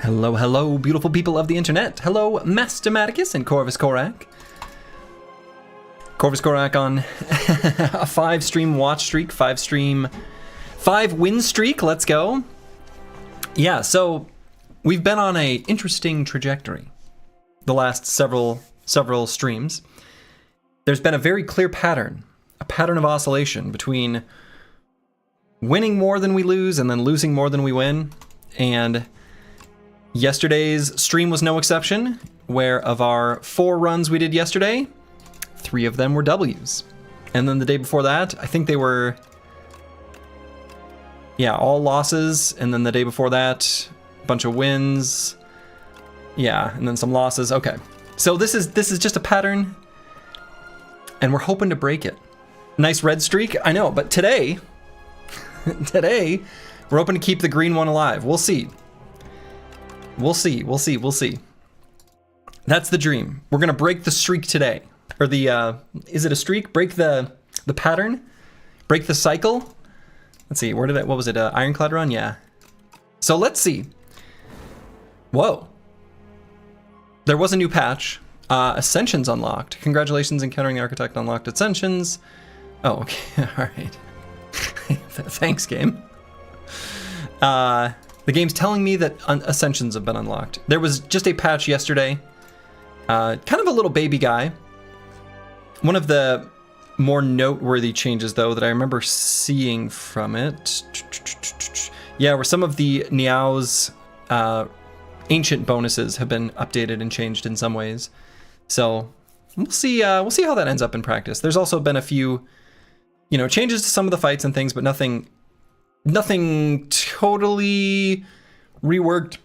Hello, hello, beautiful people of the internet. Hello, Mastomaticus and Corvus Corak. Corvus Corak on a 5-stream watch streak, 5-win streak. Let's go. Yeah, so we've been on a interesting trajectory the last several streams. There's been a very clear pattern, a pattern of oscillation between winning more than we lose and then losing more than we win. And yesterday's stream was no exception, where of our 4 runs we did yesterday, 3 of them were W's. And then the day before that, I think they were, yeah, all losses. And then the day before that, a bunch of wins. Yeah, and then some losses. Okay. So this is just a pattern, and we're hoping to break it. Nice red streak, I know, but today we're hoping to keep the green one alive. We'll see. We'll see. That's the dream. We're gonna break the streak today. Or the, is it a streak? Break the pattern? Break the cycle? Let's see, what was it, Ironclad run? Yeah. So let's see. Whoa. There was a new patch. Ascensions unlocked. Congratulations, Encountering the Architect unlocked Ascensions. Oh, okay, all right. Thanks, game. The game's telling me that Ascensions have been unlocked. There was just a patch yesterday. Kind of a little baby guy. One of the more noteworthy changes, though, that I remember seeing from it, yeah, where some of the Niao's ancient bonuses have been updated and changed in some ways. So we'll see how that ends up in practice. There's also been a few, changes to some of the fights and things, but nothing totally reworked,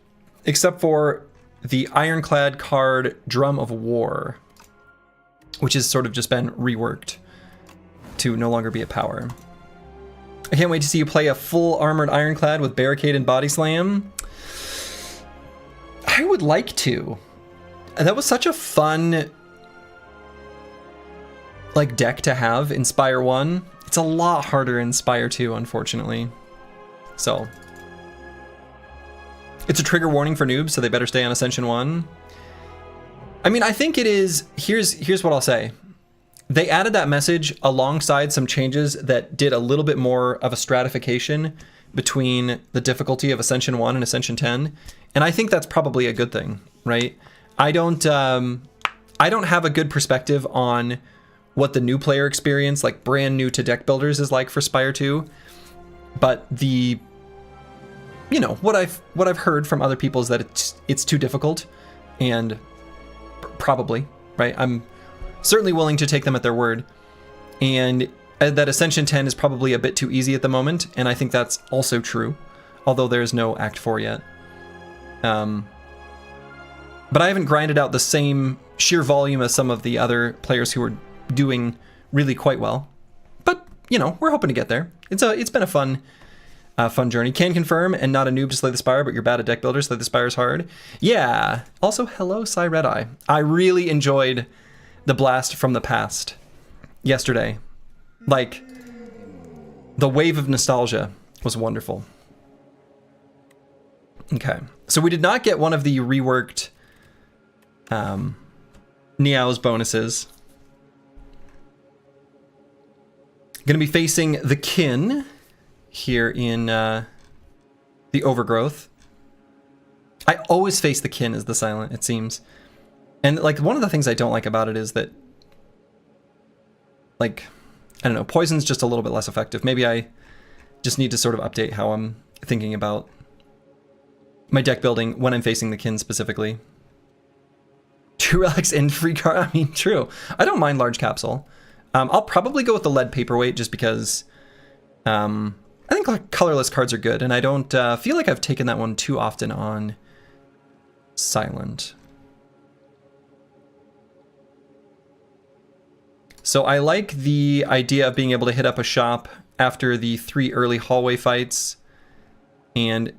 except for the Ironclad card Drum of War, which has sort of just been reworked to no longer be a power. I can't wait to see you play a full armored Ironclad with Barricade and Body Slam. I would like to. And that was such a fun deck to have in Spire 1. It's a lot harder in Spire 2, unfortunately. So it's a trigger warning for noobs, so they better stay on Ascension 1. I mean, I think it is, here's what I'll say. They added that message alongside some changes that did a little bit more of a stratification between the difficulty of Ascension 1 and Ascension 10. And I think that's probably a good thing, right? I don't have a good perspective on what the new player experience, like brand new to deck builders, is like for Spire 2. But what I've heard from other people is that it's too difficult, and probably, right? I'm certainly willing to take them at their word, and that Ascension 10 is probably a bit too easy at the moment, and I think that's also true, although there's no Act 4 yet. But I haven't grinded out the same sheer volume as some of the other players who are doing really quite well. But, we're hoping to get there. It's been a fun journey. Can confirm, and not a noob to Slay the Spire, but you're bad at deck builders. Slay the Spire's hard. Yeah. Also, hello, Cy Red Eye. I really enjoyed the Blast from the Past yesterday. The wave of nostalgia was wonderful. Okay. So we did not get one of the reworked Niao's bonuses. Going to be facing the Kin here in the Overgrowth. I always face the Kin as the silent, it seems. And one of the things I don't like about it is that, I don't know, poison's just a little bit less effective. Maybe I just need to sort of update how I'm thinking about my deck building when I'm facing the Kin specifically. 2 relics and free card. I mean, true. I don't mind large capsule. I'll probably go with the lead paperweight just because I think colorless cards are good, and I don't feel like I've taken that one too often on silent. So I like the idea of being able to hit up a shop after the 3 early hallway fights and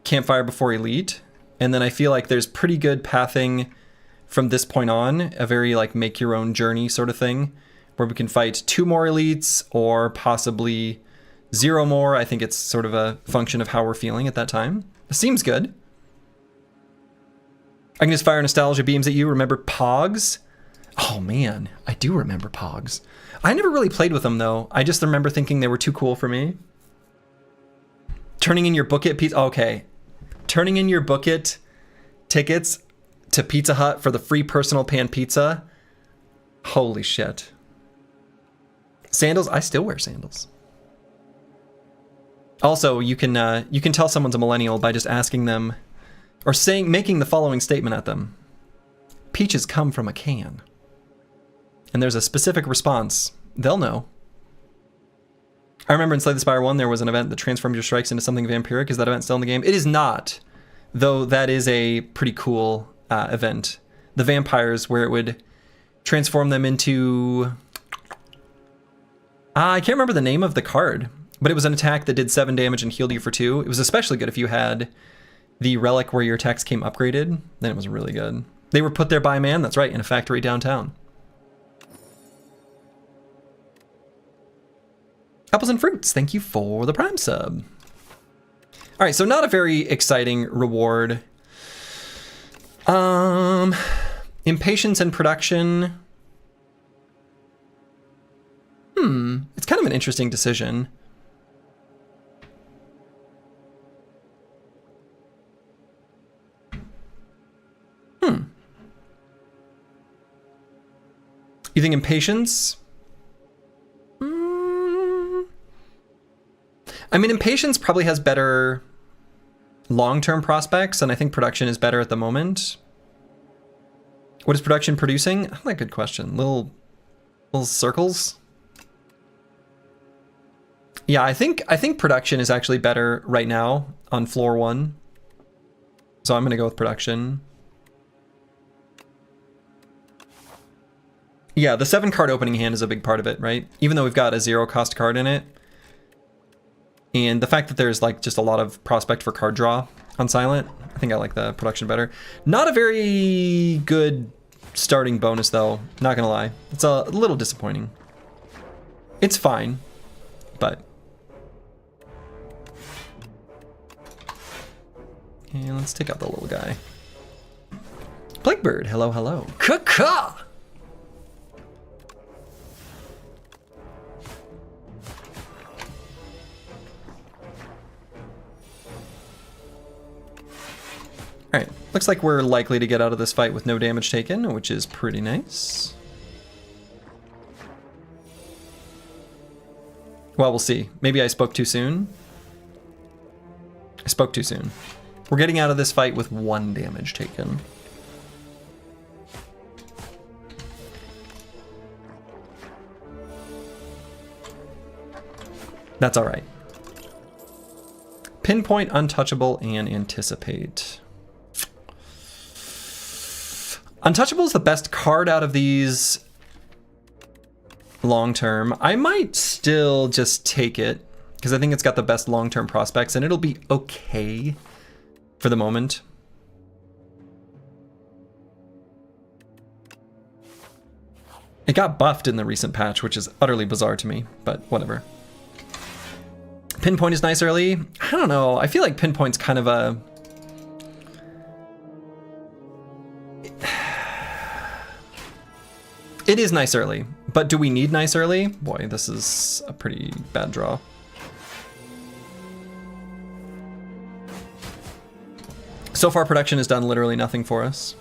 Campfire before Elite. And then I feel like there's pretty good pathing from this point on, a very make your own journey sort of thing, where we can fight 2 more elites or possibly 0 more. I think it's sort of a function of how we're feeling at that time. It seems good. I can just fire nostalgia beams at you. Remember Pogs? Oh man, I do remember Pogs. I never really played with them though. I just remember thinking they were too cool for me. Turning in your Book It pizza. Okay. Turning in your Book It tickets to Pizza Hut for the free personal pan pizza. Holy shit. Sandals? I still wear sandals. Also, you can tell someone's a millennial by just asking them, or making the following statement at them. Peaches come from a can. And there's a specific response. They'll know. I remember in Slay the Spire 1, there was an event that transformed your strikes into something vampiric. Is that event still in the game? It is not, though that is a pretty cool event. The vampires, where it would transform them into... I can't remember the name of the card, but it was an attack that did 7 damage and healed you for 2. It was especially good if you had the relic where your attacks came upgraded. Then it was really good. They were put there by man, that's right, in a factory downtown. Apples and Fruits, thank you for the Prime sub. All right, so not a very exciting reward. Impatience and Production. It's kind of an interesting decision. You think Impatience? I mean, Impatience probably has better long-term prospects, and I think Production is better at the moment. What is Production producing? That's a good question. Little circles? Yeah, I think Production is actually better right now on floor 1. So I'm going to go with Production. Yeah, the 7-card opening hand is a big part of it, right? Even though we've got a 0-cost card in it. And the fact that there's like just a lot of prospect for card draw on Silent, I think I like the Production better. Not a very good starting bonus though, not gonna lie. It's a little disappointing. It's fine, but... And let's take out the little guy. Plaguebird, hello, hello. Caw-caw! Alright, looks like we're likely to get out of this fight with no damage taken, which is pretty nice. Well, we'll see. Maybe I spoke too soon. I spoke too soon. We're getting out of this fight with 1 damage taken. That's alright. Pinpoint, Untouchable, and Anticipate. Untouchable is the best card out of these long-term. I might still just take it because I think it's got the best long-term prospects and it'll be okay for the moment. It got buffed in the recent patch, which is utterly bizarre to me, but whatever. Pinpoint is nice early. I don't know. I feel like Pinpoint's kind of a... It is nice early, but do we need nice early? Boy, this is a pretty bad draw. So far, Production has done literally nothing for us.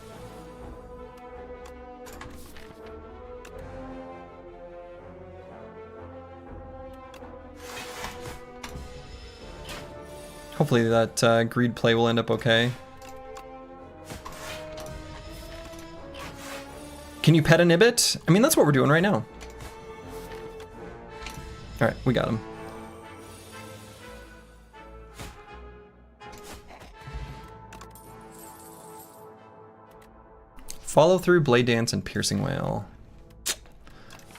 Hopefully that greed play will end up okay. Can you pet a Nibbit? I mean, that's what we're doing right now. All right, we got him. Follow Through, Blade Dance, and Piercing Wail.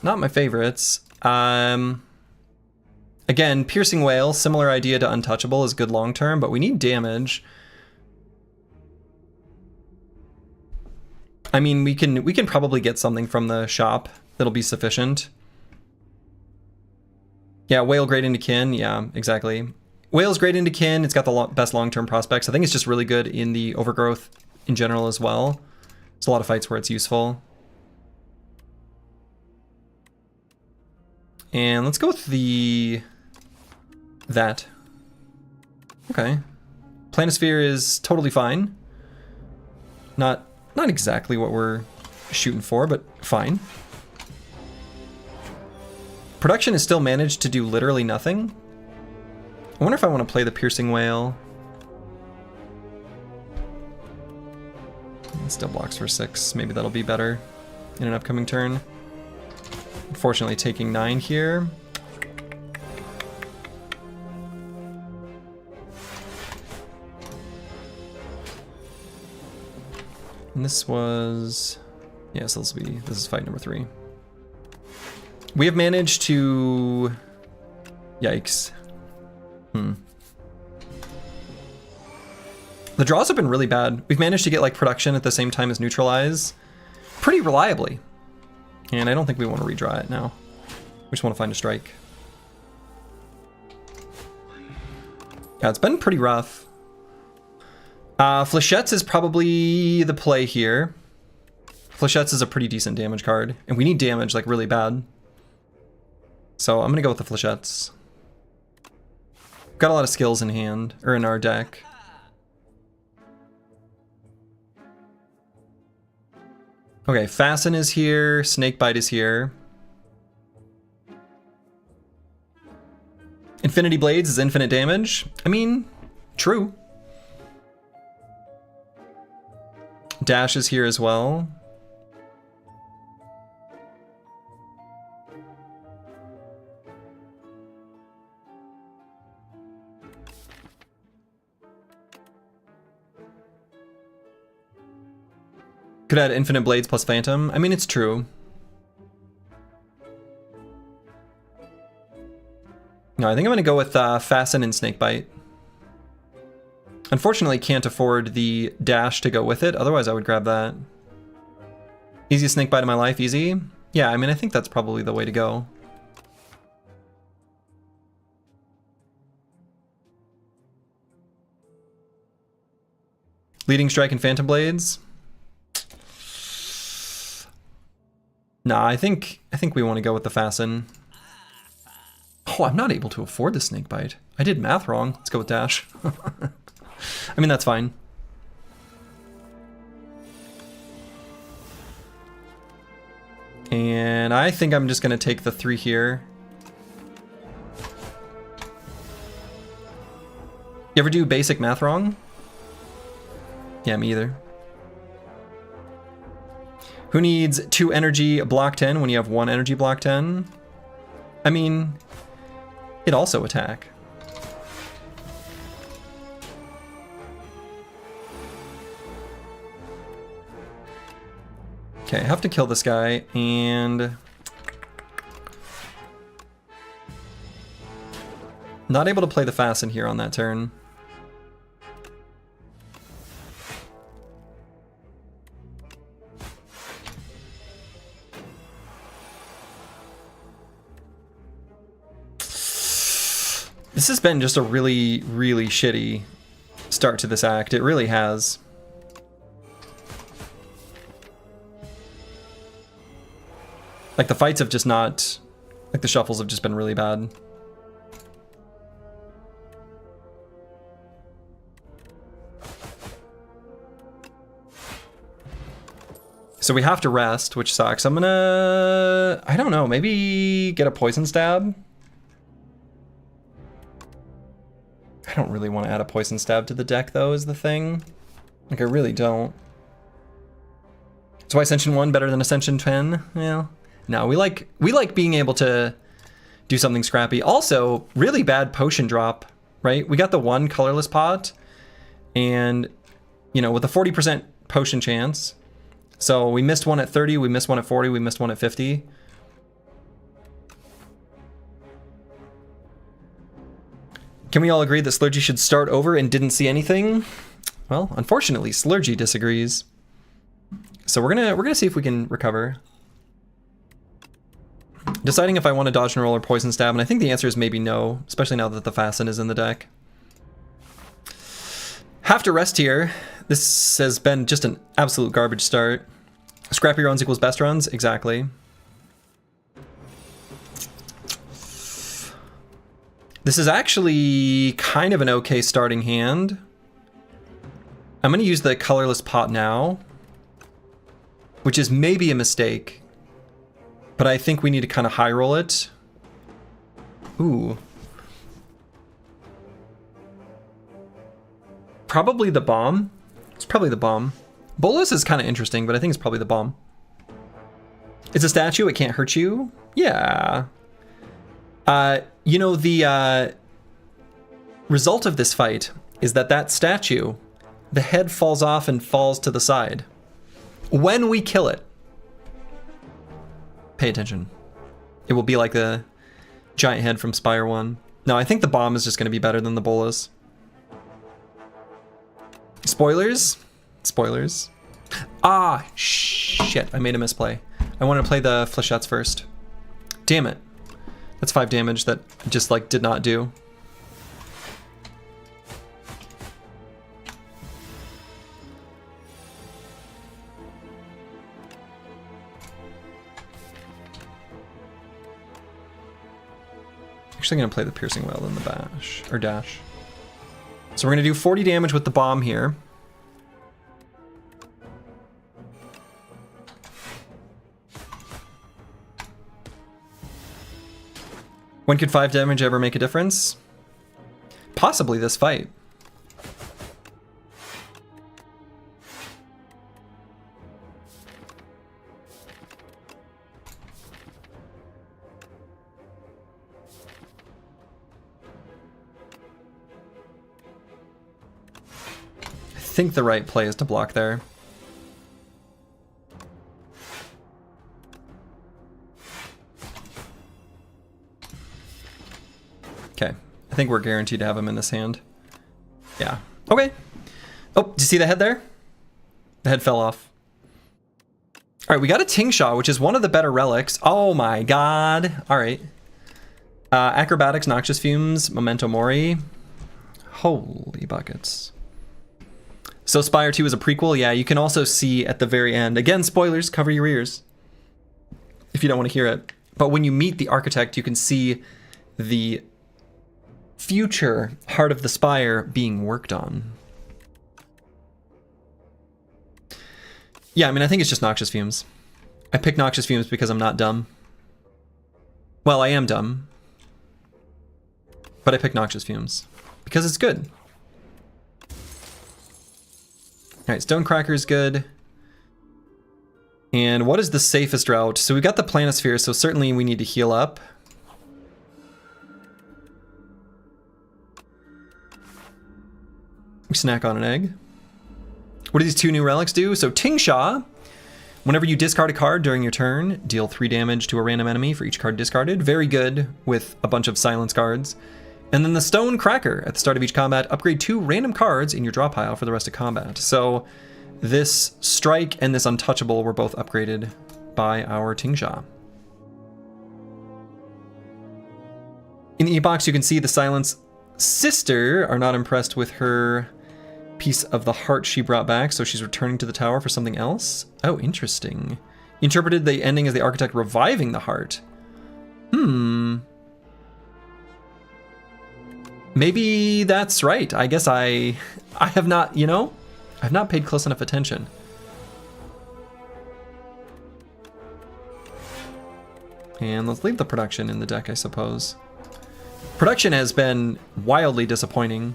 Not my favorites. Again, Piercing Wail, similar idea to Untouchable, is good long term, but we need damage. I mean, we can probably get something from the shop that'll be sufficient. Yeah, Whale Great into Kin. Yeah, exactly. Whale's Great into Kin. It's got the best long-term prospects. I think it's just really good in the Overgrowth in general as well. There's a lot of fights where it's useful. And let's go with that. Okay. Planisphere is totally fine. Not exactly what we're shooting for, but fine. Production is still managed to do literally nothing. I wonder if I want to play the Piercing Whale. It still blocks for 6. Maybe that'll be better in an upcoming turn. Unfortunately, taking 9 here. And this was... Yes, this is fight number 3. We have managed to... Yikes. The draws have been really bad. We've managed to get like production at the same time as neutralize pretty reliably. And I don't think we want to redraw it now. We just want to find a strike. Yeah, it's been pretty rough. Flechettes is probably the play here. Flechettes is a pretty decent damage card, and we need damage like really bad. So I'm gonna go with the Flechettes. Got a lot of skills in hand, or in our deck. Okay, Fasten is here, Snakebite is here. Infinity Blades is infinite damage. I mean, true. Dash is here as well. Could add Infinite Blades plus Phantom. I mean, it's true. No, I think I'm going to go with Fasten and Snakebite. Unfortunately, can't afford the dash to go with it. Otherwise, I would grab that. Easiest Snakebite of my life, easy? Yeah, I mean, I think that's probably the way to go. Leading Strike and Phantom Blades. Nah, I think we want to go with the Fasten. Oh, I'm not able to afford the Snakebite. I did math wrong. Let's go with dash. I mean, that's fine. And I think I'm just going to take the 3 here. You ever do basic math wrong? Yeah, me either. Who needs 2 energy block 10 when you have 1 energy block 10? I mean, it also attack. Okay, I have to kill this guy, and... not able to play the Fasten here on that turn. This has been just a really, really shitty start to this act. It really has. Like, the fights have just not... like, the shuffles have just been really bad. So we have to rest, which sucks. I'm gonna... I don't know, maybe get a Poison Stab? I don't really want to add a Poison Stab to the deck, though, is the thing. Like, I really don't. Is why Ascension 1 better than Ascension 10? Yeah. No, we like being able to do something scrappy. Also, really bad potion drop, right? We got the 1 colorless pot, and, you know, with a 40% potion chance. So we missed one at 30, we missed one at 40, we missed one at 50. Can we all agree that Slurgy should start over and didn't see anything? Well, unfortunately, Slurgy disagrees. So we're gonna see if we can recover. Deciding if I want to dodge and roll or Poison Stab, and I think the answer is maybe no, especially now that the Fasten is in the deck. Have to rest here. This has been just an absolute garbage start. Scrappy runs equals best runs? Exactly. This is actually kind of an okay starting hand. I'm going to use the colorless pot now, which is maybe a mistake, but I think we need to kind of high roll it. Ooh. Probably the bomb. It's probably the bomb. Bolas is kind of interesting, but I think it's probably the bomb. It's a statue, it can't hurt you? Yeah. You know, the result of this fight is that statue, the head falls off and falls to the side. When we kill it, pay attention. It will be like the giant head from Spire 1. No, I think the bomb is just going to be better than the Bolas. Spoilers? Spoilers. Ah, shit, I made a misplay. I wanted to play the flechettes first. Damn it. That's 5 damage that just like did not do. Actually gonna play the piercing well in the bash or dash. So we're gonna do 40 damage with the bomb here. When could 5 damage ever make a difference? Possibly this fight. I think the right play is to block there. Okay, I think we're guaranteed to have him in this hand. Yeah, okay. Oh, do you see the head there? The head fell off. All right, we got a Tingshaw, which is one of the better relics. Oh my god. All right. Acrobatics, Noxious Fumes, Memento Mori. Holy buckets. So Spire 2 is a prequel. Yeah, you can also see at the very end. Again, spoilers, cover your ears if you don't want to hear it. But when you meet the architect, you can see the future Heart of the Spire being worked on. Yeah, I mean, I think it's just Noxious Fumes. I picked Noxious Fumes because I'm not dumb. Well, I am dumb. But I picked Noxious Fumes because it's good. All right, Stonecracker is good. And what is the safest route? So we've got the Planisphere, so certainly we need to heal up. Snack on an egg. What do these 2 new relics do? So Tingshaw, whenever you discard a card during your turn, deal 3 damage to a random enemy for each card discarded. Very good with a bunch of silence cards. And then the Stonecracker, at the start of each combat, upgrade 2 random cards in your draw pile for the rest of combat. So this Strike and this Untouchable were both upgraded by our Tingshaw. In the e-box, you can see the Silence Sister are not impressed with her piece of the heart she brought back, so she's returning to the tower for something else. Oh, interesting. Interpreted the ending as the architect reviving the heart. Maybe that's right. I guess I have not, you know, I've not paid close enough attention. And let's leave the production in the deck, I suppose. Production has been wildly disappointing.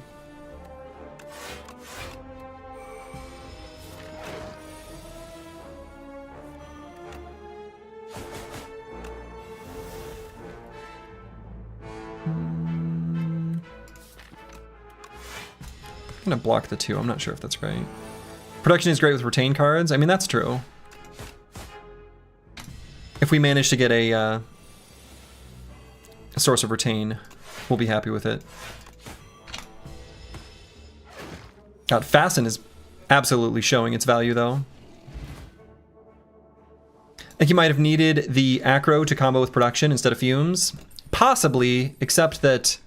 I'm gonna block the 2. I'm not sure if that's right. Production is great with retain cards. I mean, that's true. If we manage to get a source of retain, we'll be happy with it. God, Fasten is absolutely showing its value, though. I think you might have needed the Acro to combo with Production instead of Fumes. Possibly, except that,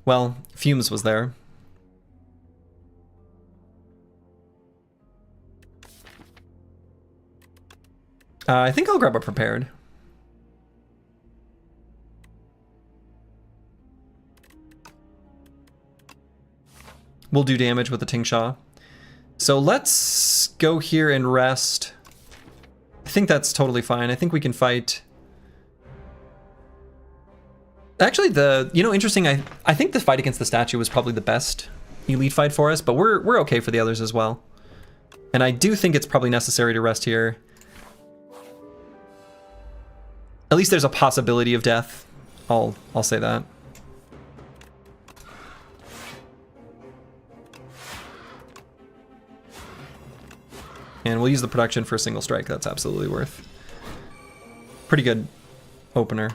well, Fumes was there. I think I'll grab a prepared. We'll do damage with the Tingsha. So let's go here and rest. I think that's totally fine. I think we can fight. Actually, interesting, I think the fight against the statue was probably the best elite fight for us, but we're okay for the others as well. And I do think it's probably necessary to rest here. At least there's a possibility of death. I'll say that. And we'll use the production for a single strike. That's absolutely worth. Pretty good opener.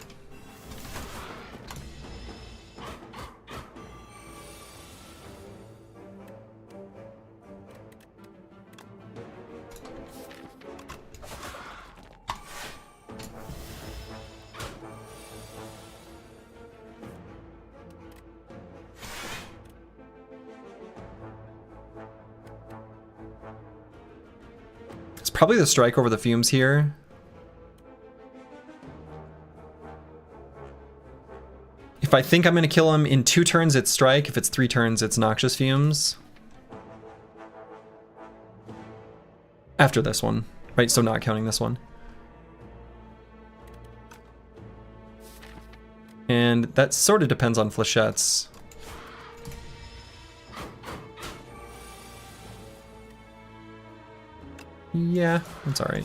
Probably the strike over the fumes here. If I think I'm going to kill him in 2 turns, it's strike. If it's 3 turns, it's noxious fumes. After this one, right? So not counting this one. And that sort of depends on flechettes. Yeah, that's all right.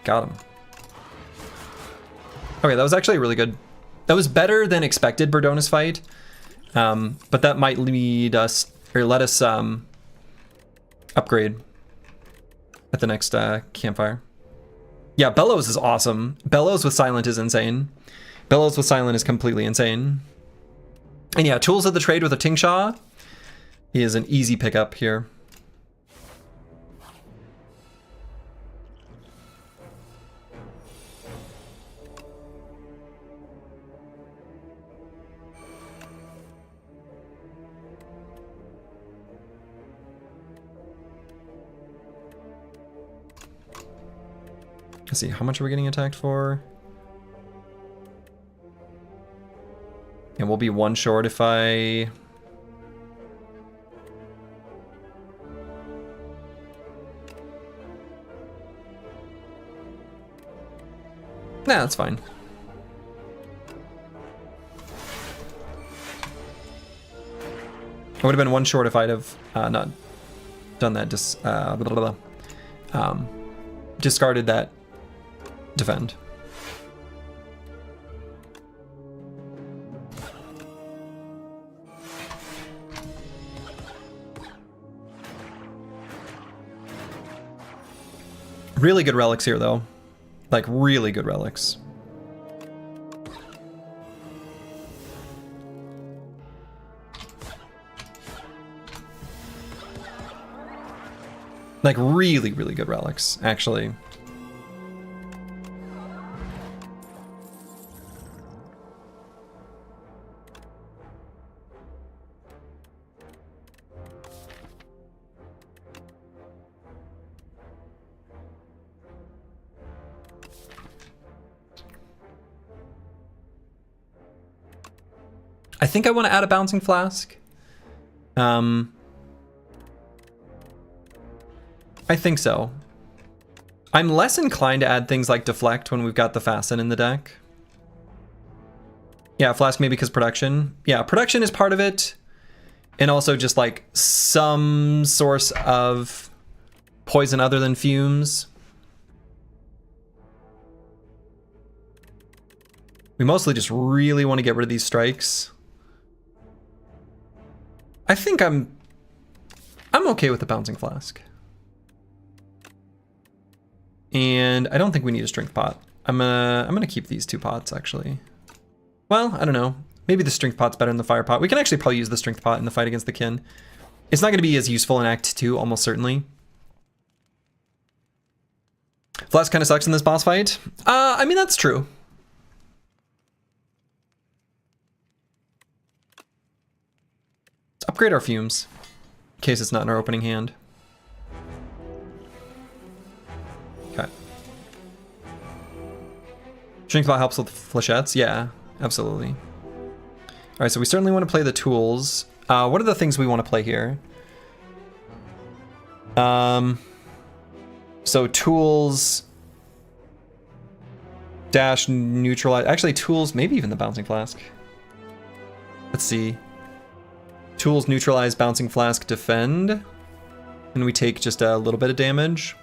Got him. Okay, that was actually really good. That was better than expected Berdonus fight, but that might lead us, or let us upgrade at the next campfire. Yeah, Bellows is awesome. Bellows with Silent is insane. Bellows with Silent is completely insane. And yeah, Tools of the Trade with a Tingsha is an easy pickup here. Let's see, how much are we getting attacked for? And we'll be 1 short if I... Nah, that's fine. I would have been 1 short if I'd have not done that, discarded that defend. Really good relics here, though. Like, really good relics. Like, really, really good relics, actually. I think I want to add a bouncing flask. I think so. I'm less inclined to add things like deflect when we've got the fasten in the deck. Yeah, flask maybe because production. Yeah, production is part of it. And also just like some source of poison other than fumes. We mostly just really want to get rid of these strikes. I think I'm okay with the bouncing flask. And I don't think we need a strength pot. I'm gonna keep these 2 pots actually. Well, I don't know. Maybe the strength pot's better than the fire pot. We can actually probably use the strength pot in the fight against the kin. It's not gonna be as useful in Act 2, almost certainly. Flask kind of sucks in this boss fight. I mean, that's true. Let's upgrade our fumes. in case it's not in our opening hand. Okay. Shrink Spot helps with flechettes? Yeah, absolutely. Alright, so we certainly want to play the tools. What are the things we want to play here? So tools... Dash, neutralize... Actually, tools, maybe even the Bouncing Flask. Let's see. Tools, neutralize, Bouncing Flask, defend. And we take just a little bit of damage.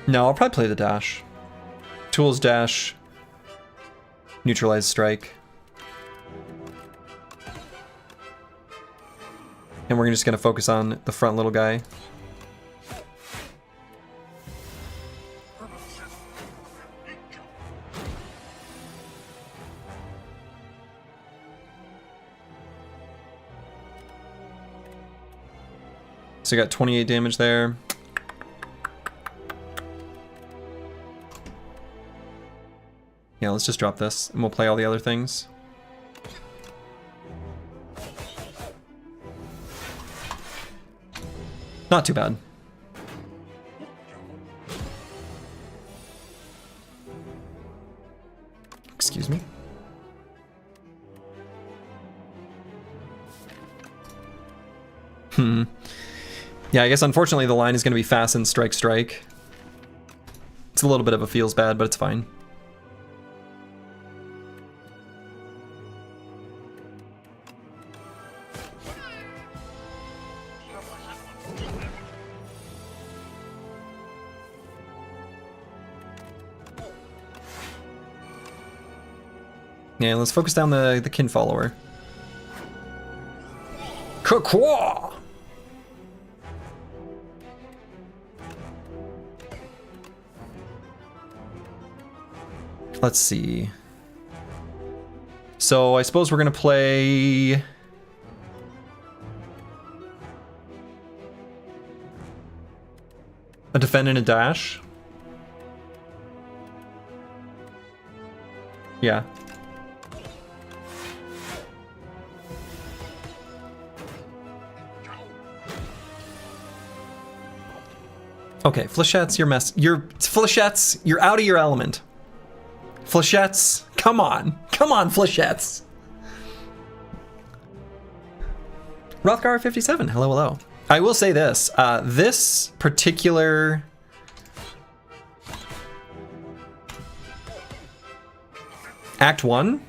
No, I'll probably play the dash. Tools, dash, neutralize, strike. And we're just gonna focus on the front little guy. So we got 28 damage there. Yeah, let's just drop this and we'll play all the other things. Not too bad. Excuse me. Yeah, I guess unfortunately the line is going to be fasten, strike, strike. It's a little bit of a feels bad, but it's fine. Yeah, let's focus down the kin follower. Kakwa! Let's see. So I suppose we're gonna play... a defend and a dash. Yeah. Okay, Flechettes, Flechettes, you're out of your element. Flechettes, come on, Flechettes. Rothgar 57, hello, hello. I will say this, this particular Act 1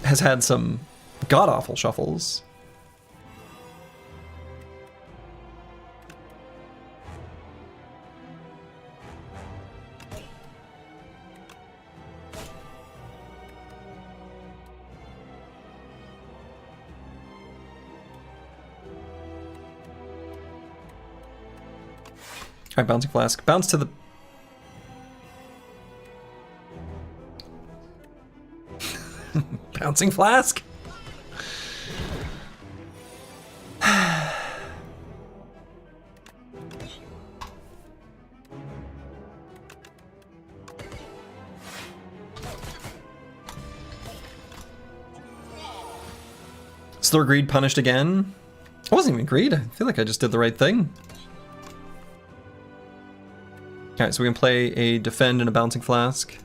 has had some god-awful shuffles. Alright, Bouncing Flask. Bounce to the... Bouncing Flask? Slur Greed punished again? I wasn't even greed. I feel like I just did the right thing. Alright, so we can play a defend and a Bouncing Flask.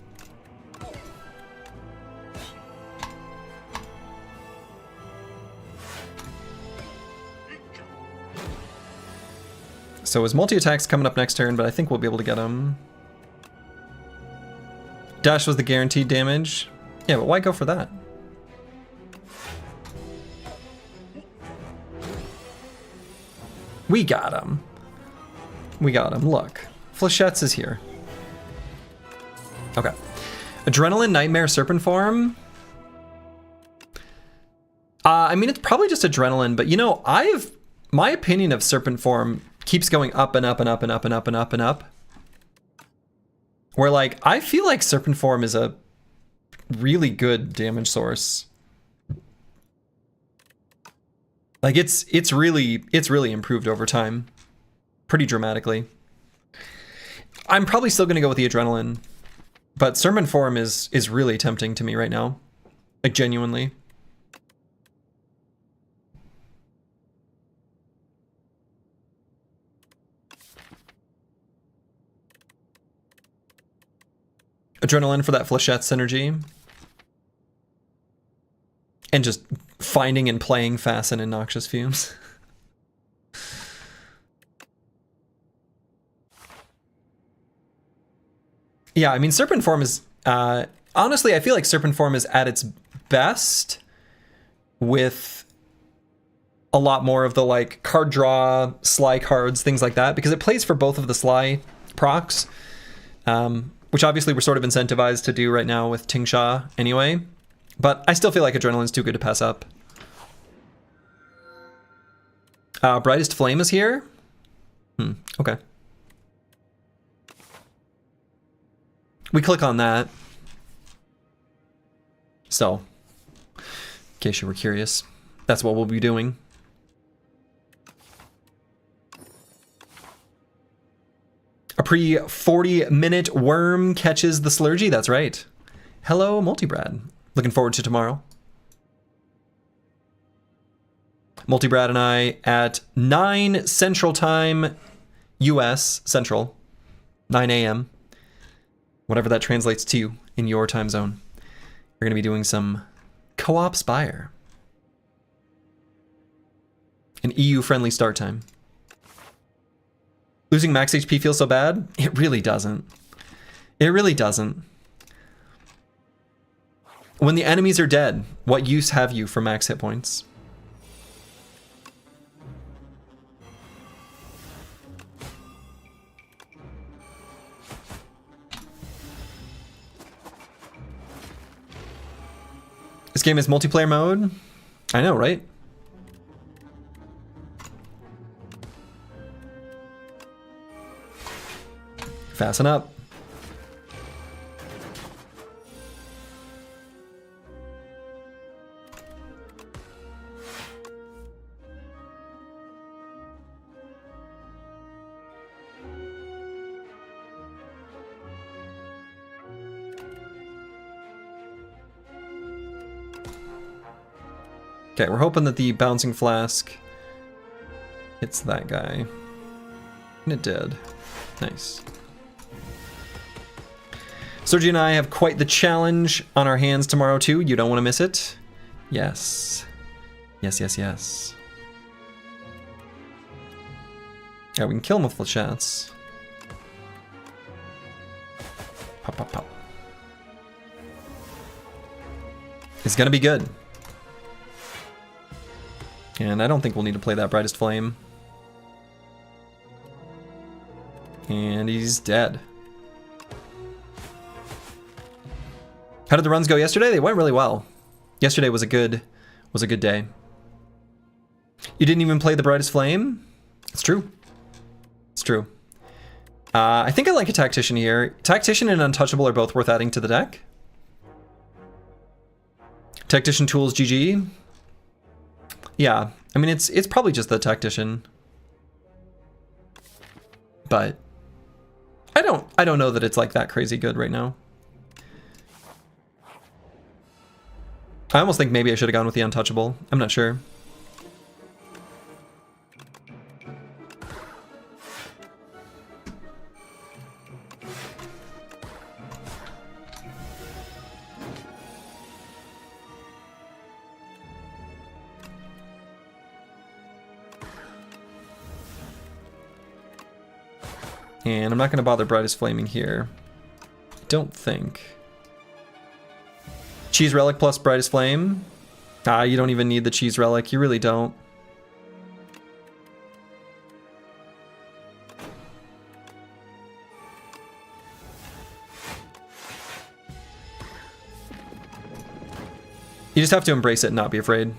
So his multi-attack's coming up next turn, but I think we'll be able to get him. Dash was the guaranteed damage. Yeah, but why go for that? We got him. We got him, look. Flechettes is here. Okay. Adrenaline Nightmare Serpent Form. I mean, it's probably just Adrenaline, but you know, my opinion of Serpent Form keeps going up and up and up and up and up and up and up. Where like, I feel like Serpent Form is a really good damage source. Like it's really improved over time. pretty dramatically. I'm probably still going to go with the adrenaline, but Sermon Form is really tempting to me right now. Like, genuinely. Adrenaline for that Flechette synergy. And just finding and playing Fasten and Noxious Fumes. Yeah, I mean, Serpent Form is... honestly, I feel like Serpent Form is at its best with a lot more of the, like, card draw, Sly cards, things like that, because it plays for both of the Sly procs, which obviously we're sort of incentivized to do right now with Tingsha anyway. But I still feel like Adrenaline's too good to pass up. Brightest Flame is here? Okay. We click on that. So, in case you were curious, that's what we'll be doing. A pre-40-minute worm catches the Slurgy, that's right. Hello, Multibrad. Looking forward to tomorrow. Multibrad and I at 9 Central Time, US Central, 9 a.m. Whatever that translates to in your time zone. We're going to be doing some co-op Spire. An EU-friendly start time. Losing max HP feels so bad? It really doesn't. It really doesn't. When the enemies are dead, what use have you for max hit points? This game is multiplayer mode? I know, right? Fasten up. Okay, we're hoping that the bouncing flask hits that guy. And it did. Nice. Sergi and I have quite the challenge on our hands tomorrow too. You don't want to miss it? Yes. Yes, yes, yes. Yeah, we can kill him with flechettes. Pop, pop, pop. It's gonna be good. And I don't think we'll need to play that Brightest Flame. And he's dead. How did the runs go yesterday? They went really well. Yesterday was a good day. You didn't even play the Brightest Flame? It's true. It's true. I think I like a Tactician here. Tactician and Untouchable are both worth adding to the deck. Tactician Tools GG. Yeah, I mean it's probably just the Tactician. But I don't know that it's like that crazy good right now. I almost think maybe I should have gone with the Untouchable. I'm not sure. And I'm not going to bother Brightest Flaming here. I don't think. Cheese Relic plus Brightest Flame. You don't even need the Cheese Relic. You really don't. You just have to embrace it and not be afraid.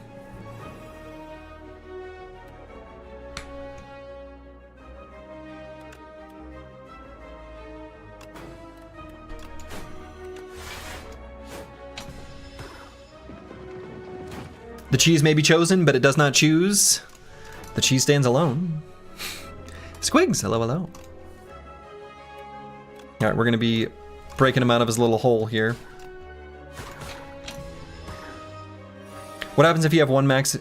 The cheese may be chosen, but it does not choose. The cheese stands alone. Squigs, hello, hello. All right, we're gonna be breaking him out of his little hole here. What happens if you have 1 max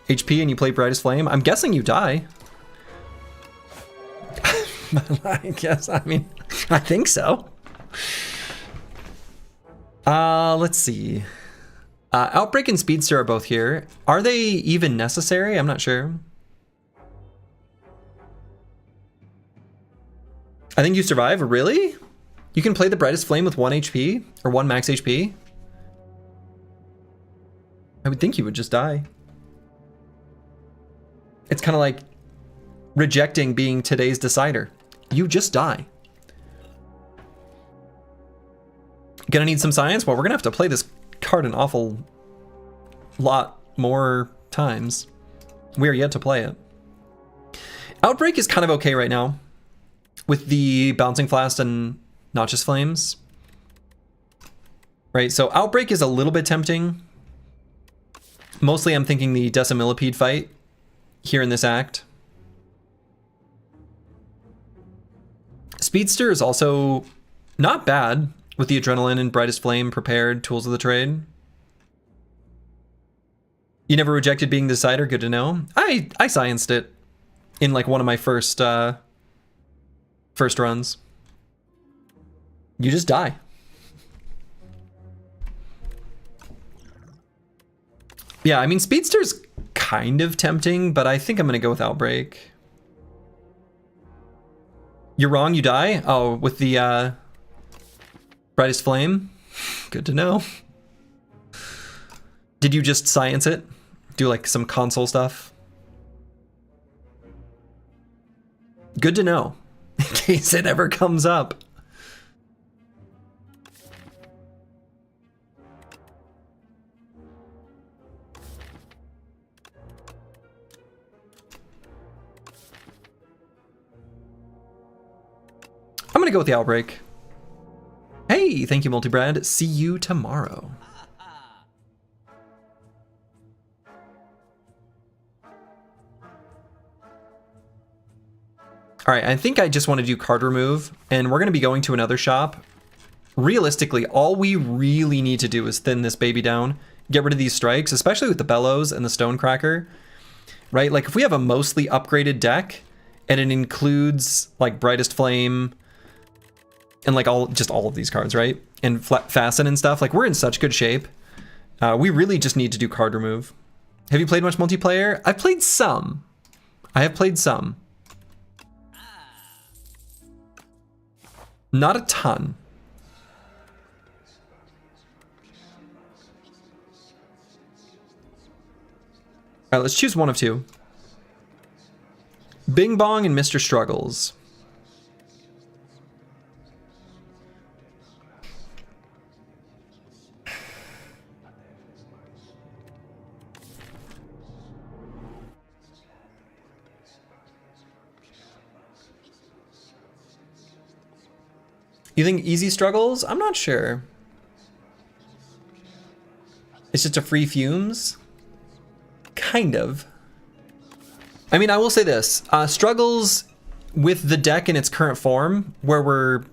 HP and you play Brightest Flame? I'm guessing you die. I guess, I mean, I think so. Let's see. Outbreak and Speedster are both here. Are they even necessary? I'm not sure. I think you survive, really? You can play the Brightest Flame with 1 HP or 1 max HP? I would think you would just die. It's kind of like rejecting being today's decider. You just die. Gonna need some science? Well, we're gonna have to play this card an awful lot more times. We are yet to play it. Outbreak is kind of okay right now with the Bouncing Blast and Noxious Flames. Right, so Outbreak is a little bit tempting. Mostly I'm thinking the Decimillipede fight here in this act. Speedster is also not bad with the Adrenaline and Brightest Flame prepared, Tools of the Trade. You never rejected being the decider, good to know. I scienced it in like one of my first runs. You just die. Yeah, I mean, Speedster's kind of tempting, but I think I'm gonna go with Outbreak. You're wrong, you die? Oh, with the Brightest Flame? Good to know. Did you just science it? Do like some console stuff? Good to know, in case it ever comes up. I'm gonna go with the Outbreak. Hey, thank you, Multibrad. See you tomorrow. All right, I think I just want to do card remove, and we're gonna be going to another shop. Realistically, all we really need to do is thin this baby down, get rid of these strikes, especially with the Bellows and the Stonecracker, right? Like if we have a mostly upgraded deck, and it includes like Brightest Flame, and like all of these cards, right? And Fasten and stuff, like we're in such good shape. We really just need to do card remove. Have you played much multiplayer? I've played some. I have played some. Not a ton. All right, let's choose one of two. Bing Bong and Mr. Struggles. You think easy Struggles? I'm not sure. It's just a free fumes? Kind of. I mean, I will say this. Struggles with the deck in its current form, where we're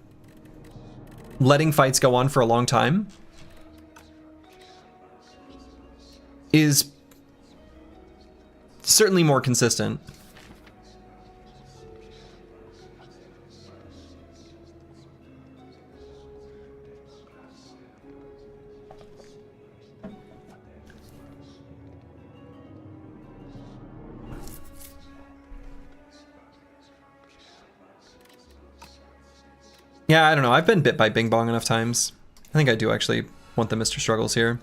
letting fights go on for a long time, is certainly more consistent. Yeah, I don't know. I've been bit by Bing Bong enough times. I think I do actually want the Mr. Struggles here.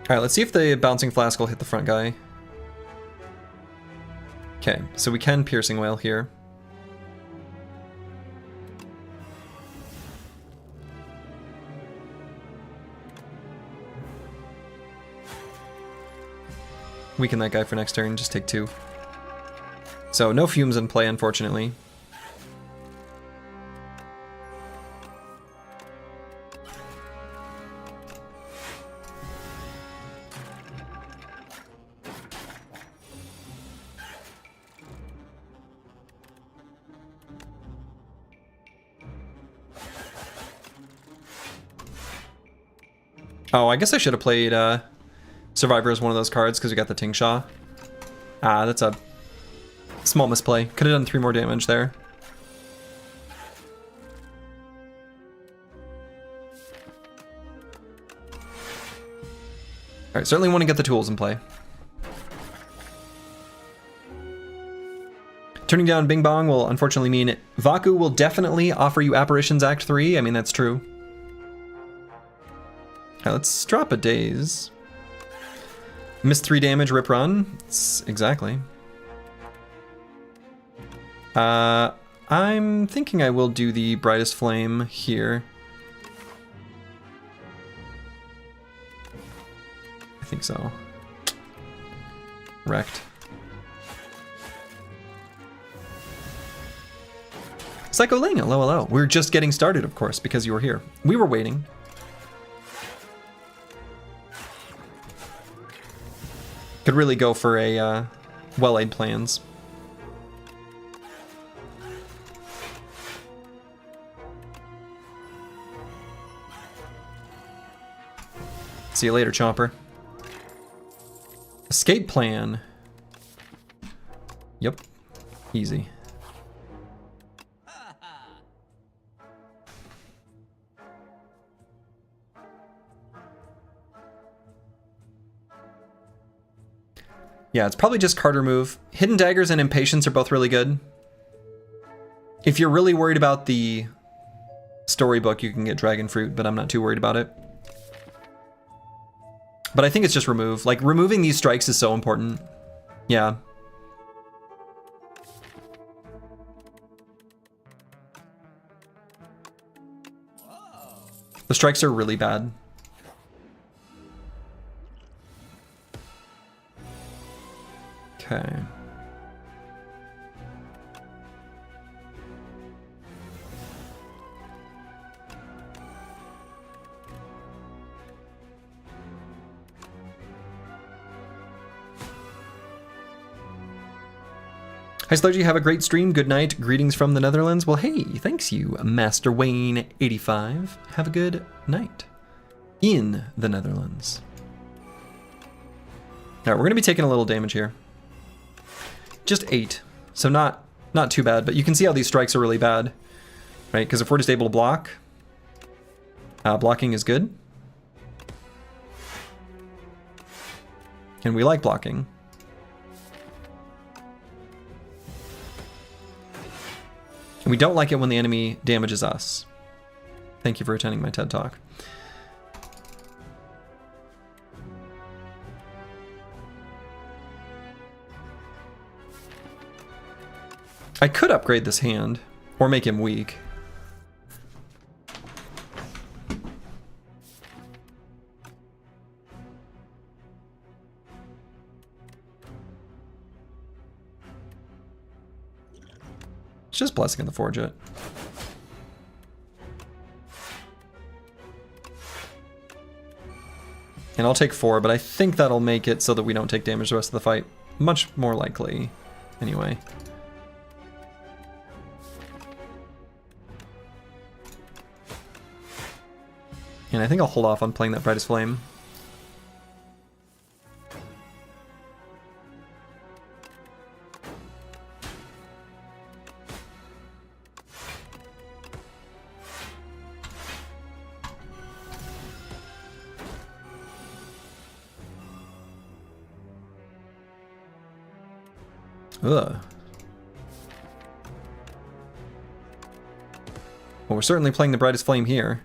Alright, let's see if the Bouncing Flask will hit the front guy. Okay, so we can Piercing Wail here. Weaken that guy for next turn, just take 2. So no fumes in play, unfortunately. Oh, I guess I should have played Survivor as one of those cards because we got the Tingshaw. Ah, that's a small misplay. Could have done 3 more damage there. Alright, certainly want to get the tools in play. Turning down Bing Bong will unfortunately mean Vaku will definitely offer you Apparitions Act 3. I mean, that's true. Right, let's drop a Daze. Miss 3 damage, rip run. Exactly. I'm thinking I will do the Brightest Flame here. I think so. Wrecked. Psycho Ling, hello, hello. We're just getting started, of course, because you were here. We were waiting. Could really go for a well-laid plans. See you later, Chomper. Escape plan. Yep. Easy. Yeah, it's probably just Carter move. Hidden Daggers and Impatience are both really good. If you're really worried about the storybook, you can get Dragon Fruit, but I'm not too worried about it. But I think it's just remove. Like, removing these strikes is so important. Yeah. The strikes are really bad. Okay. Hi Sludgy, have a great stream. Good night. Greetings from the Netherlands. Well, hey, thanks you, Master Wayne 85. Have a good night in the Netherlands. All right, we're gonna be taking a little damage here. Just 8, so not too bad, but you can see how these strikes are really bad, right? Because if we're just able to block, blocking is good. And we like blocking. And we don't like it when the enemy damages us. Thank you for attending my TED Talk. I could upgrade this hand, or make him weak. It's just Blessing in the Forge it. And I'll take 4, but I think that'll make it so that we don't take damage the rest of the fight. Much more likely, anyway. And I think I'll hold off on playing that Brightest Flame. Ugh. Well, we're certainly playing the Brightest Flame here.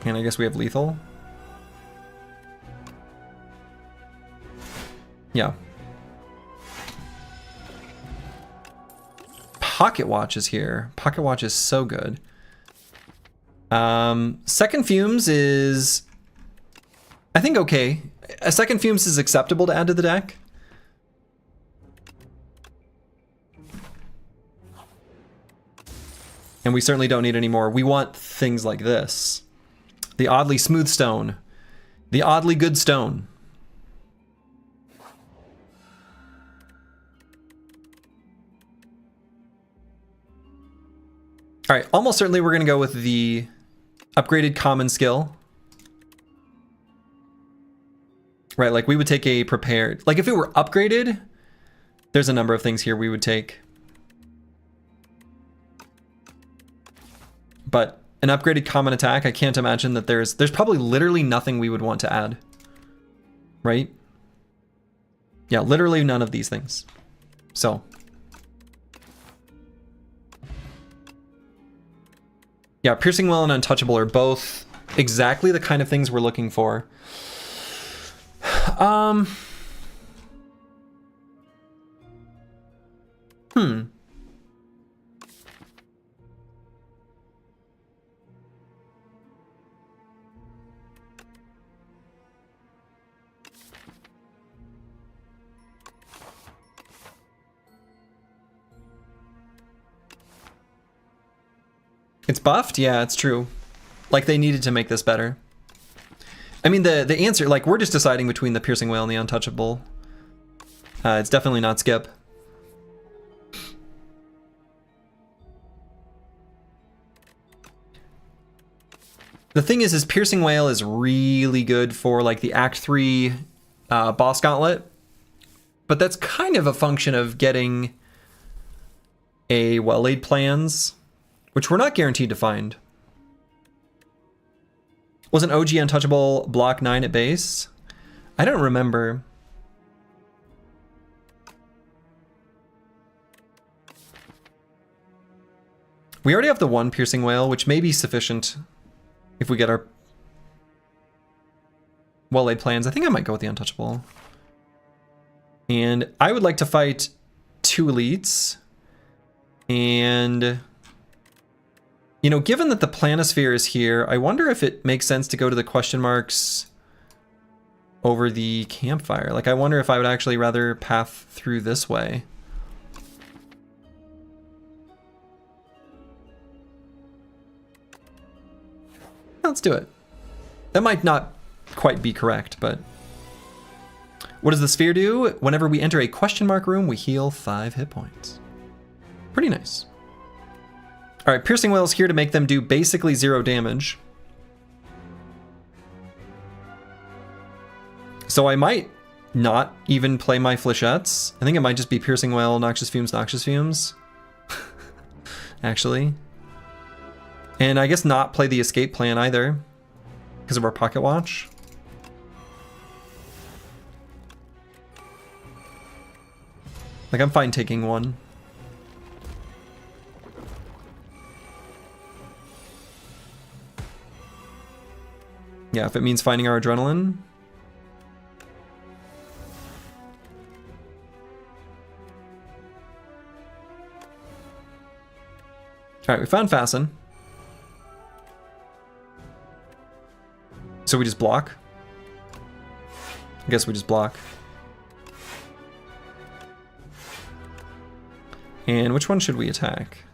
And I guess we have lethal. Yeah. Pocket Watch is here. Pocket Watch is so good. Second Fumes is, I think, okay. A Second Fumes is acceptable to add to the deck. And we certainly don't need any more. We want things like this. The Oddly Smooth Stone. The Oddly Good Stone. All right, almost certainly we're gonna go with the upgraded common skill. Right, like we would take a prepared, like if it were upgraded, there's a number of things here we would take. But an upgraded common attack, I can't imagine that there's probably literally nothing we would want to add. Right? Yeah, literally none of these things. So. Yeah, Piercing Well and Untouchable are both exactly the kind of things we're looking for. It's buffed? Yeah, it's true. Like they needed to make this better. I mean, the answer, like we're just deciding between the Piercing Wail and the Untouchable. It's definitely not Skip. The thing is Piercing Wail is really good for like the Act 3 boss gauntlet. But that's kind of a function of getting a well-laid plans, which we're not guaranteed to find. Was an OG Untouchable block 9 at base? I don't remember. We already have the one Piercing Wail, which may be sufficient if we get our well-laid plans. I think I might go with the Untouchable. And I would like to fight 2 elites. And, you know, given that the Planisphere is here, I wonder if it makes sense to go to the question marks over the campfire. Like, I wonder if I would actually rather path through this way. Let's do it. That might not quite be correct, but... What does the sphere do? Whenever we enter a question mark room, we heal 5 hit points. Pretty nice. All right, Piercing Wail is here to make them do basically 0 damage. So I might not even play my Flechettes. I think it might just be Piercing Wail, Noxious Fumes, Noxious Fumes. Actually. And I guess not play the escape plan either, because of our Pocket Watch. Like, I'm fine taking one. Yeah, if it means finding our adrenaline. Alright, we found Fasten. So we just block? I guess we just block. And which one should we attack?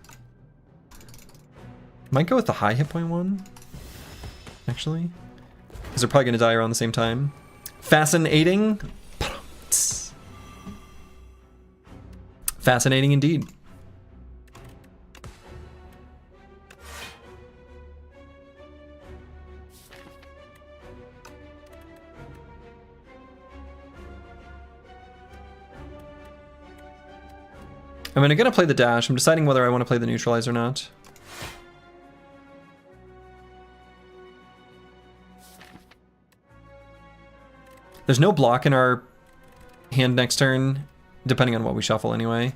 Might go with the high hit point one, actually. Because they're probably going to die around the same time. Fascinating. Fascinating indeed. I mean, I'm going to play the dash. I'm deciding whether I want to play the neutralize or not. There's no block in our hand next turn, depending on what we shuffle anyway.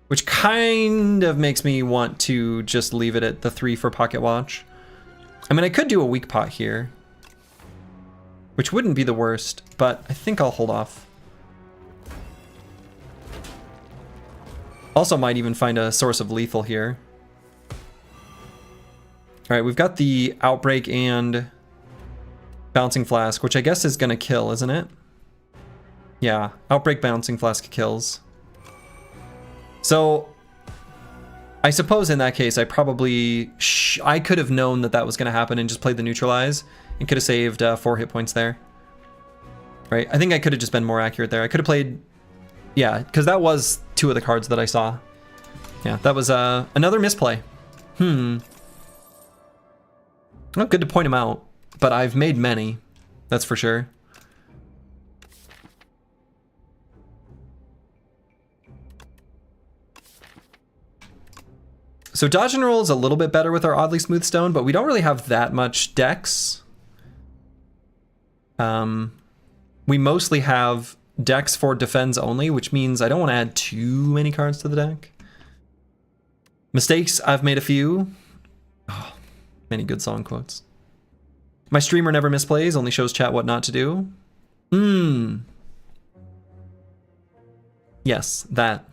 Which kind of makes me want to just leave it at the 3 for Pocket Watch. I mean, I could do a weak pot here, which wouldn't be the worst, but I think I'll hold off. Also might even find a source of lethal here. Alright, we've got the Outbreak and Bouncing Flask, which I guess is going to kill, isn't it? Yeah, Outbreak, Bouncing Flask kills. So, I suppose in that case, I probably... I could have known that that was going to happen and just played the Neutralize and could have saved 4 hit points there. Right? I think I could have just been more accurate there. I could have played... Yeah, because that was 2 of the cards that I saw. Yeah, that was another misplay. Well, good to point him out, but I've made many, that's for sure. So dodge and roll is a little bit better with our oddly smooth stone, but we don't really have that much dex. We mostly have dex for defends only, which means I don't want to add too many cards to the deck. Mistakes, I've made a few. Oh, many good song quotes. My streamer never misplays, only shows chat what not to do. Yes, that.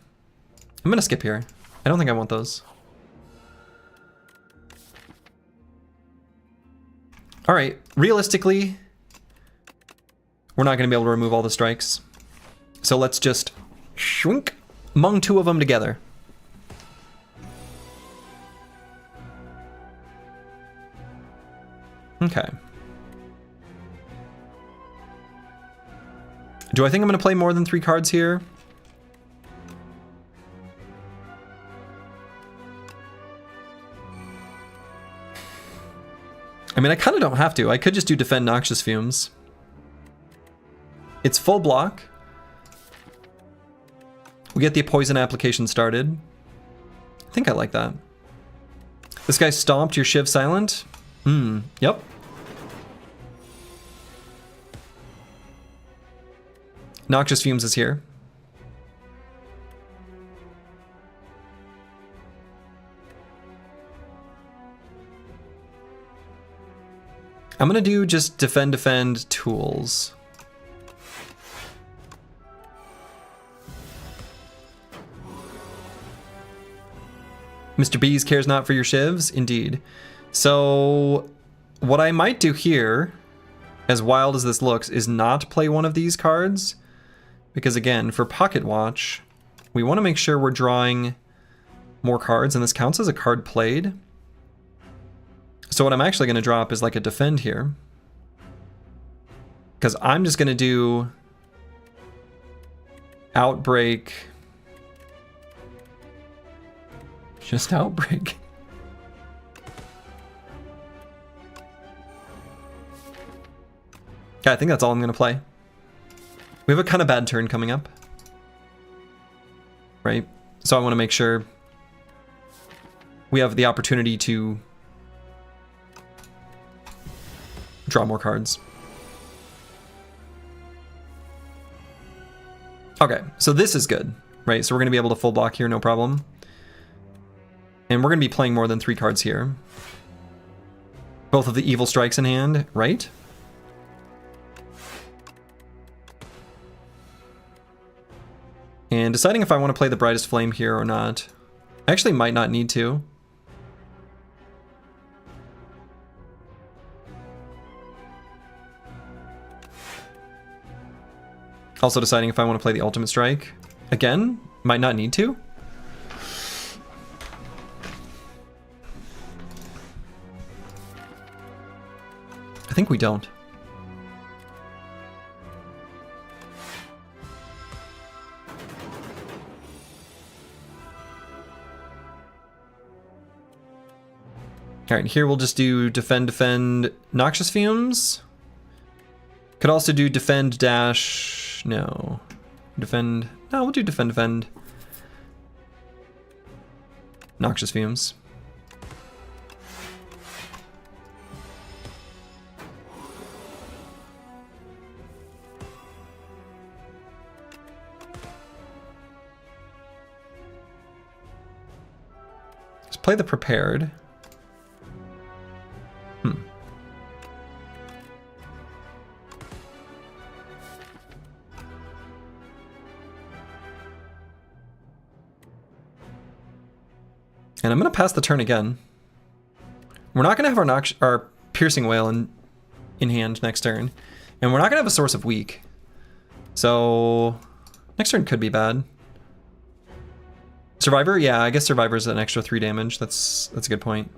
I'm gonna skip here. I don't think I want those. All right, realistically, we're not gonna be able to remove all the strikes. So let's just shrink, mung two of them together. Okay. Do I think I'm gonna play more than 3 cards here? I mean, I kind of don't have to. I could just do defend Noxious Fumes. It's full block. We get the poison application started. I think I like that. This guy stomped your Shiv Silent. Yep. Noxious Fumes is here. I'm gonna do just defend tools. Mr. Bees cares not for your shivs, indeed. So what I might do here, as wild as this looks, is not play one of these cards. Because again, for Pocket Watch, we want to make sure we're drawing more cards, and this counts as a card played. So what I'm actually going to drop is like a defend here. Because I'm just going to do Outbreak. Just Outbreak. Yeah, I think that's all I'm going to play. We have a kind of bad turn coming up. Right? So I want to make sure we have the opportunity to draw more cards. Okay, so this is good, right? So we're going to be able to full block here, no problem. And we're going to be playing more than 3 cards here. Both of the evil strikes in hand, right? And deciding if I want to play the Brightest Flame here or not. I actually might not need to. Also deciding if I want to play the Ultimate Strike. Again, might not need to. I think we don't. Alright, here we'll just do defend Noxious Fumes. Could also do defend dash, no. Defend, no, we'll do defend Noxious Fumes. Let's play the prepared. And I'm going to pass the turn again. We're not going to have our Piercing Wail in hand next turn. And we're not going to have a Source of Weak. So next turn could be bad. Survivor? Yeah, I guess Survivor is an extra 3 damage. That's a good point.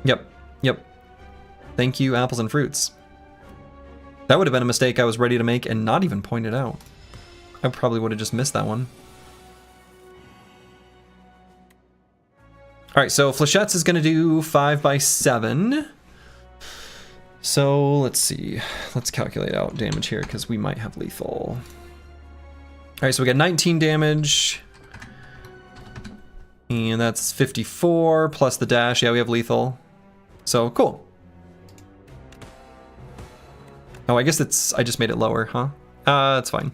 Yep. Thank you, apples and fruits. That would have been a mistake I was ready to make and not even pointed out. I probably would have just missed that one. All right, so Flechettes is going to do 5 by 7. So let's see. Let's calculate out damage here because we might have lethal. All right, so we got 19 damage. And that's 54 plus the dash. Yeah, we have lethal. So cool. Oh, I guess I just made it lower, huh? It's fine.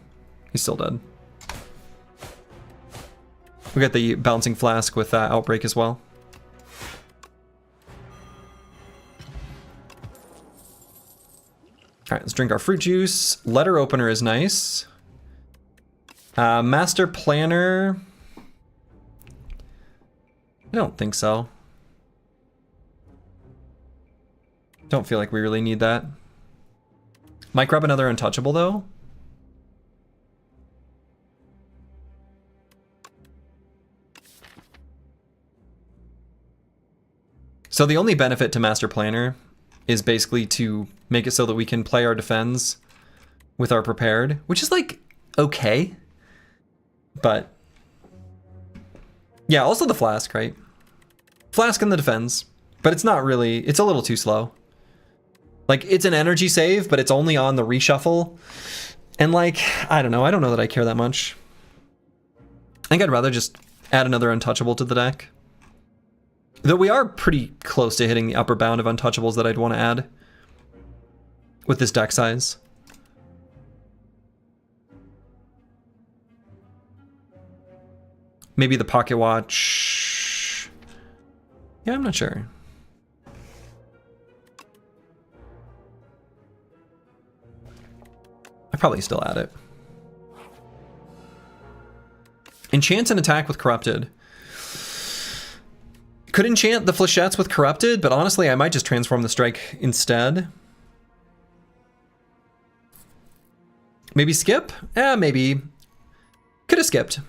He's still dead. We got the bouncing flask with outbreak as well. All right, let's drink our fruit juice. Letter opener is nice. Master planner. I don't think so. Don't feel like we really need that. Might grab another untouchable though. So the only benefit to Master Planner is basically to make it so that we can play our defense with our prepared, which is like okay. But yeah, also the flask, right? Flask and the defense, but it's not really, it's a little too slow. Like it's an energy save, but it's only on the reshuffle. And like, I don't know that I care that much. I think I'd rather just add another untouchable to the deck. Though we are pretty close to hitting the upper bound of untouchables that I'd want to add with this deck size. Maybe the pocket watch. Yeah, I'm not sure. I'd probably still add it. Enchant an attack with Corrupted. Could enchant the Flechettes with Corrupted, but honestly, I might just transform the strike instead. Maybe skip? Maybe. Could have skipped.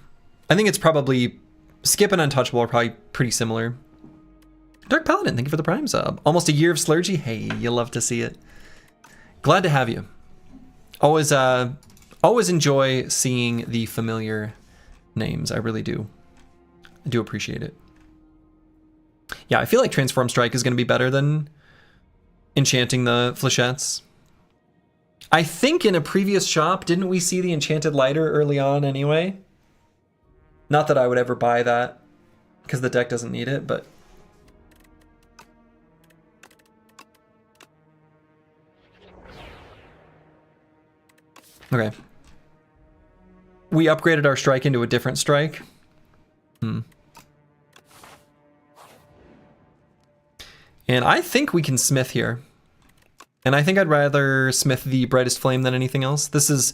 I think it's probably... Skip and Untouchable are probably pretty similar. Dark Paladin, thank you for the Prime sub. Almost a year of Slurgy? Hey, you love to see it. Glad to have you. Always enjoy seeing the familiar names. I really do. I do appreciate it. Yeah, I feel like Transform Strike is going to be better than enchanting the Flechettes. I think in a previous shop, didn't we see the Enchanted Lighter early on anyway? Not that I would ever buy that, because the deck doesn't need it, but... Okay. We upgraded our strike into a different strike. And I think we can smith here. And I think I'd rather smith the Brightest Flame than anything else. This is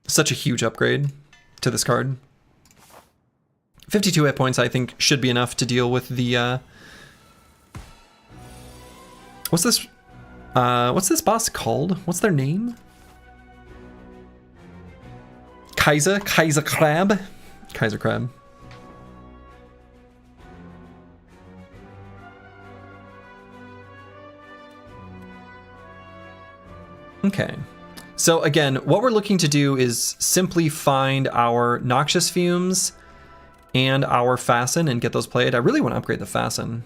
such a huge upgrade to this card. 52 hit points I think should be enough to deal with the... What's this boss called? What's their name? Kaiser Crab? Kaiser Crab. Okay, so again, what we're looking to do is simply find our Noxious Fumes and our Fasten and get those played. I really want to upgrade the Fasten.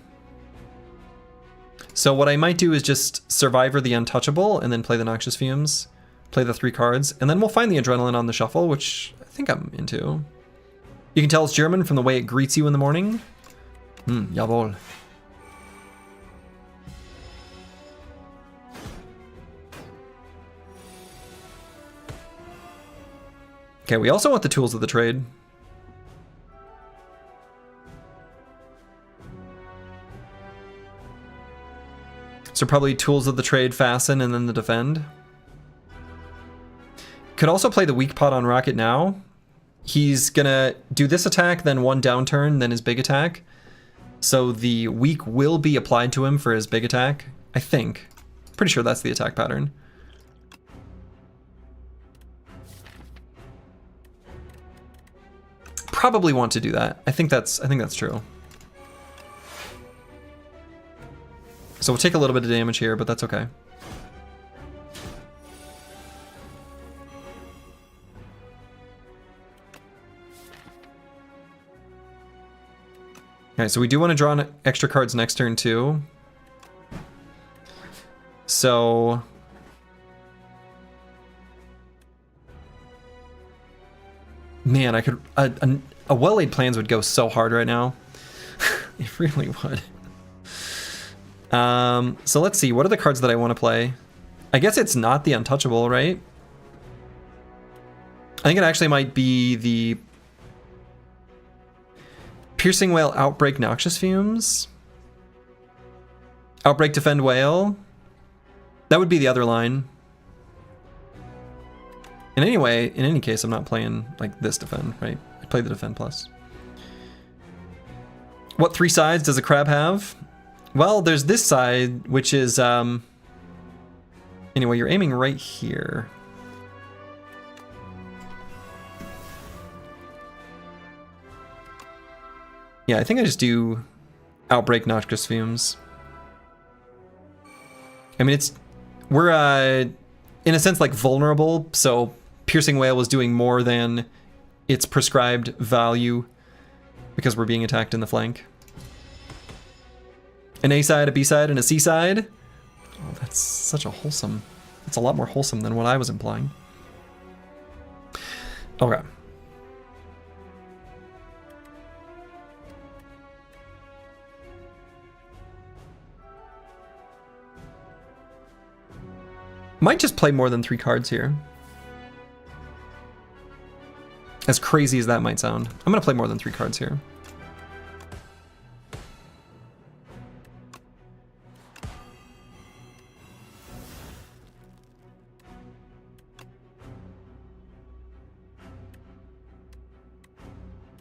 So what I might do is just Survivor the Untouchable and then play the Noxious Fumes, play the 3 cards, and then we'll find the Adrenaline on the shuffle, which I think I'm into. You can tell it's German from the way it greets you in the morning. Jawohl. Okay, we also want the Tools of the Trade. So probably Tools of the Trade, Fasten, and then the Defend. Could also play the Weak Pot on Rocket now. He's gonna do this attack, then 1 down turn, then his big attack. So the weak will be applied to him for his big attack, I think. Pretty sure that's the attack pattern. Probably want to do that. I think that's true. So we'll take a little bit of damage here, but that's okay. Alright, so we do want to draw on extra cards next turn too. So... Man, I could... A Well-Laid Plans would go so hard right now. It really would. So let's see, what are the cards that I want to play? I guess it's not the Untouchable, right? I think it actually might be the Piercing Whale, Outbreak, Noxious Fumes. Outbreak, Defend Whale. That would be the other line. In any case, I'm not playing like this Defend, right? I play the Defend plus. What 3 sides does a crab have? Well, there's this side, which is, anyway, you're aiming right here. Yeah, I think I just do Outbreak, Noxious Fumes. I mean, we're, in a sense, like, vulnerable, so Piercing Whale was doing more than its prescribed value because we're being attacked in the flank. An A side, a B side, and a C side? Oh, that's such a wholesome... It's a lot more wholesome than what I was implying. Okay. Might just play more than 3 cards here. As crazy as that might sound. I'm gonna play more than 3 cards here.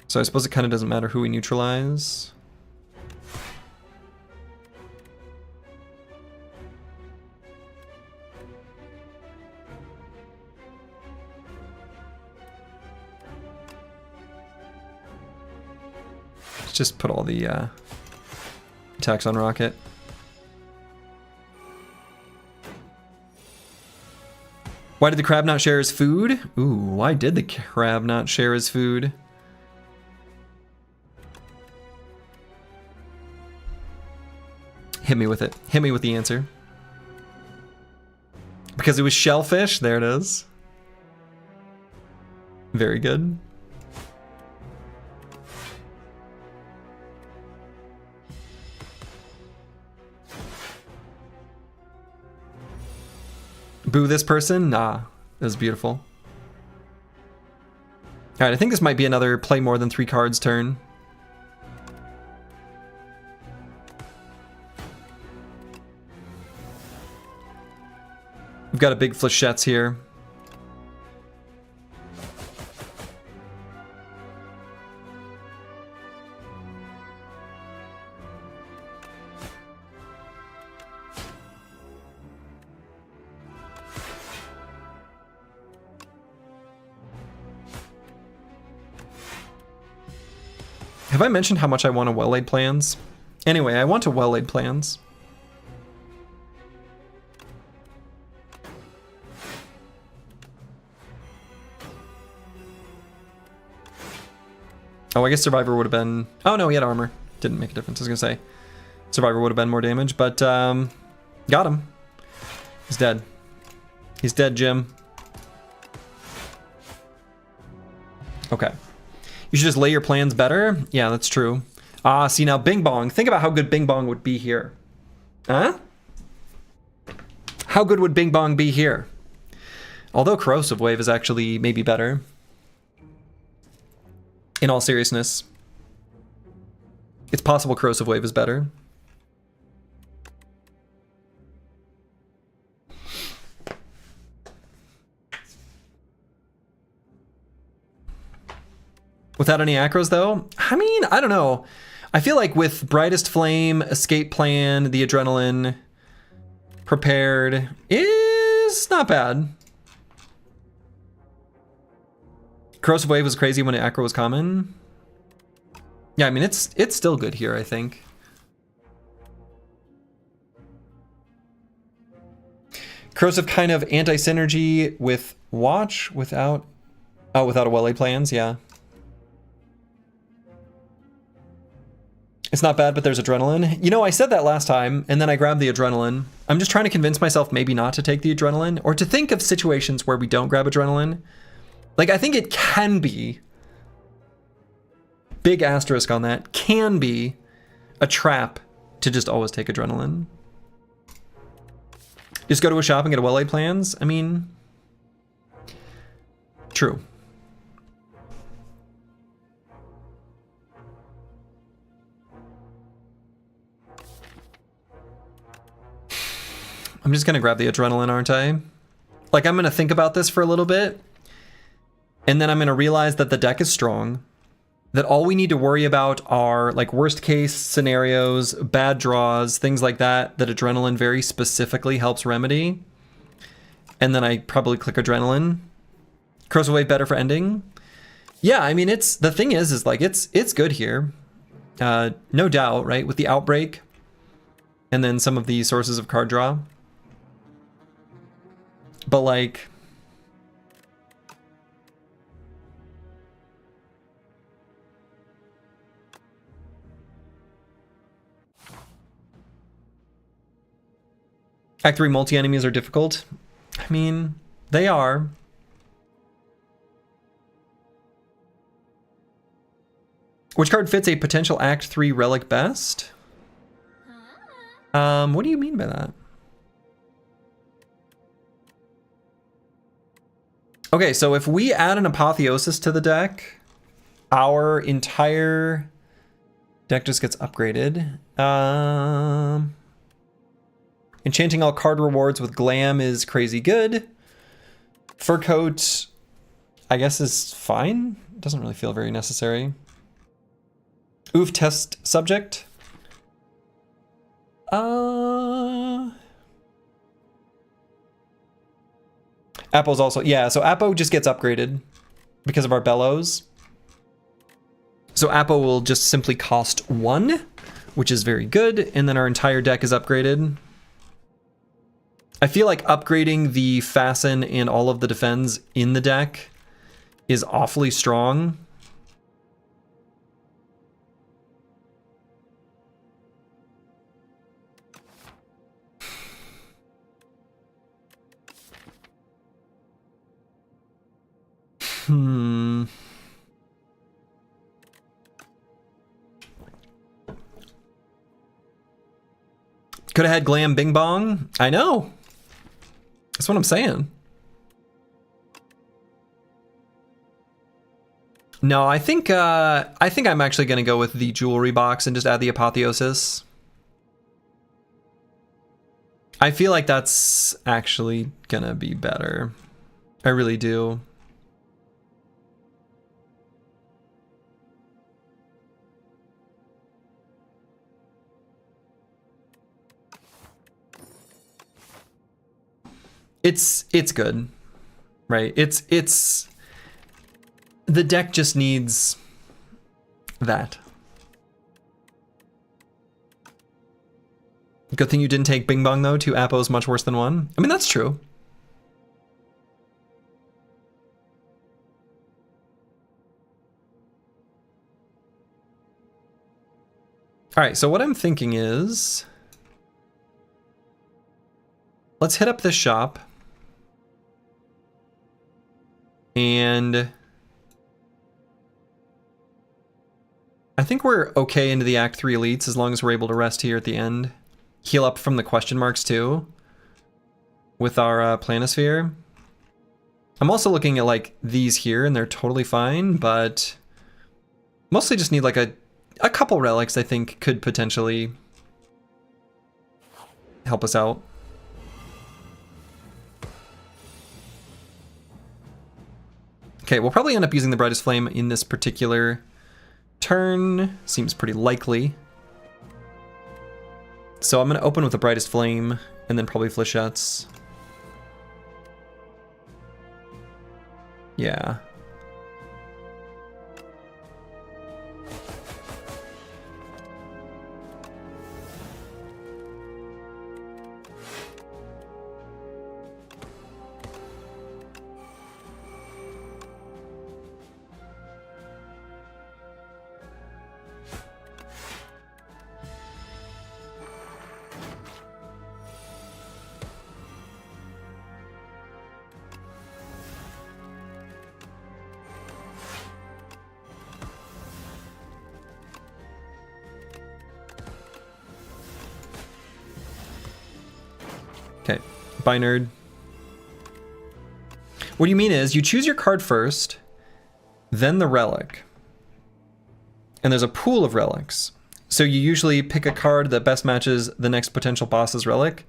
So I suppose it kind of doesn't matter who we neutralize. Let's just put all the attacks on Rocket. Why did the crab not share his food? Ooh, why did the crab not share his food? Hit me with it. Hit me with the answer. Because it was shellfish? There it is. Very good. Boo this person? Nah. It was beautiful. Alright, I think this might be another play more than 3 cards turn. We've got a big Flechettes here. Have I mentioned how much I want a Well-Laid Plans? Anyway, I want a Well-Laid Plans. Oh, I guess Survivor would have been... Oh, no, he had armor. Didn't make a difference. I was going to say Survivor would have been more damage, but got him. He's dead. He's dead, Jim. Okay. You should just lay your plans better? Yeah, that's true. Ah, see now Bing Bong. Think about how good Bing Bong would be here. Huh? How good would Bing Bong be here? Although Corrosive Wave is actually maybe better. In all seriousness. It's possible Corrosive Wave is better. Without any acros, though? I mean, I don't know. I feel like with Brightest Flame, Escape Plan, the Adrenaline, Prepared, is not bad. Corrosive Wave was crazy when Acro was common. Yeah, I mean, it's still good here, I think. Corrosive kind of anti-synergy with Watch without... Oh, without a Well-Laid Plans, yeah. It's not bad, but there's adrenaline. You know, I said that last time, and then I grabbed the adrenaline. I'm just trying to convince myself maybe not to take the adrenaline, or to think of situations where we don't grab adrenaline. Like, I think it can be, big asterisk on that, can be a trap to just always take adrenaline. Just go to a shop and get a well-laid plans? I mean, true. I'm just gonna grab the adrenaline, aren't I? Like, I'm gonna think about this for a little bit, and then I'm gonna realize that the deck is strong, that all we need to worry about are like worst case scenarios, bad draws, things like that, that adrenaline very specifically helps remedy. And then I probably click adrenaline. Corrosive Wave better for ending. Yeah, I mean, it's, the thing is like, it's good here. No doubt, right? With the Outbreak and then some of the sources of card draw. But like, Act 3 multi-enemies are difficult. I mean, they are. Which card fits a potential Act 3 relic best? What do you mean by that? Okay, so if we add an Apotheosis to the deck, our entire deck just gets upgraded. Enchanting all card rewards with Glam is crazy good. Fur Coat, I guess, is fine. It doesn't really feel very necessary. Oof, test subject. Apple's also, yeah, so Appo just gets upgraded because of our Bellows. So Appo will just simply cost 1, which is very good, and then our entire deck is upgraded. I feel like upgrading the Fasten and all of the defends in the deck is awfully strong. Could have had Glam Bing Bong. I know. That's what I'm saying. No, I think I'm actually gonna go with the jewelry box and just add the Apotheosis. I feel like that's actually gonna be better. I really do. It's good, right? It's the deck just needs that. Good thing you didn't take Bing Bong though. 2 Appos much worse than 1. I mean, that's true. All right, so what I'm thinking is, let's hit up this shop. And I think we're okay into the Act 3 elites as long as we're able to rest here at the end. Heal up from the question marks too with our Planisphere. I'm also looking at like these here and they're totally fine, but mostly just need like a couple relics I think could potentially help us out. Okay, we'll probably end up using the Brightest Flame in this particular turn. Seems pretty likely. So I'm going to open with the Brightest Flame and then probably Flechettes. Yeah. Okay, bye nerd. What you mean is you choose your card first, then the relic. And there's a pool of relics. So you usually pick a card that best matches the next potential boss's relic.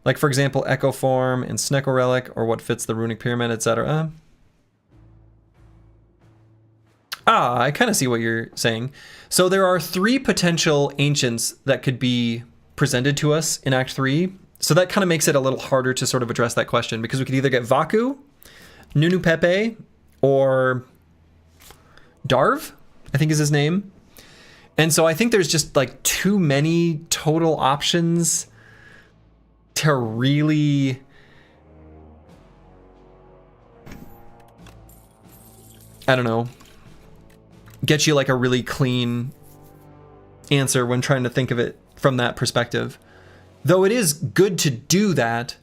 Like for example, Echo Form and Snecko Relic, or what fits the Runic Pyramid, etc. Ah, I kind of see what you're saying. So there are 3 potential ancients that could be presented to us in Act 3. So that kind of makes it a little harder to sort of address that question, because we could either get Vaku, Nunu Pepe, or Darv, I think is his name. And so I think there's just like too many total options to really I don't know, get you like a really clean answer when trying to think of it from that perspective. Though it is good to do that,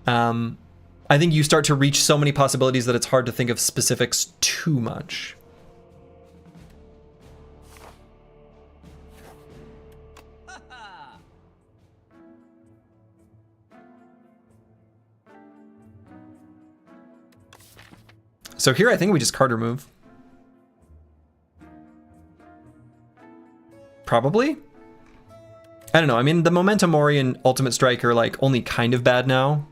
I think you start to reach so many possibilities that it's hard to think of specifics too much. So here I think we just card remove. Probably? I don't know. I mean, the Momentum Mori and Ultimate Strike are like only kind of bad now.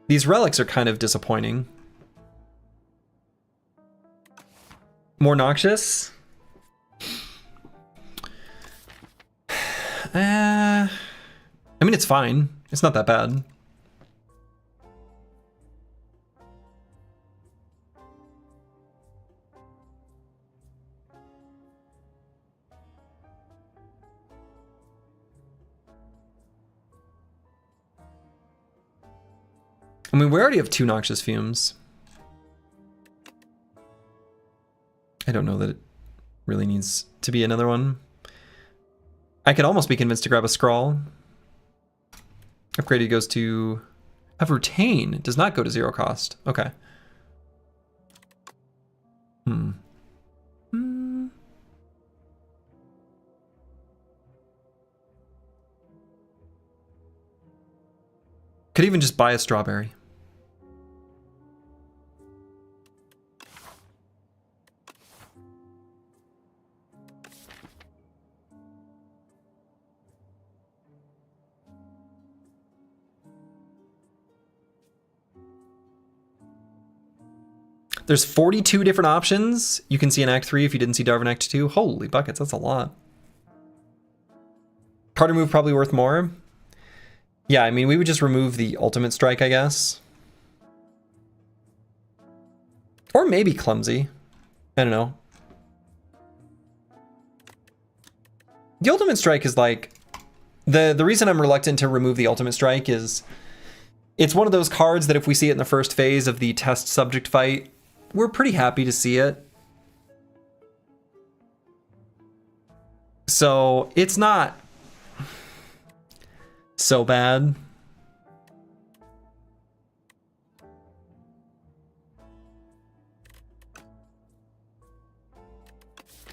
These relics are kind of disappointing. More noxious? I mean, it's fine. It's not that bad. I mean, we already have 2 Noxious Fumes. I don't know that it really needs to be another one. I could almost be convinced to grab a Scrawl. Upgraded goes to... Have Retain. It does not go to 0 cost. Okay. Could even just buy a Strawberry. There's 42 different options you can see in Act 3 if you didn't see Darwin Act 2. Holy buckets, that's a lot. Card remove probably worth more. Yeah, I mean, we would just remove the Ultimate Strike, I guess. Or maybe Clumsy. I don't know. The Ultimate Strike is like... The reason I'm reluctant to remove the Ultimate Strike is... It's one of those cards that if we see it in the first phase of the test subject fight, we're pretty happy to see it. So it's not so bad.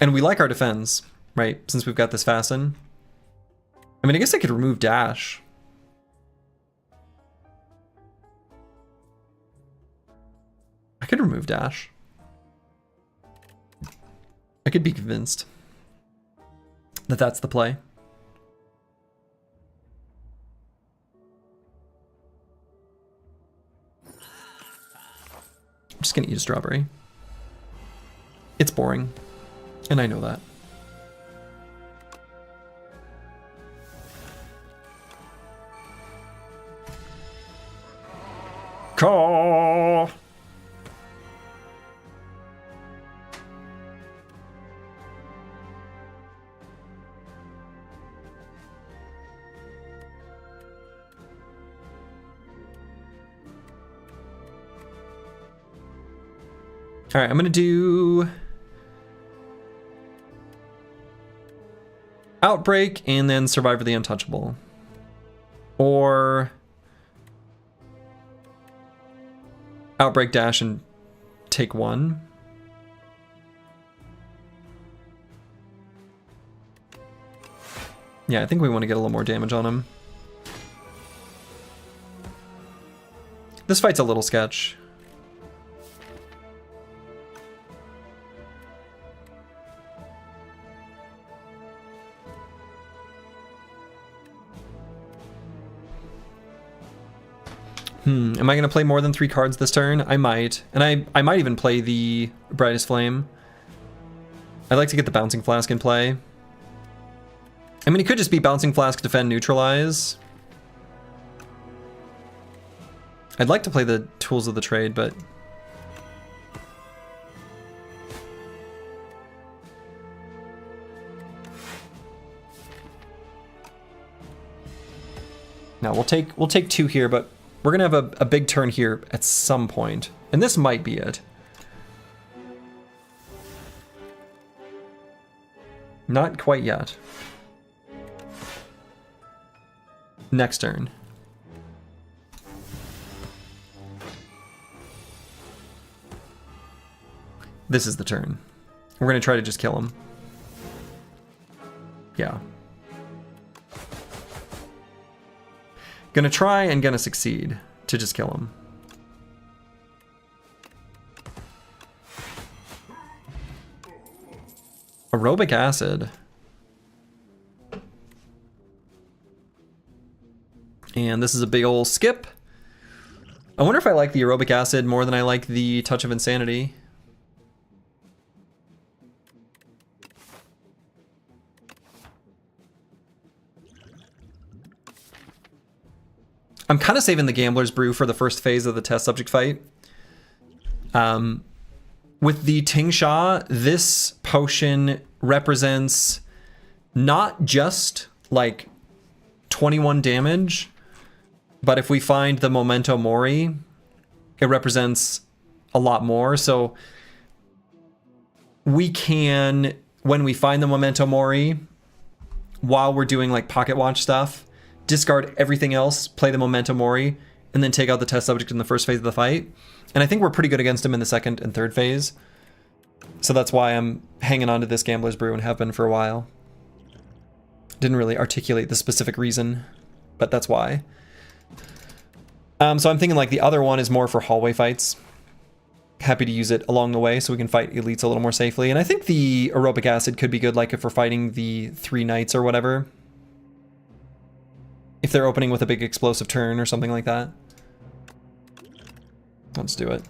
And we like our defense, right? Since we've got this Fasten. I mean, I guess I could remove Dash. I could remove Dash. I could be convinced that that's the play. I'm just gonna eat a Strawberry. It's boring, and I know that. Caw! All right, I'm gonna do Outbreak and then Survivor the Untouchable. Or Outbreak Dash and take 1. Yeah, I think we want to get a little more damage on him. This fight's a little sketch. Am I going to play more than 3 cards this turn? I might. And I might even play the Brightest Flame. I'd like to get the Bouncing Flask in play. I mean, it could just be Bouncing Flask, Defend, Neutralize. I'd like to play the Tools of the Trade, but... No, we'll take 2 here, but we're gonna have a big turn here at some point. And this might be it. Not quite yet. Next turn. This is the turn. We're gonna try to just kill him. Yeah. Gonna try and gonna succeed to just kill him. Aerobic Acid. And this is a big ol' skip. I wonder if I like the Aerobic Acid more than I like the Touch of Insanity. I'm kind of saving the Gambler's Brew for the first phase of the test subject fight. With the Tingsha, this potion represents not just like 21 damage, but if we find the Memento Mori, it represents a lot more. So we can, when we find the Memento Mori, while we're doing like pocket watch stuff, discard everything else, play the Memento Mori, and then take out the test subject in the first phase of the fight. And I think we're pretty good against him in the second and third phase. So that's why I'm hanging on to this Gambler's Brew and have been for a while. Didn't really articulate the specific reason, but that's why. So I'm thinking like the other one is more for hallway fights. Happy to use it along the way so we can fight elites a little more safely. And I think the Aerobic Acid could be good like if we're fighting the 3 knights or whatever. If they're opening with a big explosive turn or something like that. Let's do it.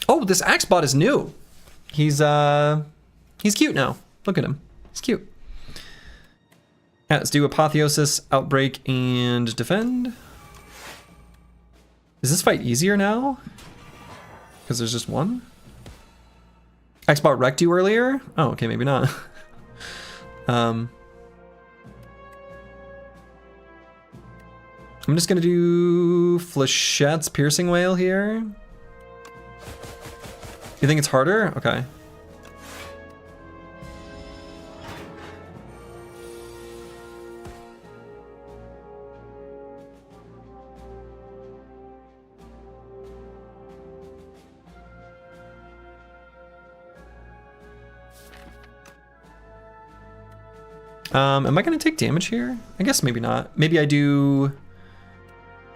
Oh, this Axebot is new. He's cute now. Look at him. He's cute. Yeah, let's do Apotheosis, Outbreak, and Defend. Is this fight easier now? Because there's just one? Axebot wrecked you earlier? Oh, okay, maybe not. I'm just gonna do Flechette's Piercing Wail here. You think it's harder? Okay. Am I going to take damage here? I guess maybe not. Maybe I do...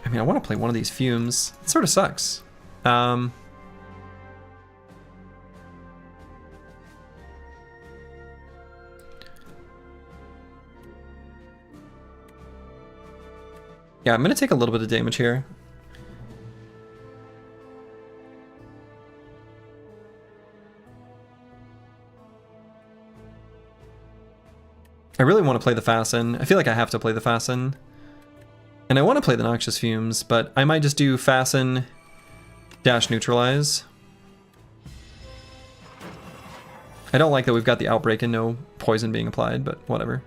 I mean, I want to play one of these fumes. It sort of sucks. Yeah, I'm going to take a little bit of damage here. I really want to play the Fasten. I feel like I have to play the Fasten. And I want to play the Noxious Fumes, but I might just do Fasten dash Neutralize. I don't like that we've got the Outbreak and no poison being applied, but whatever.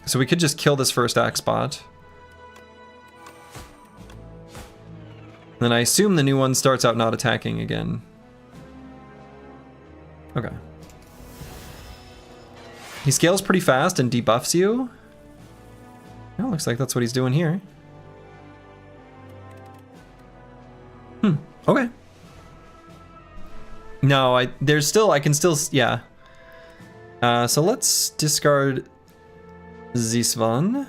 So we could just kill this first Axebot. Then I assume the new one starts out not attacking again. Okay. He scales pretty fast and debuffs you. Well, looks like that's what he's doing here. Okay. No, I can still, yeah. So let's discard this one.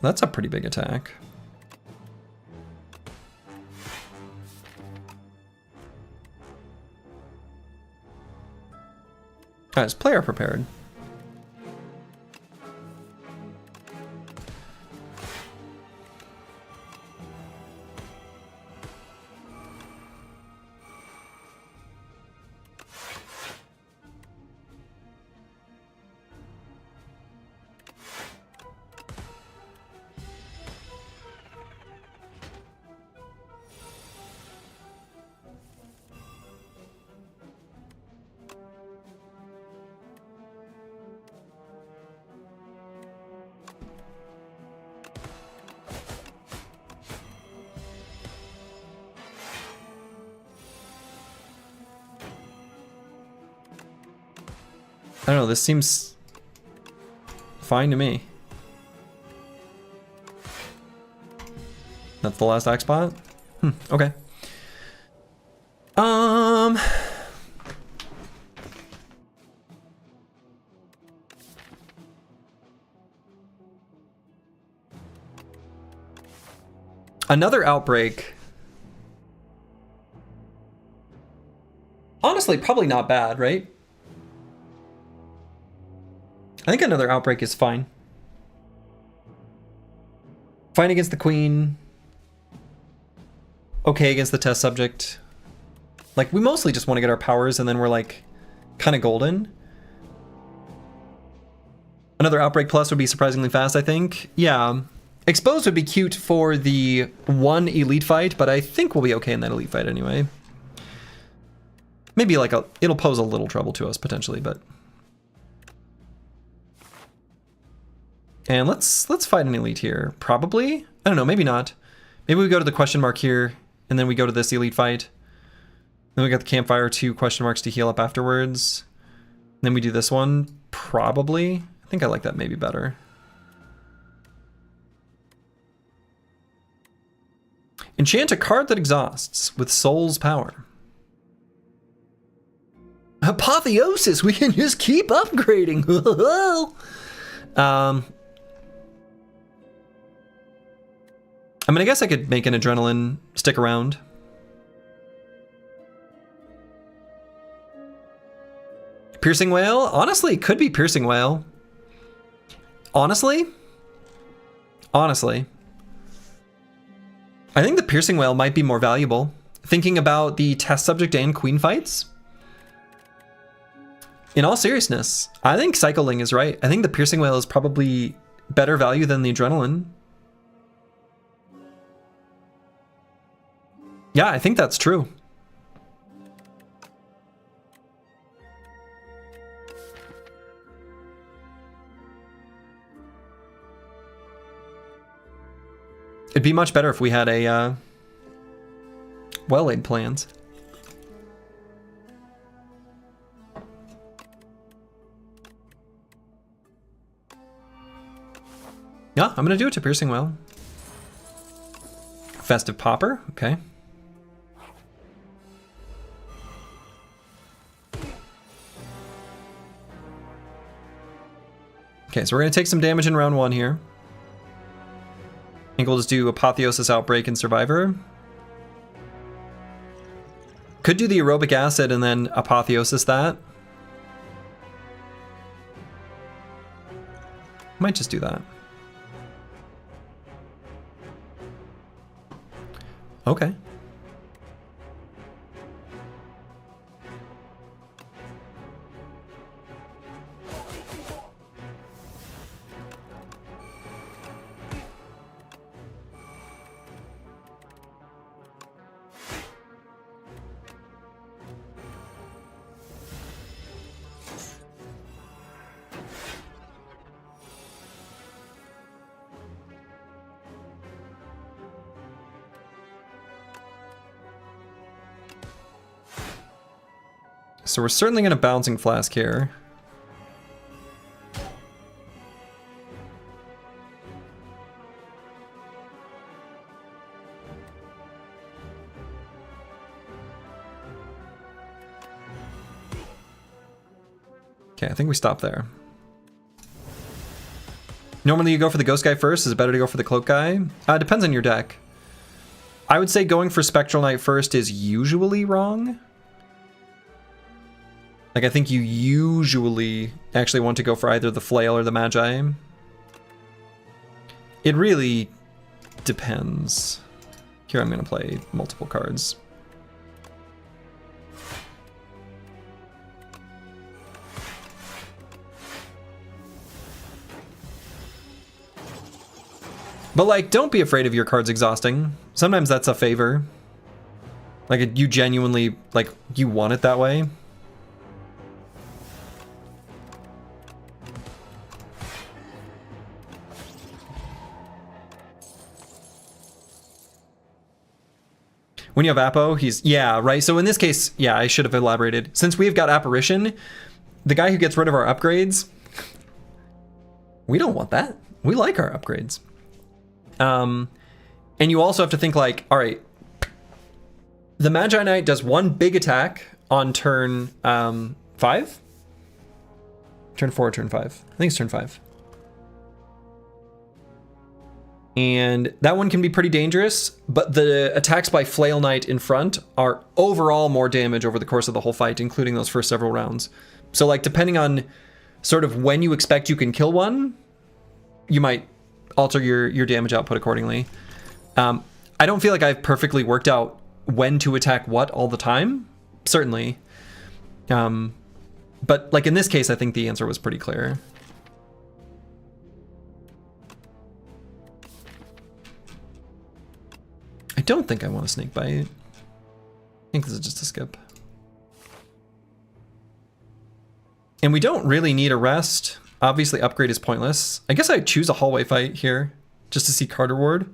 That's a pretty big attack. Alright, is player prepared? I don't know, this seems fine to me. That's the last axe spot? Okay. Another outbreak. Honestly, probably not bad, right? I think another outbreak is fine. Fine against the queen. Okay against the test subject. Like, we mostly just want to get our powers and then we're like kind of golden. Another outbreak plus would be surprisingly fast, I think. Yeah. Exposed would be cute for the one elite fight, but I think we'll be okay in that elite fight anyway. Maybe like it'll pose a little trouble to us potentially, but. And let's fight an elite here. Probably? I don't know, maybe not. Maybe we go to the question mark here, and then we go to this elite fight. Then we got the campfire, 2 question marks to heal up afterwards. And then we do this one, probably. I think I like that maybe better. Enchant a card that exhausts with Soul's Power. Apotheosis, we can just keep upgrading. I mean, I guess I could make an Adrenaline stick around. Piercing Wail? Honestly, it could be Piercing Wail. Honestly? I think the Piercing Wail might be more valuable. Thinking about the test subject and queen fights. In all seriousness, I think Cycling is right. I think the Piercing Wail is probably better value than the Adrenaline. Yeah, I think that's true. It'd be much better if we had a well-laid plans. Yeah, I'm gonna do it to Piercing Wail. Festive Popper, okay. Okay, so we're gonna take some damage in round 1 here. I think we'll just do Apotheosis, Outbreak, and Survivor. Could do the Aerobic Acid and then Apotheosis that. Might just do that. Okay. So we're certainly going to Bouncing Flask here. Okay, I think we stop there. Normally you go for the Ghost guy first. Is it better to go for the Cloak guy? Depends on your deck. I would say going for Spectral Knight first is usually wrong. Like, I think you usually actually want to go for either the Flail or the Magi. It really depends. Here I'm going to play multiple cards. But, like, don't be afraid of your cards exhausting. Sometimes that's a favor. Like, you genuinely, like, you want it that way. When you have Apo, he's... Yeah, right. So in this case, yeah, I should have elaborated. Since we've got Apparition, the guy who gets rid of our upgrades, we don't want that. We like our upgrades. And you also have to think like, all right, the Magi Knight does one big attack on turn 5? Turn 4 or turn 5? I think it's turn 5. And that one can be pretty dangerous, but the attacks by Flail Knight in front are overall more damage over the course of the whole fight, including those first several rounds. So like, depending on sort of when you expect you can kill one, you might alter your damage output accordingly. I don't feel like I've perfectly worked out when to attack what all the time, certainly. But like in this case, I think the answer was pretty clear. I don't think I want a Snake Bite. I think this is just a skip. And we don't really need a rest. Obviously, upgrade is pointless. I guess I'd choose a hallway fight here, just to see Carter Ward.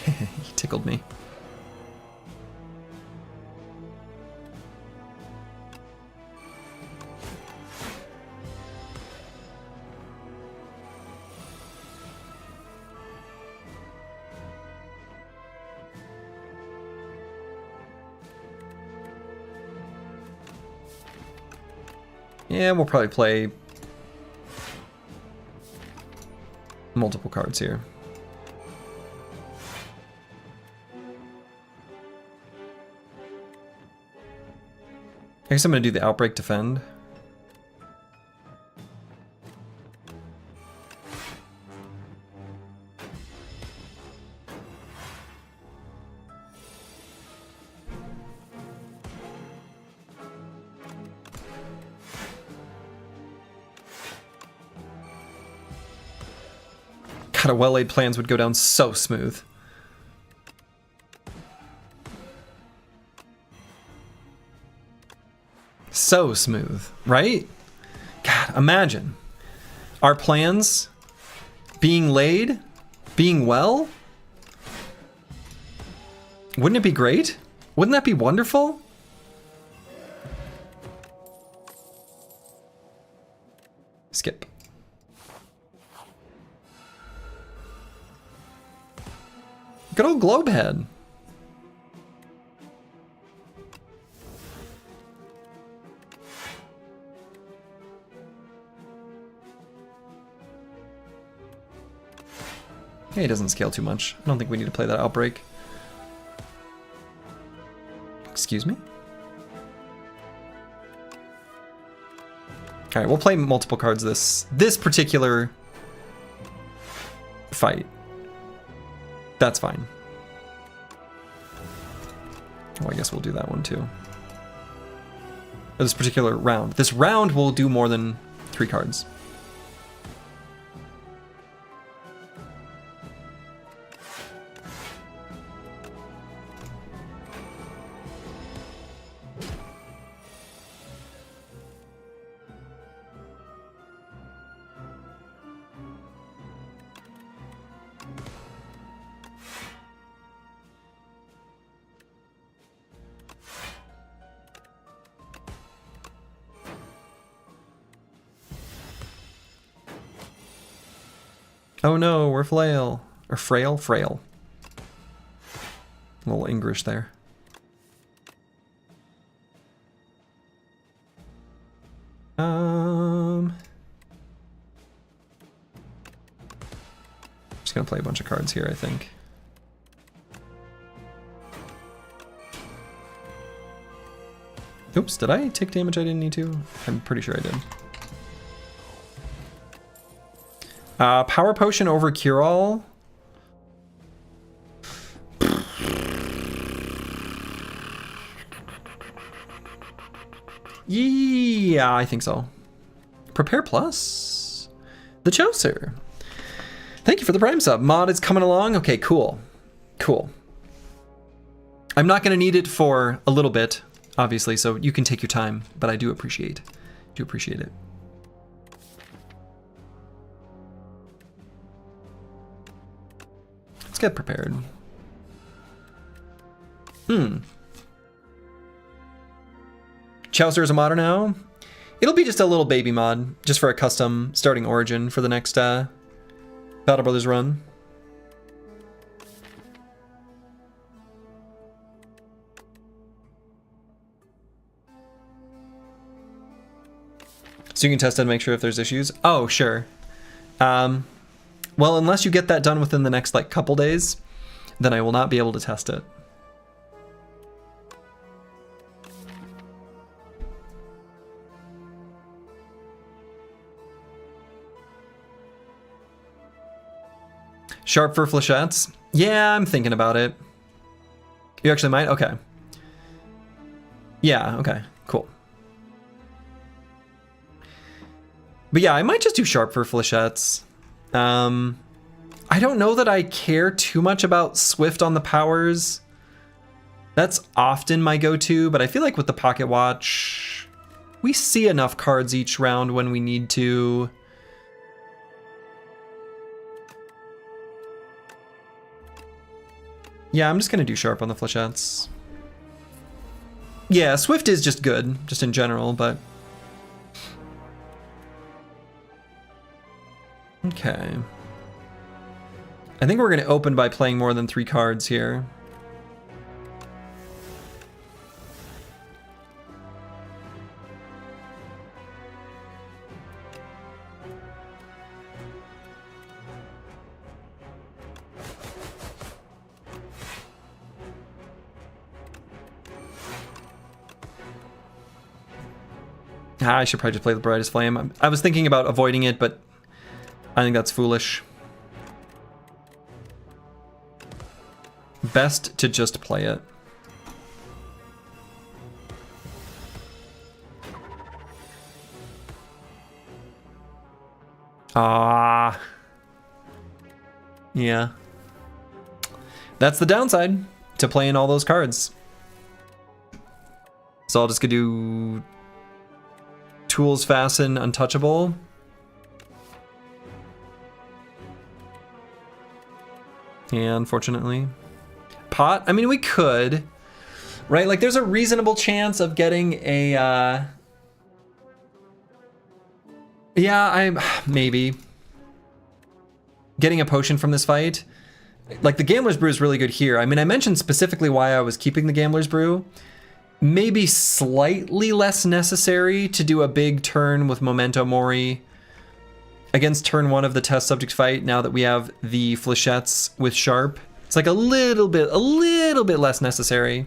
He tickled me. Yeah, we'll probably play multiple cards here. I guess I'm going to do the Outbreak Defend. God, a well-laid plans would go down so smooth. So smooth, right? God, imagine our plans being laid, being well. Wouldn't it be great? Wouldn't that be wonderful? Skip. Good old Globehead. Okay, it doesn't scale too much. I don't think we need to play that Outbreak. Excuse me? Alright, we'll play multiple cards this particular fight. That's fine. Oh, I guess we'll do that one too. this particular round. This round will do more than 3 cards. Oh no, we're flail. Or frail? Frail. A little English there. Just gonna play a bunch of cards here, I think. Oops, did I take damage I didn't need to? I'm pretty sure I did. Power Potion over Cure All. Yeah, I think so. Prepare Plus. The Chaucer. Thank you for the Prime sub. Mod is coming along. Okay, cool. Cool. I'm not going to need it for a little bit, obviously, so you can take your time, but I do appreciate it. Let's get prepared. Chaucer is a modder now. It'll be just a little baby mod, just for a custom starting origin for the next Battle Brothers run. So you can test it and make sure if there's issues. Oh, sure. Well, unless you get that done within the next like couple days, then I will not be able to test it. Sharp for flechettes? Yeah, I'm thinking about it. You actually might? Okay. Yeah, okay, cool. But yeah, I might just do sharp for flechettes. I don't know that I care too much about Swift on the powers. That's often my go-to, but I feel like with the Pocket Watch, we see enough cards each round when we need to. Yeah, I'm just gonna do sharp on the flechettes. Yeah, Swift is just good, just in general, but... Okay. I think we're gonna open by playing more than 3 cards here. I should probably just play the Brightest Flame. I was thinking about avoiding it, but I think that's foolish. Best to just play it. Ah. Yeah. That's the downside to playing all those cards. So I'll just go do Tools, Fasten, Untouchable. Yeah, unfortunately. Pot? I mean, we could, right? Like, there's a reasonable chance of getting a, yeah, maybe. Getting a potion from this fight. Like, the Gambler's Brew is really good here. I mean, I mentioned specifically why I was keeping the Gambler's Brew. Maybe slightly less necessary to do a big turn with Memento Mori against turn 1 of the test subject fight now that we have the flechettes with sharp. It's like a little bit less necessary.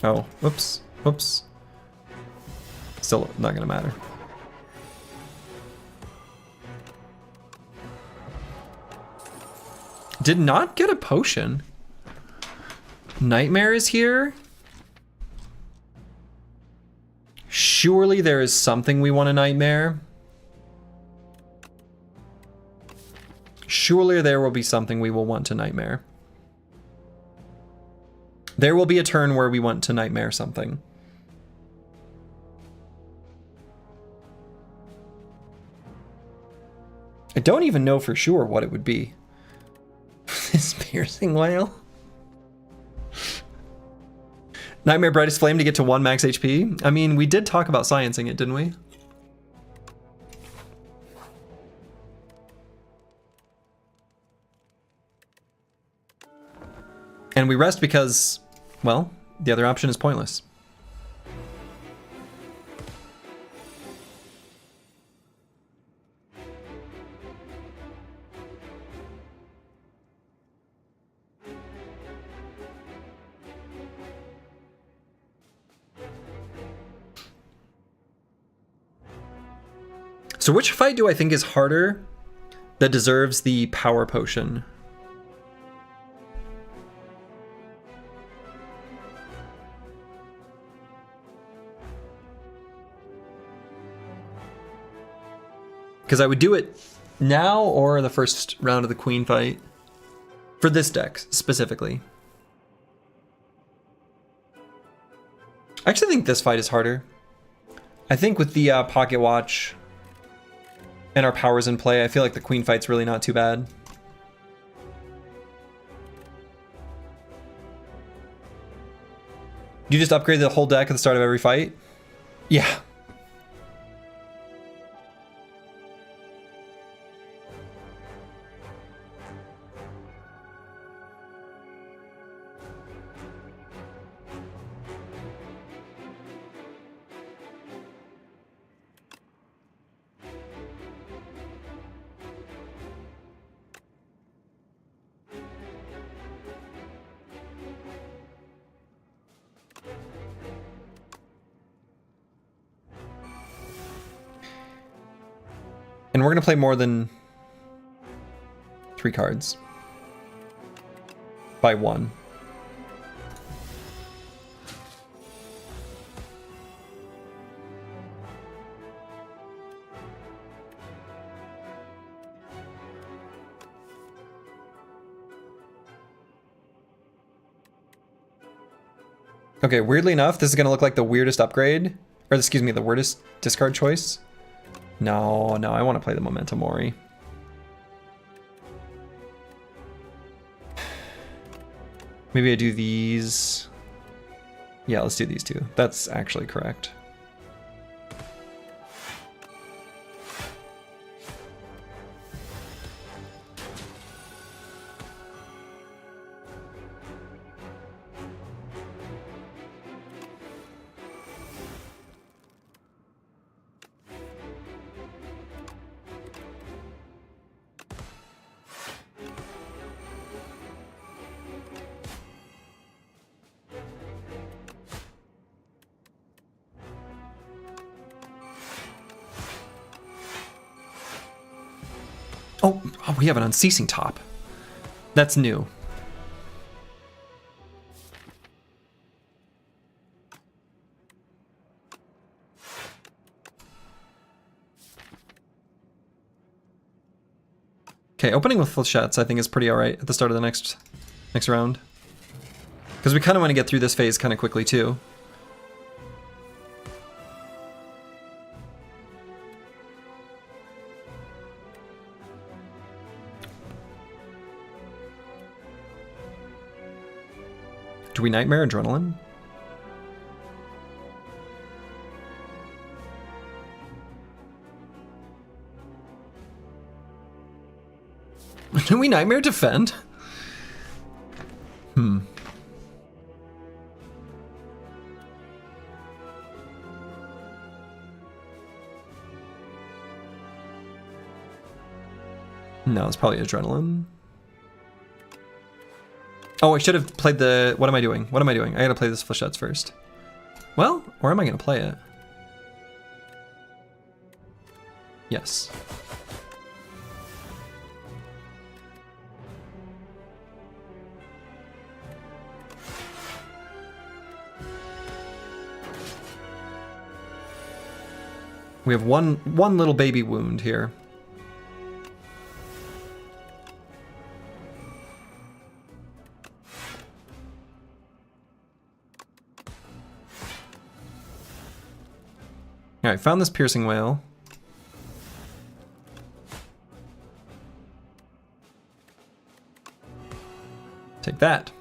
Oh, whoops, whoops. Still not gonna matter. Did not get a potion. Nightmare is here. Surely there is something we want to nightmare. Surely there will be something we will want to nightmare. There will be a turn where we want to nightmare something. I don't even know for sure what it would be. This piercing wail. Nightmare Brightest Flame to get to 1 max HP. I mean, we did talk about sciencing it, didn't we? And we rest because, well, the other option is pointless. So which fight do I think is harder that deserves the power potion? Because I would do it now or the first round of the queen fight. For this deck, specifically. I actually think this fight is harder. I think with the pocket watch and our powers in play, I feel like the queen fight's really not too bad. Do you just upgrade the whole deck at the start of every fight? Yeah. And we're going to play more than 3 cards. By 1. Okay, weirdly enough, this is going to look like the weirdest upgrade. Or excuse me, the weirdest discard choice. No, I want to play the Memento Mori. Maybe I do these. Yeah, let's do these two. That's actually correct. Oh, we have an Unceasing Top. That's new. Okay, opening with Flechettes I think is pretty alright at the start of the next round. Because we kind of want to get through this phase kind of quickly too. Do we Nightmare Adrenaline? Do we Nightmare Defend? No, it's probably Adrenaline. Oh, I should have played the... What am I doing? What am I doing? I gotta play this Flechettes first. Well, or am I gonna play it? Yes. We have one little baby wound here. All right, found this piercing whale. Take that.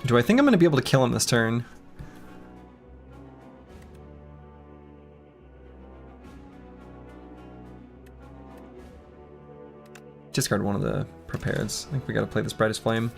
Do I think I'm going to be able to kill him this turn? Discard one of the prepareds. I think we got to play this Brightest Flame.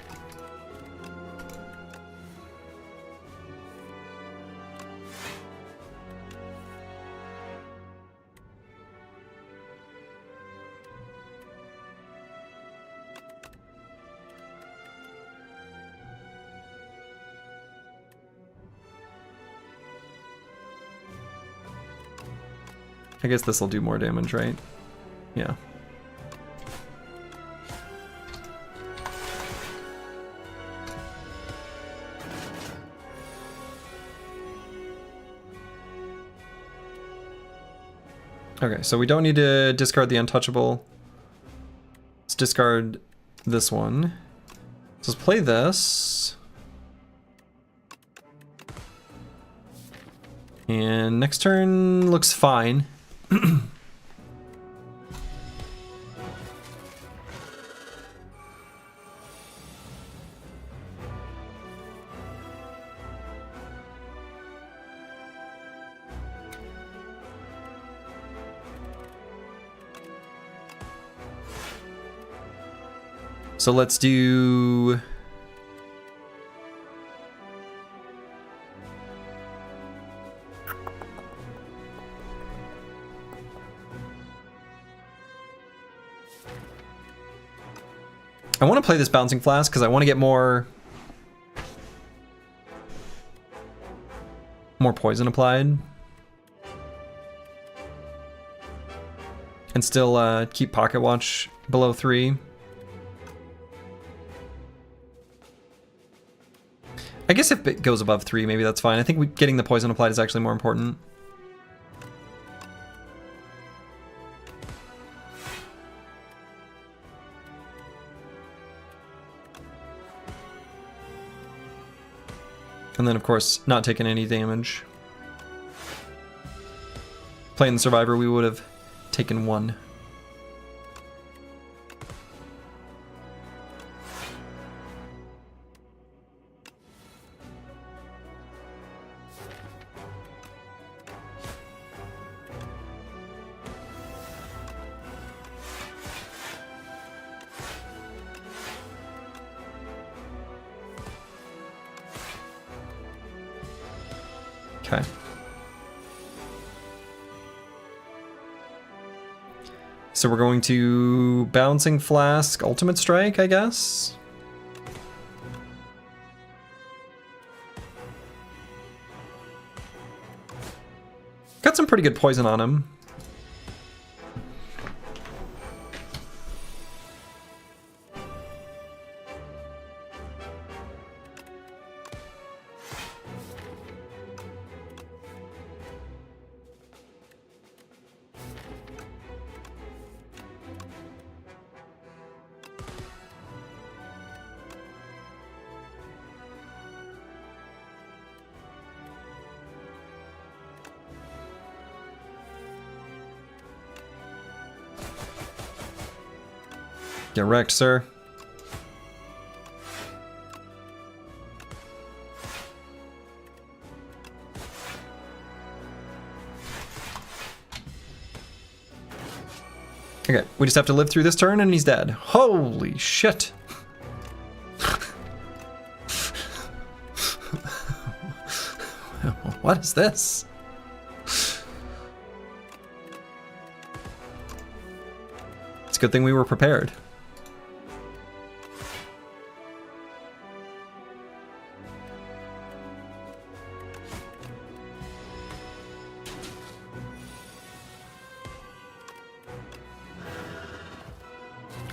I guess this will do more damage, right? Yeah. Okay, so we don't need to discard the Untouchable. Let's discard this one. So let's play this. And next turn looks fine. So let's do... I want to play this Bouncing Flask because I want to get more poison applied. And still keep Pocket Watch below 3. I guess if it goes above 3, maybe that's fine. I think getting the poison applied is actually more important. And then, of course, not taking any damage. Playing the Survivor, we would have taken 1. Okay. So we're going to Bouncing Flask, Ultimate Strike, I guess? Got some pretty good poison on him. Get wrecked, sir. Okay, we just have to live through this turn and he's dead. Holy shit. What is this? It's a good thing we were prepared.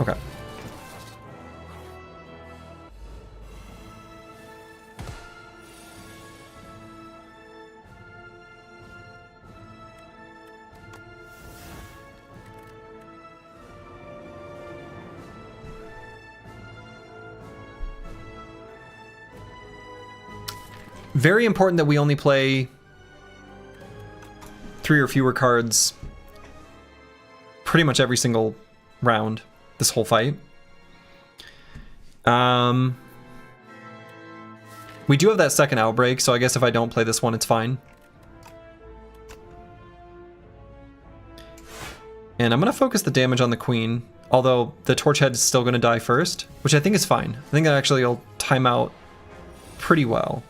Okay. Very important that we only play 3 or fewer cards pretty much every single round this whole fight. We do have that second outbreak, so I guess if I don't play this one, it's fine. And I'm going to focus the damage on the queen, although the torch head is still going to die first, which I think is fine. I think that actually will time out pretty well.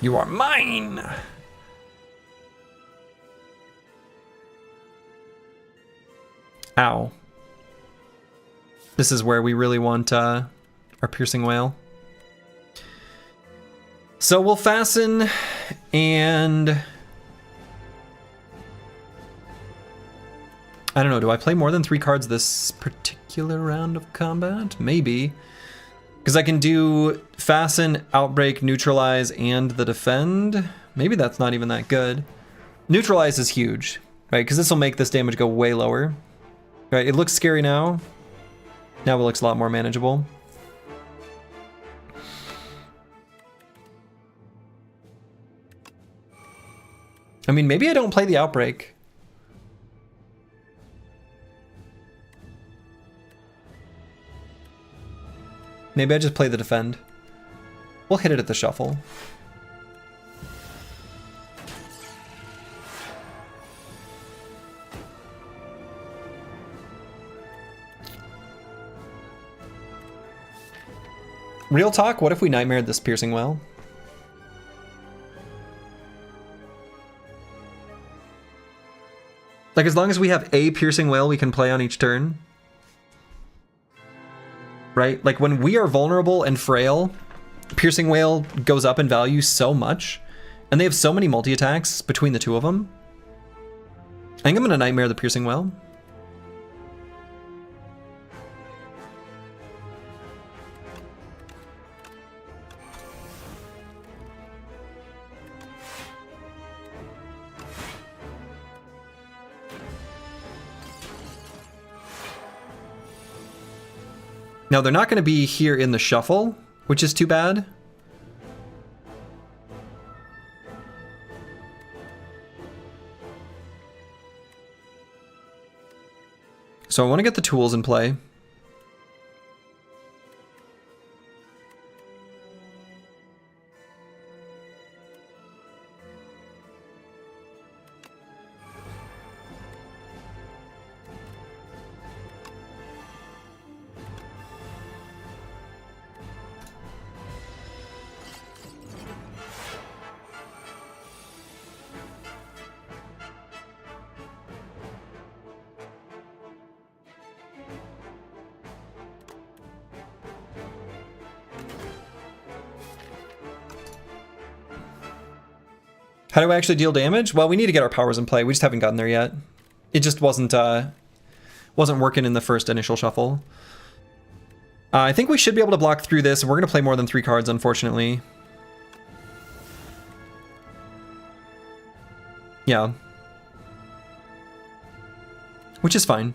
You are mine! Ow. This is where we really want our piercing wail. So we'll fasten and... I don't know, do I play more than 3 cards this particular round of combat? Maybe. Because I can do Fasten, Outbreak, Neutralize, and the Defend. Maybe that's not even that good. Neutralize is huge, right? Because this will make this damage go way lower. Right, it looks scary now. Now it looks a lot more manageable. I mean, maybe I don't play the Outbreak. Maybe I just play the Defend. We'll hit it at the shuffle. Real talk, what if we nightmared this piercing wail? Like, as long as we have a piercing wail we can play on each turn. Right? Like, when we are vulnerable and frail, piercing wail goes up in value so much, and they have so many multi-attacks between the two of them. I think I'm gonna nightmare the piercing wail. Now, they're not going to be here in the shuffle, which is too bad. So I want to get the tools in play. How do I actually deal damage? Well, we need to get our powers in play. We just haven't gotten there yet. It just wasn't working in the first initial shuffle. I think we should be able to block through this. We're going to play more than 3 cards, unfortunately. Yeah. Which is fine.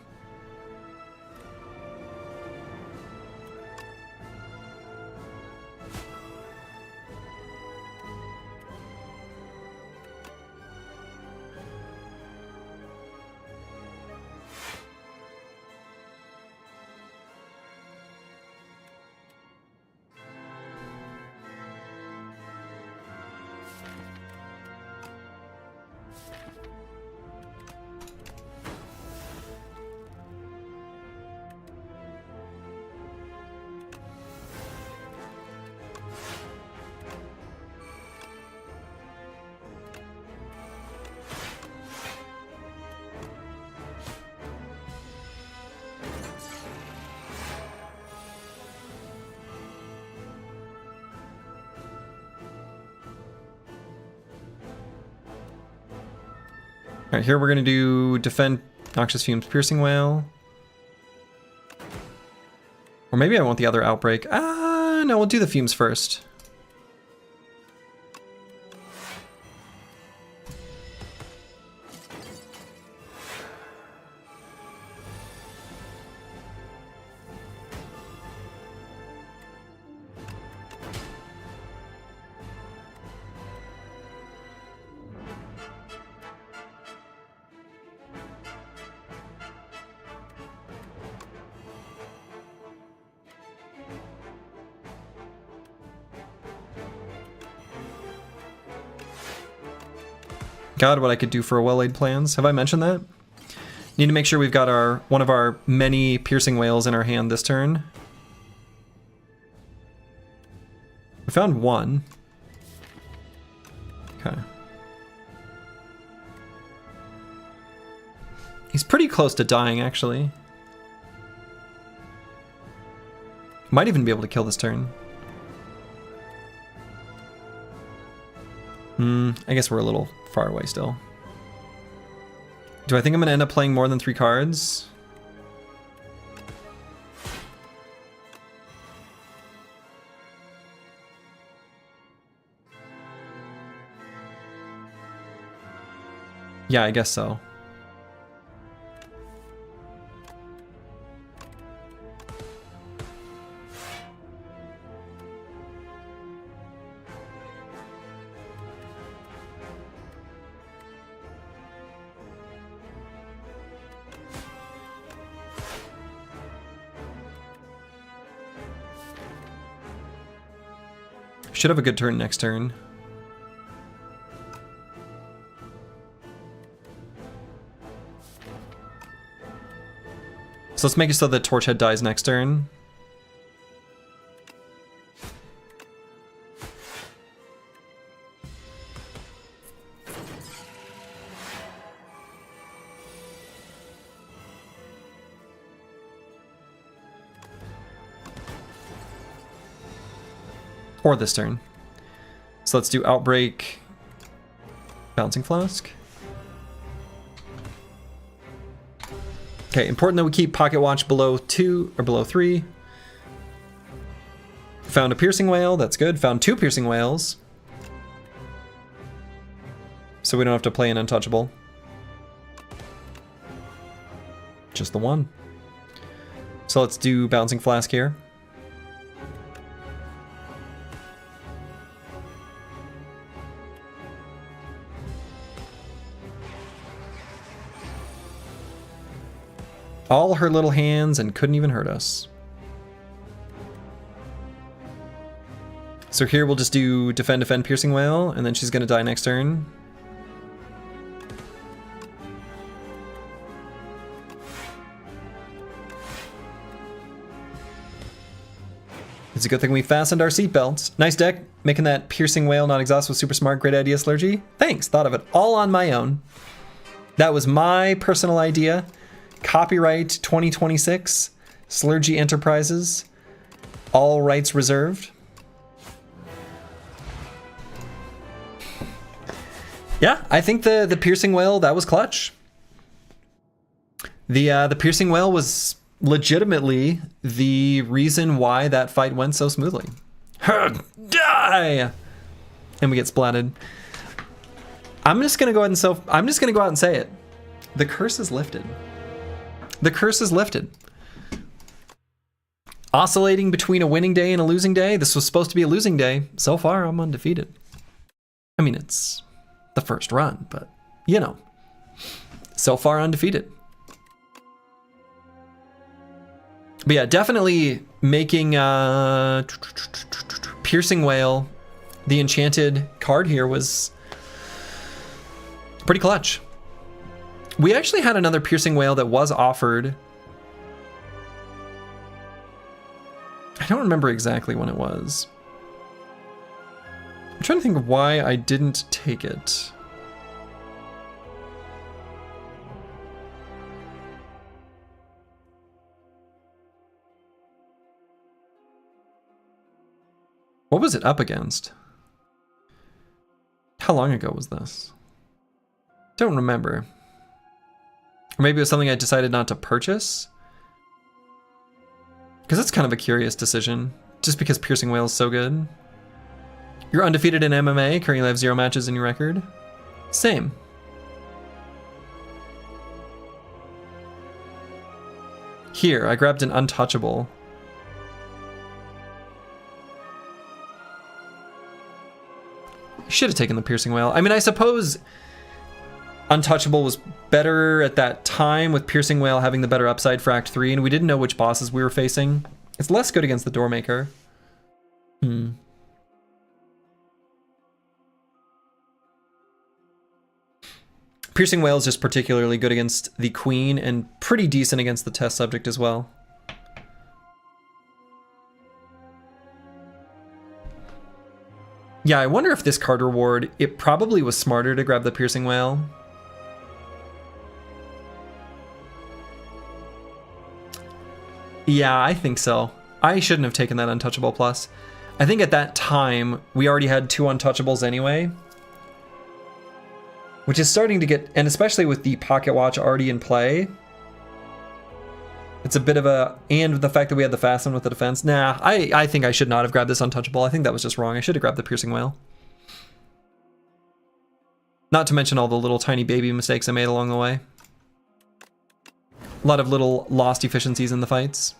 Alright, here we're gonna do defend Noxious Fumes Piercing Wail. Or maybe I want the other Outbreak. No, we'll do the Fumes first. God, what I could do for a well-laid plans. Have I mentioned that? Need to make sure we've got one of our many Piercing Wails in our hand this turn. We found one. Okay. He's pretty close to dying, actually. Might even be able to kill this turn. I guess we're a little far away still. Do I think I'm going to end up playing more than 3 cards? Yeah, I guess so. Should have a good turn next turn. So let's make it so that Torchhead dies next turn. Or this turn. So let's do Outbreak, Bouncing Flask. Okay, important that we keep Pocket Watch below 2 or below 3. Found a Piercing Wail, that's good. Found 2 Piercing Wails. So we don't have to play an Untouchable. Just the one. So let's do Bouncing Flask here. All her little hands and couldn't even hurt us. So here we'll just do defend, Piercing Wail, and then she's gonna die next turn. It's a good thing we fastened our seatbelts. Nice deck, making that Piercing Wail not exhaust was super smart. Great idea, Slurgy. Thanks, thought of it all on my own. That was my personal idea. Copyright 2026, Slurgy Enterprises, all rights reserved. Yeah, I think the Piercing Wail, that was clutch. The Piercing Wail was legitimately the reason why that fight went so smoothly. Die! And we get splatted. I'm just gonna go ahead and say it. The curse is lifted. The curse is lifted. Oscillating between a winning day and a losing day. This was supposed to be a losing day. So far, I'm undefeated. I mean, it's the first run, but you know, so far undefeated. But yeah, definitely making Piercing Wail the enchanted card here was pretty clutch. We actually had another Piercing Wail that was offered. I don't remember exactly when it was. I'm trying to think of why I didn't take it. What was it up against? How long ago was this? Don't remember. Or maybe it was something I decided not to purchase. Because that's kind of a curious decision. Just because Piercing Wail is so good. You're undefeated in MMA, currently have 0 matches in your record. Same. Here, I grabbed an Untouchable. I should have taken the Piercing Wail. I mean, I suppose Untouchable was better at that time, with Piercing Wail having the better upside for Act 3, and we didn't know which bosses we were facing. It's less good against the Doormaker. Piercing Wail is just particularly good against the Queen, and pretty decent against the test subject as well. Yeah, I wonder if this card reward, it probably was smarter to grab the Piercing Wail. Yeah, I think so. I shouldn't have taken that Untouchable Plus. I think at that time, we already had 2 Untouchables anyway. Which is starting to get, and especially with the Pocket Watch already in play, it's a bit of a, and the fact that we had the Fasten with the defense. Nah, I think I should not have grabbed this Untouchable. I think that was just wrong. I should have grabbed the Piercing Wail. Not to mention all the little tiny baby mistakes I made along the way. A lot of little lost efficiencies in the fights.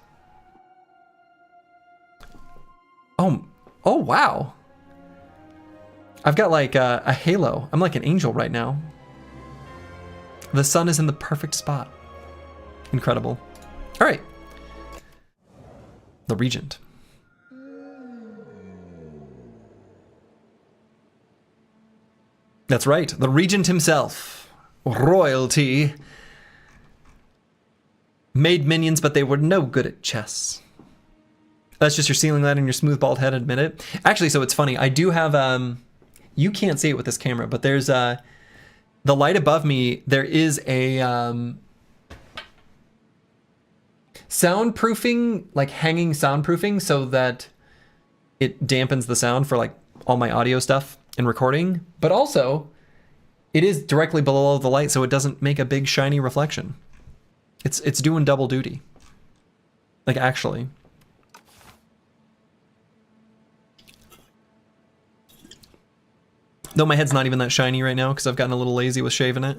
Oh wow. I've got like a halo. I'm like an angel right now. The sun is in the perfect spot. Incredible. All right. The Regent. That's right. The Regent himself. Royalty. Made minions, but they were no good at chess. That's just your ceiling light and your smooth bald head, admit it. Actually, so it's funny. I do have... you can't see it with this camera, but there's the light above me. There is a soundproofing, like hanging soundproofing, so that it dampens the sound for like all my audio stuff and recording. But also, it is directly below the light, so it doesn't make a big shiny reflection. It's doing double duty. Like actually. Though my head's not even that shiny right now because I've gotten a little lazy with shaving it.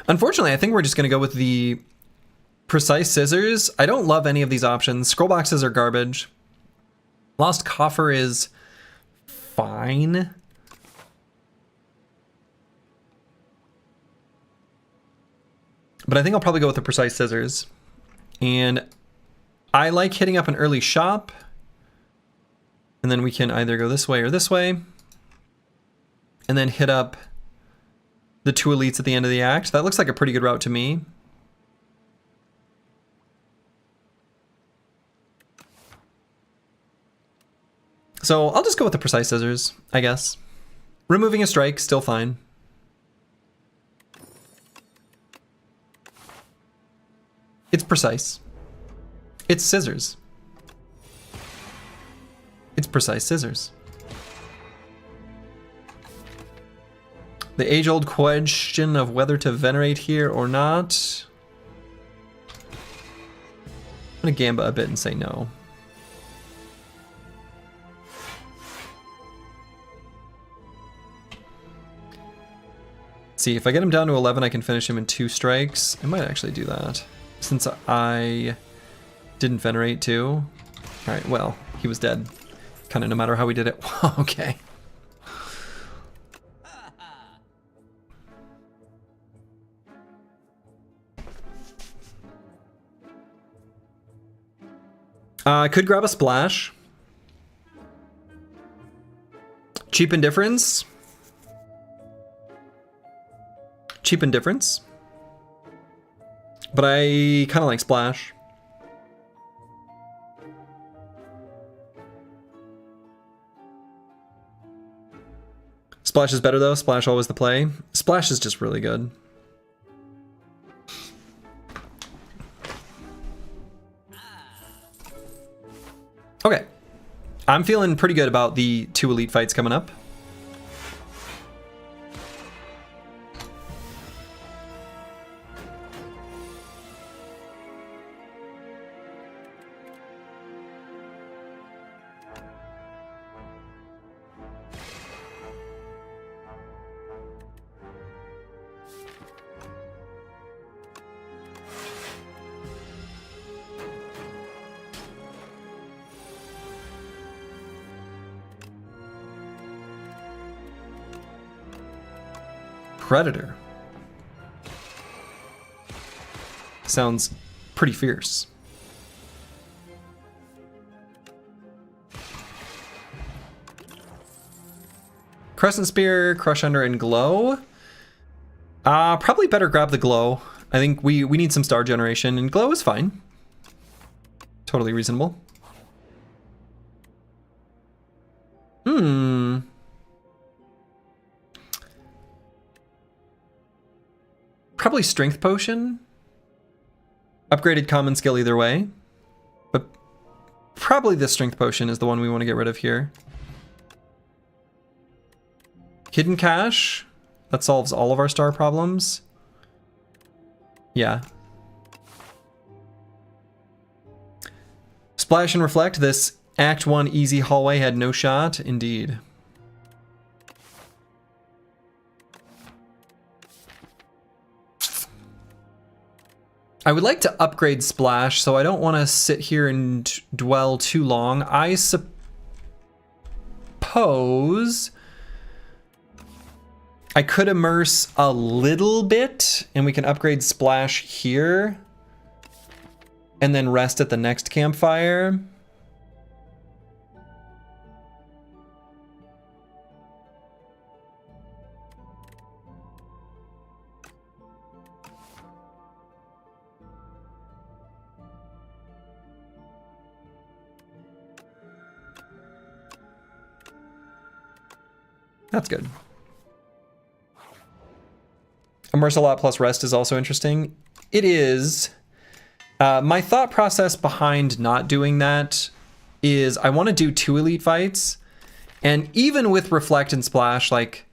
Unfortunately, I think we're just going to go with the Precise Scissors. I don't love any of these options. Scroll boxes are garbage. Lost Coffer is fine. But I think I'll probably go with the Precise Scissors. And I like hitting up an early shop. And then we can either go this way or this way. And then hit up the 2 elites at the end of the act. That looks like a pretty good route to me. So I'll just go with the Precise Scissors, I guess. Removing a strike, still fine. It's precise. It's scissors. It's Precise Scissors. The age-old question of whether to venerate here or not. I'm gonna gamba a bit and say no. See, if I get him down to 11, I can finish him in 2 strikes. I might actually do that, since I didn't venerate too. All right, well, he was dead. Kind of no matter how we did it. Okay. I could grab a splash. Cheap Indifference. Cheap Indifference. But I kind of like splash. Splash is better though. Splash always the play. Splash is just really good. Okay. I'm feeling pretty good about the 2 elite fights coming up. Predator. Sounds pretty fierce. Crescent Spear, Crush Under, and Glow. Probably better grab the Glow. I think we need some star generation, and Glow is fine. Totally reasonable. Probably Strength Potion. Upgraded common skill either way. But probably the Strength Potion is the one we want to get rid of here. Hidden Cache. That solves all of our star problems. Yeah. Splash and Reflect. This Act 1 easy hallway had no shot. Indeed. I would like to upgrade Splash, so I don't want to sit here and dwell too long. I suppose I could immerse a little bit, and we can upgrade Splash here, and then rest at the next campfire. That's good. Immerse a lot plus rest is also interesting. It is. My thought process behind not doing that is I want to do 2 elite fights, and even with Reflect and Splash, like,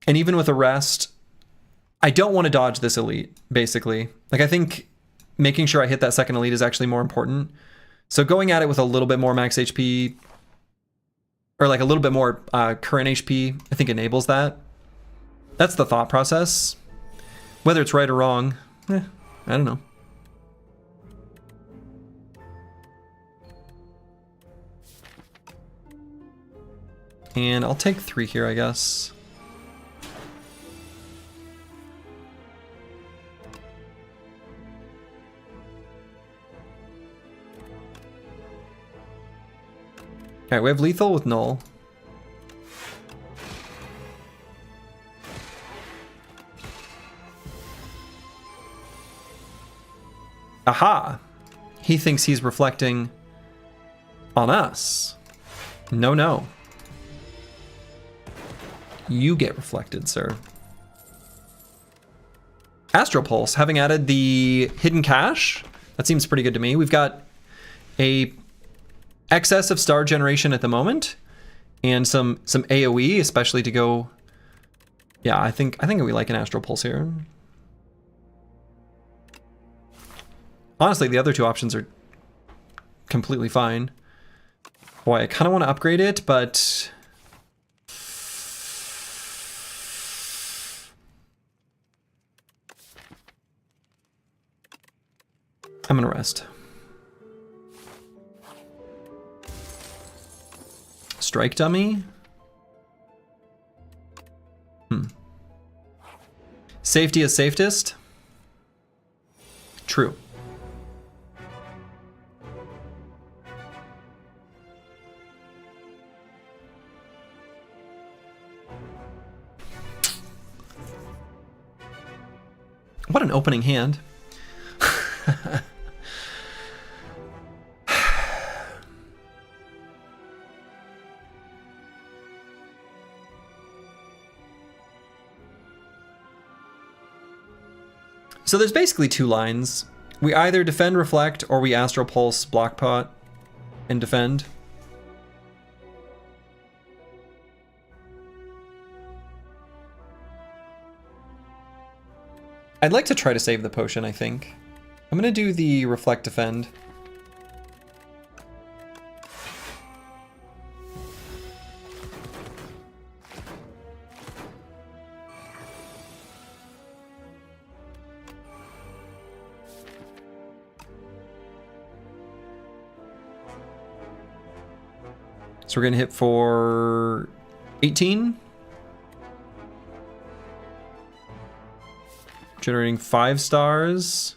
and even with a rest, I don't want to dodge this elite, basically. Like, I think making sure I hit that second elite is actually more important. So going at it with a little bit more max HP, or like a little bit more current HP, I think enables that. That's the thought process. Whether it's right or wrong, I don't know. And I'll take 3 here, I guess. Alright, we have lethal with null. Aha! He thinks he's reflecting on us. No, no. You get reflected, sir. Astral Pulse, having added the Hidden Cache, that seems pretty good to me. We've got a excess of star generation at the moment, and some AoE, especially to go. Yeah, I think we like an Astral Pulse here. Honestly, the other 2 options are completely fine. Boy, I kind of want to upgrade it, but I'm gonna rest. Strike dummy. Safety is safest. True. What an opening hand. So there's basically 2 lines. We either defend Reflect or we Astral Pulse Block Pot and defend. I'd like to try to save the potion, I think. I'm gonna do the Reflect Defend. So we're gonna hit for 18. Generating 5 stars.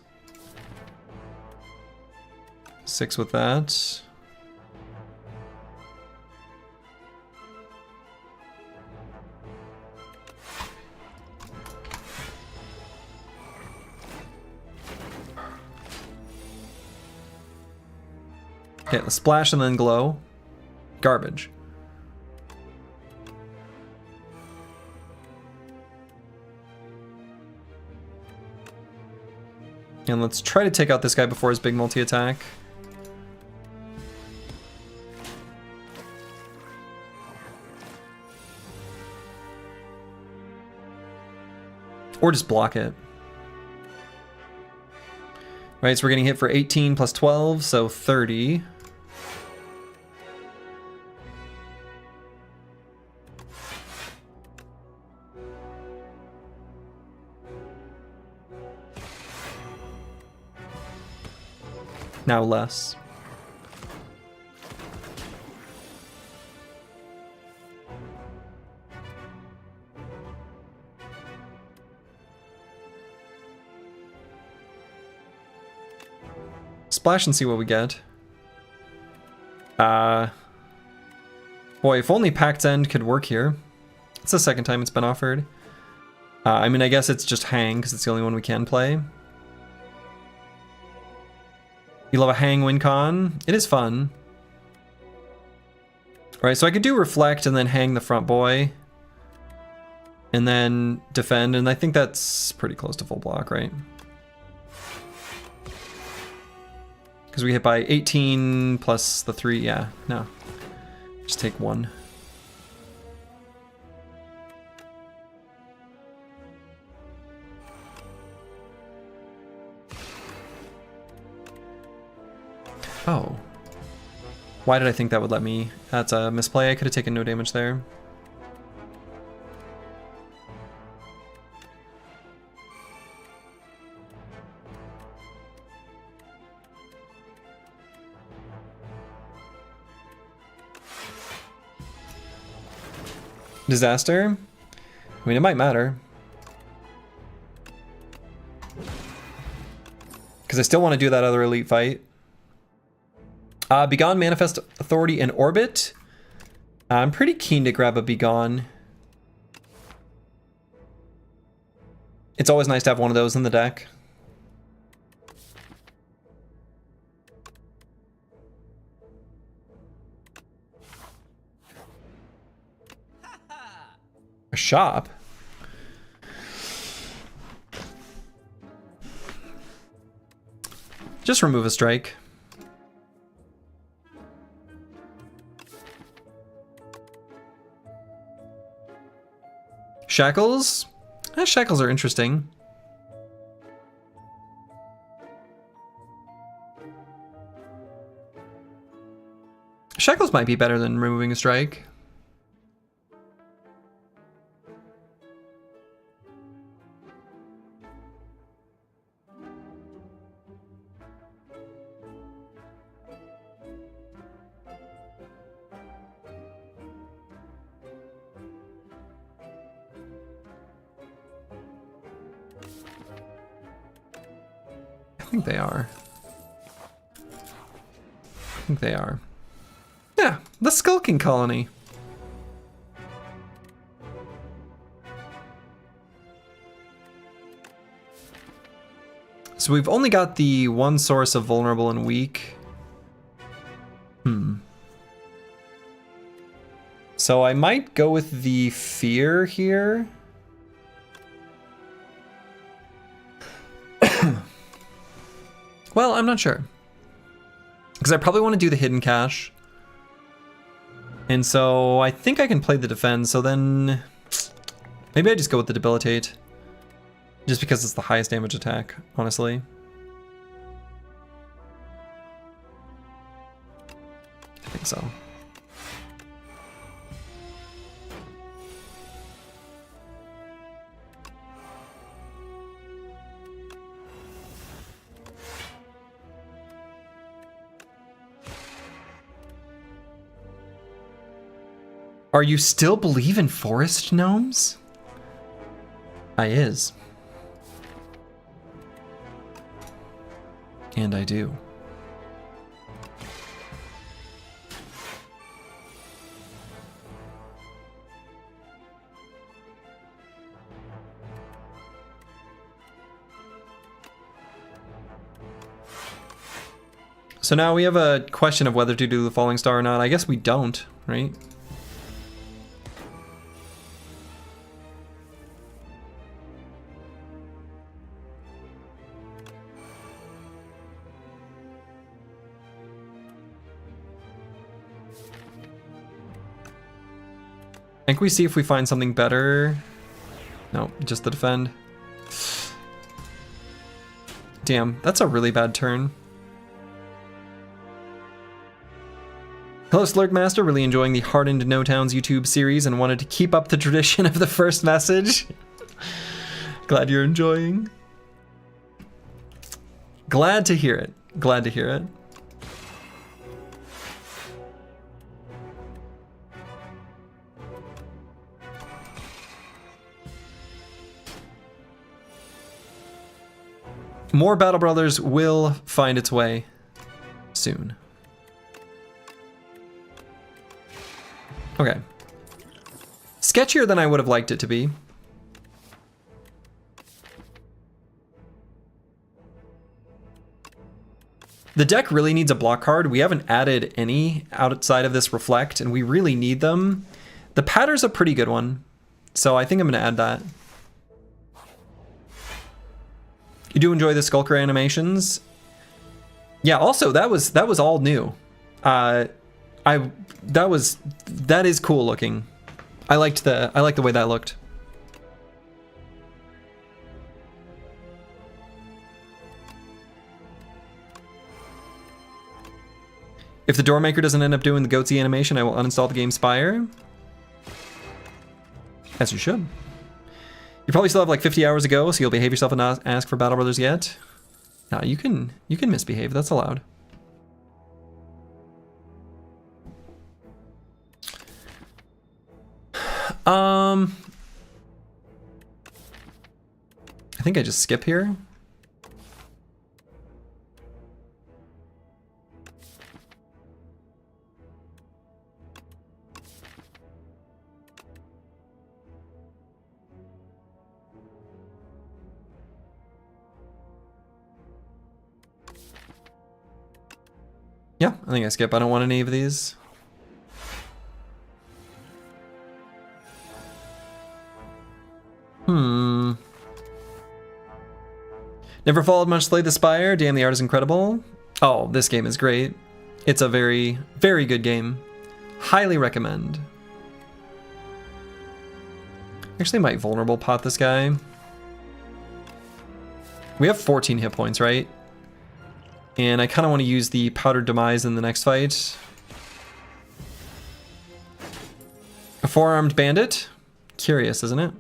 6 with that. Okay, let's splash and then glow. Garbage. And let's try to take out this guy before his big multi-attack. Or just block it. Right, so we're getting hit for 18 plus 12, so 30. Now less. Splash and see what we get. Boy, if only Pact's End could work here. It's the second time it's been offered. I mean, I guess it's just Hang, because it's the only one we can play. You love a Hang win con? It is fun. Alright, so I could do Reflect and then Hang the front boy. And then defend, and I think that's pretty close to full block, right? Because we hit by 18 plus the 3, yeah, no. Just take 1. Oh. Why did I think that would let me? That's a misplay. I could have taken no damage there. Disaster? I mean, it might matter. Because I still want to do that other elite fight. Begone, Manifest Authority, and Orbit. I'm pretty keen to grab a Begone. It's always nice to have one of those in the deck. A shop? Just remove a strike. Shackles? Shackles are interesting. Shackles might be better than removing a strike. I think they are. I think they are. Yeah, the Skulking Colony. So we've only got the one source of vulnerable and weak. So I might go with the fear here. Well, I'm not sure. Because I probably want to do the hidden cache. And so I think I can play the defend, so then maybe I just go with the debilitate. Just because it's the highest damage attack, honestly. I think so. Are you still believe in forest gnomes? I is. And I do. So now we have a question of whether to do the Falling Star or not. I guess we don't, right? I think we see if we find something better. No, just the defend. Damn, that's a really bad turn. Hello, Slurkmaster. Really enjoying the Hardened No Towns YouTube series and wanted to keep up the tradition of the first message. Glad you're enjoying. Glad to hear it. Glad to hear it. More Battle Brothers will find its way soon. Okay. Sketchier than I would have liked it to be. The deck really needs a block card. We haven't added any outside of this Reflect, and we really need them. The Patter's a pretty good one, so I think I'm going to add that. You do enjoy the Skulker animations? Yeah, also that was all new. That is cool looking. I liked the way that looked. If the Doormaker doesn't end up doing the Goatsy animation, I will uninstall the game Spire. As you should. You probably still have like 50 hours to go, so you'll behave yourself and not ask for Battle Brothers yet. No, you can misbehave. That's allowed. I think I just skip here. Yeah, I think I skip. I don't want any of these. Never followed much Slay the Spire. Damn, the art is incredible. Oh, this game is great. It's a very, very good game. Highly recommend. Actually might vulnerable pot this guy. We have 14 hit points, right? And I kind of want to use the Powdered Demise in the next fight. A four-armed bandit? Curious, isn't it?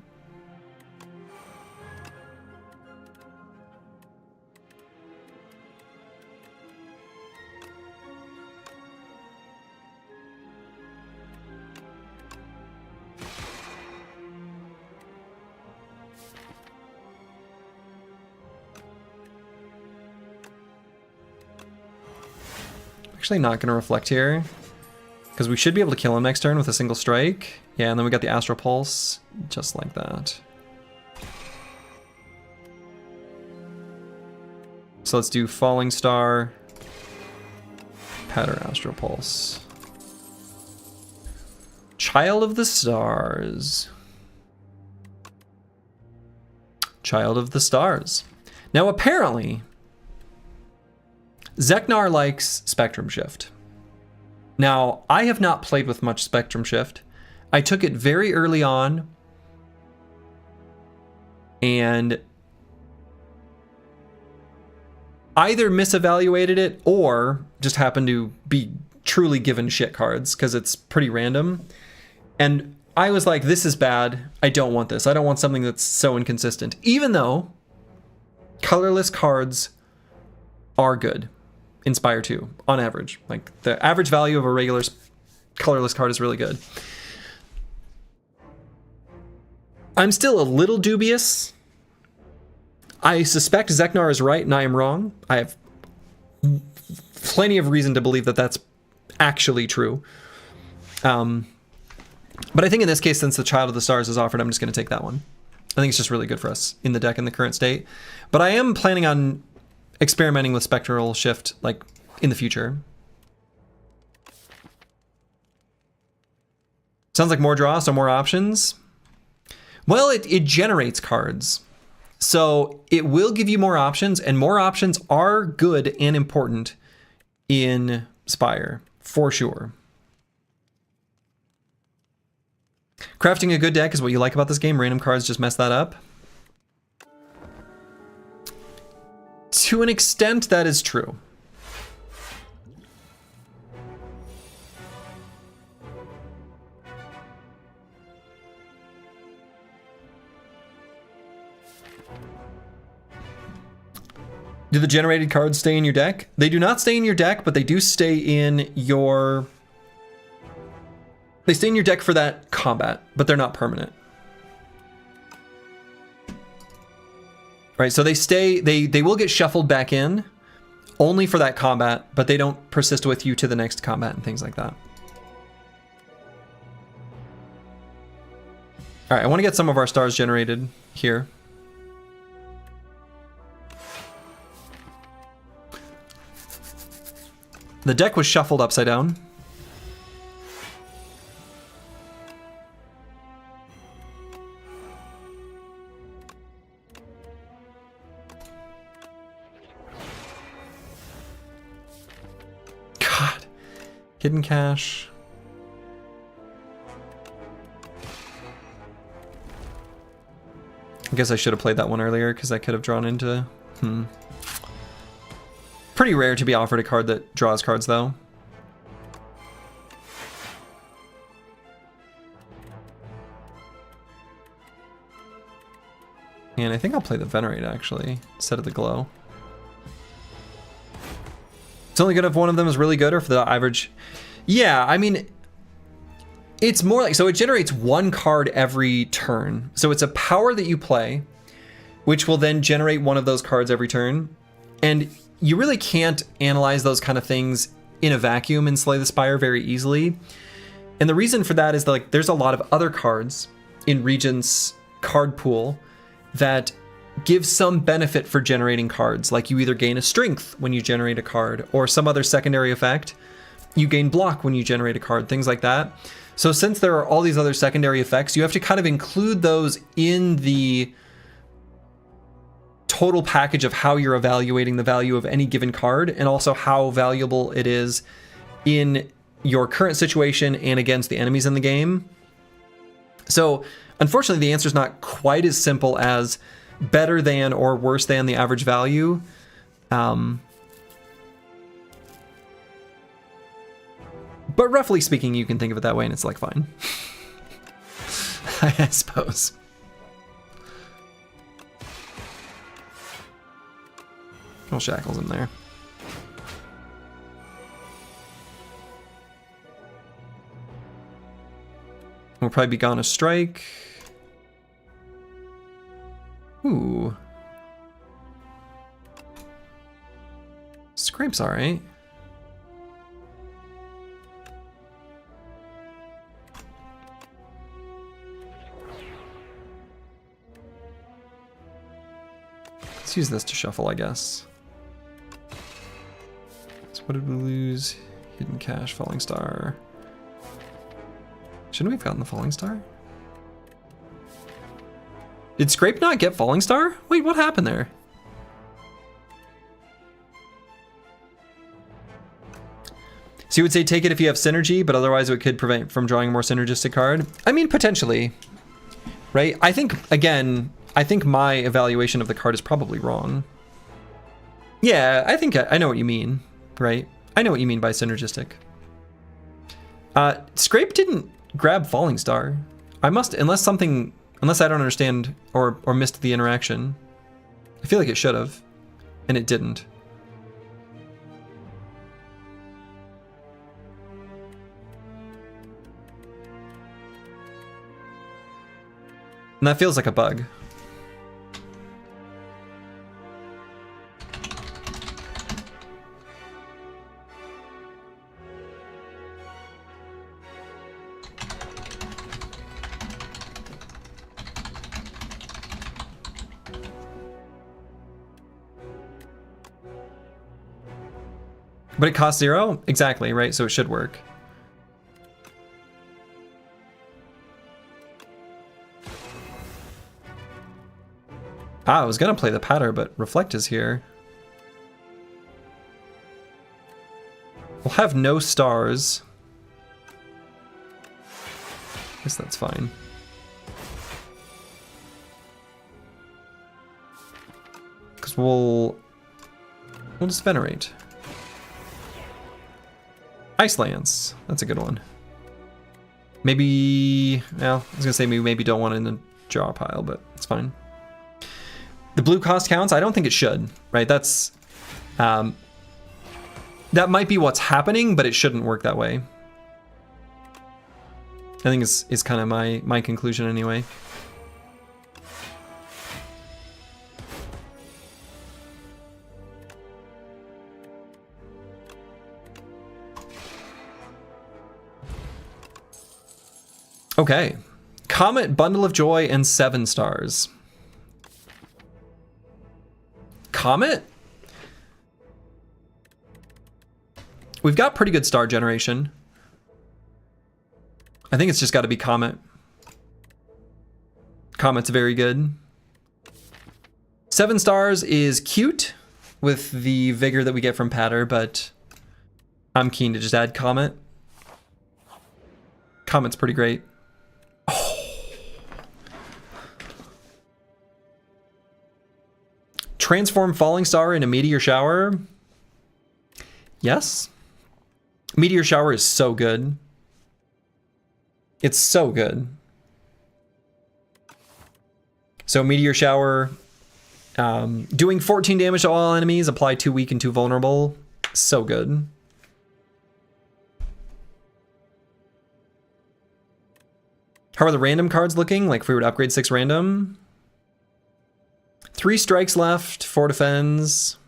Actually not going to reflect here, because we should be able to kill him next turn with a single strike. Yeah, and then we got the Astral Pulse, just like that. So let's do Falling Star, Patter Astral Pulse. Child of the Stars. Child of the Stars. Now apparently, Zeknar likes Spectrum Shift. Now, I have not played with much Spectrum Shift. I took it very early on and either misevaluated it or just happened to be truly given shit cards because it's pretty random. And I was like, this is bad. I don't want this. I don't want something that's so inconsistent. Even though colorless cards are good. Inspire 2 on average. Like the average value of a regular colorless card is really good. I'm still a little dubious. I suspect Zeknar is right and I am wrong. I have plenty of reason to believe that that's actually true. But I think in this case, since the Child of the Stars is offered, I'm just going to take that one. I think it's just really good for us in the deck in the current state. But I am planning on experimenting with Spectral Shift like in the future. Sounds like more draw, so more options. Well, it generates cards. So it will give you more options, and more options are good and important in Spire, for sure. Crafting a good deck is what you like about this game. Random cards just mess that up. To an extent, that is true. Do the generated cards stay in your deck? They do not stay in your deck, but they do stay in your... They stay in your deck for that combat, but they're not permanent. Right, so they stay, they will get shuffled back in only for that combat, but they don't persist with you to the next combat and things like that. All right, I want to get some of our stars generated here. The deck was shuffled upside down. God. Hidden Cache. I guess I should have played that one earlier because I could have drawn into... Pretty rare to be offered a card that draws cards, though. And I think I'll play the Venerate, actually, instead of the Glow. It's only good if one of them is really good, or if the average... Yeah, I mean... It's more like... So it generates one card every turn. So it's a power that you play, which will then generate one of those cards every turn. And... You really can't analyze those kind of things in a vacuum in Slay the Spire very easily. And the reason for that is that, like, there's a lot of other cards in Regent's card pool that give some benefit for generating cards. Like you either gain a strength when you generate a card, or some other secondary effect. You gain block when you generate a card, things like that. So since there are all these other secondary effects, you have to kind of include those in the total package of how you're evaluating the value of any given card, and also how valuable it is in your current situation and against the enemies in the game. So unfortunately, the answer is not quite as simple as better than or worse than the average value. But roughly speaking, you can think of it that way, and it's like fine. I suppose. Well, Shackle's in there. We'll probably be gone a strike. Ooh. Scrape's alright. Let's use this to shuffle, I guess. So what did we lose? Hidden Cache, Falling Star. Shouldn't we have gotten the Falling Star? Did Scrape not get Falling Star? Wait, what happened there? So you would say take it if you have synergy, but otherwise it could prevent from drawing a more synergistic card? I mean, potentially, right? I think, again, I think my evaluation of the card is probably wrong. Yeah, I think I know what you mean, right? I know what you mean by synergistic. Scrape didn't grab Falling Star. I must, unless I don't understand or missed the interaction. I feel like it should have, and it didn't. And that feels like a bug. But it costs 0? Exactly, right? So it should work. I was gonna play the Patter, but Reflect is here. We'll have no stars. Guess that's fine. Because we'll just Venerate. Ice Lance. That's a good one. Maybe, well, I was gonna say maybe don't want it in the draw pile, but it's fine. The blue cost counts? I don't think it should, right? That's, that might be what's happening, but it shouldn't work that way. I think is kind of my conclusion anyway. Okay. Comet, Bundle of Joy, and 7 stars. Comet? We've got pretty good star generation. I think it's just got to be Comet. Comet's very good. 7 stars is cute with the vigor that we get from Patter, but I'm keen to just add Comet. Comet's pretty great. Oh. Transform Falling Star into Meteor Shower. Yes. Meteor Shower is so good. It's so good. So Meteor Shower, doing 14 damage to all enemies, apply 2 weak and 2 vulnerable. So good. How are the random cards looking? Like if we were to upgrade 6 random? 3 strikes left, 4 defends.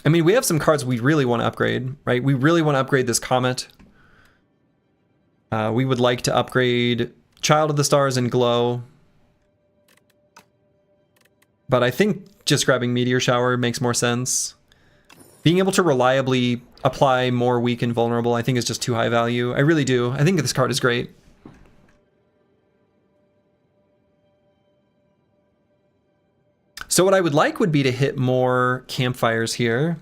I mean, we have some cards we really want to upgrade, right? We really want to upgrade this Comet. We would like to upgrade Child of the Stars and Glow. But I think just grabbing Meteor Shower makes more sense. Being able to reliably apply more weak and vulnerable, I think is just too high value. I really do. I think this card is great. So what I would like would be to hit more campfires here.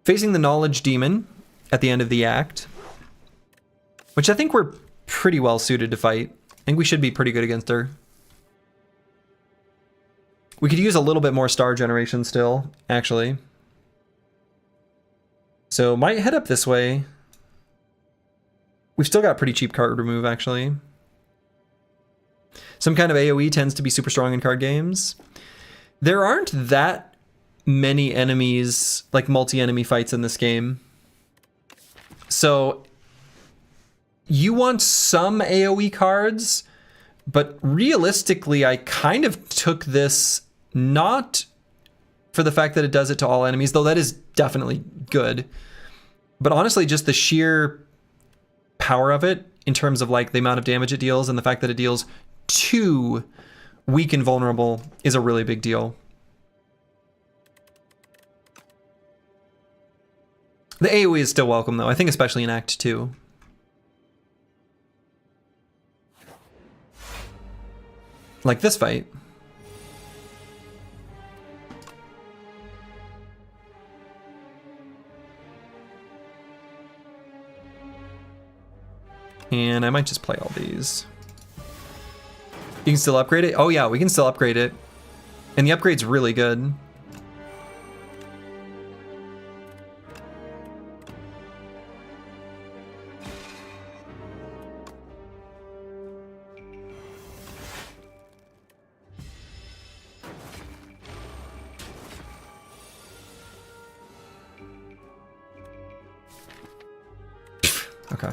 Facing the Knowledge Demon at the end of the act, which I think we're pretty well suited to fight. I think we should be pretty good against her. We could use a little bit more star generation still, actually. So might head up this way. We've still got pretty cheap card remove, actually. Some kind of AoE tends to be super strong in card games. There aren't that many enemies, like multi-enemy fights in this game. So you want some AoE cards, but realistically, I kind of took this not for the fact that it does it to all enemies, though that is definitely good, but honestly, just the sheer power of it in terms of like the amount of damage it deals and the fact that it deals 2 weak and vulnerable is a really big deal. The AoE is still welcome though, I think especially in Act 2. Like this fight. And I might just play all these. You can still upgrade it? Oh yeah, we can still upgrade it. And the upgrade's really good. Okay.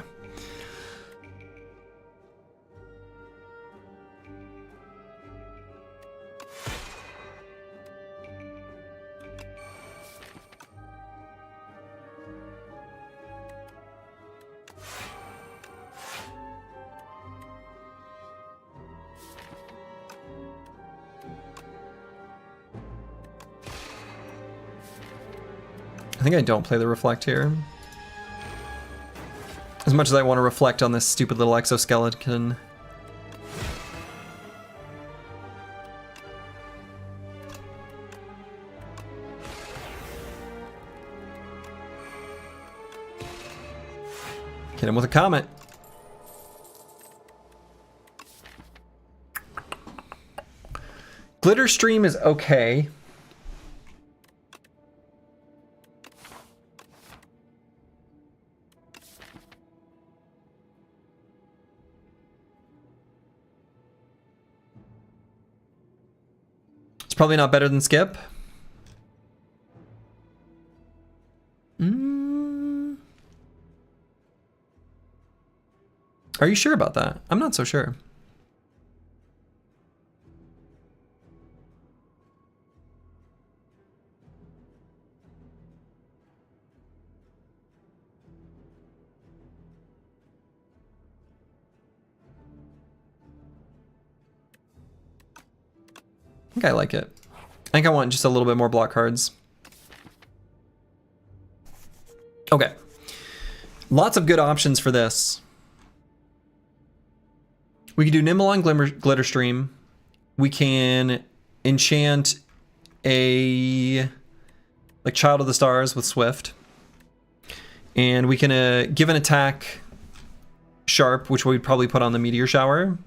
I think I don't play the Reflect here. As much as I want to reflect on this stupid little exoskeleton. Hit him with a comet. Glitter Stream is okay. It's probably not better than Skip. Are you sure about that? I'm not so sure. I think I like it. I think I want just a little bit more block cards. Okay. Lots of good options for this. We can do Nimble on Glitter Stream. We can enchant a like Child of the Stars with Swift. And we can give an attack Sharp, which we'd probably put on the Meteor Shower.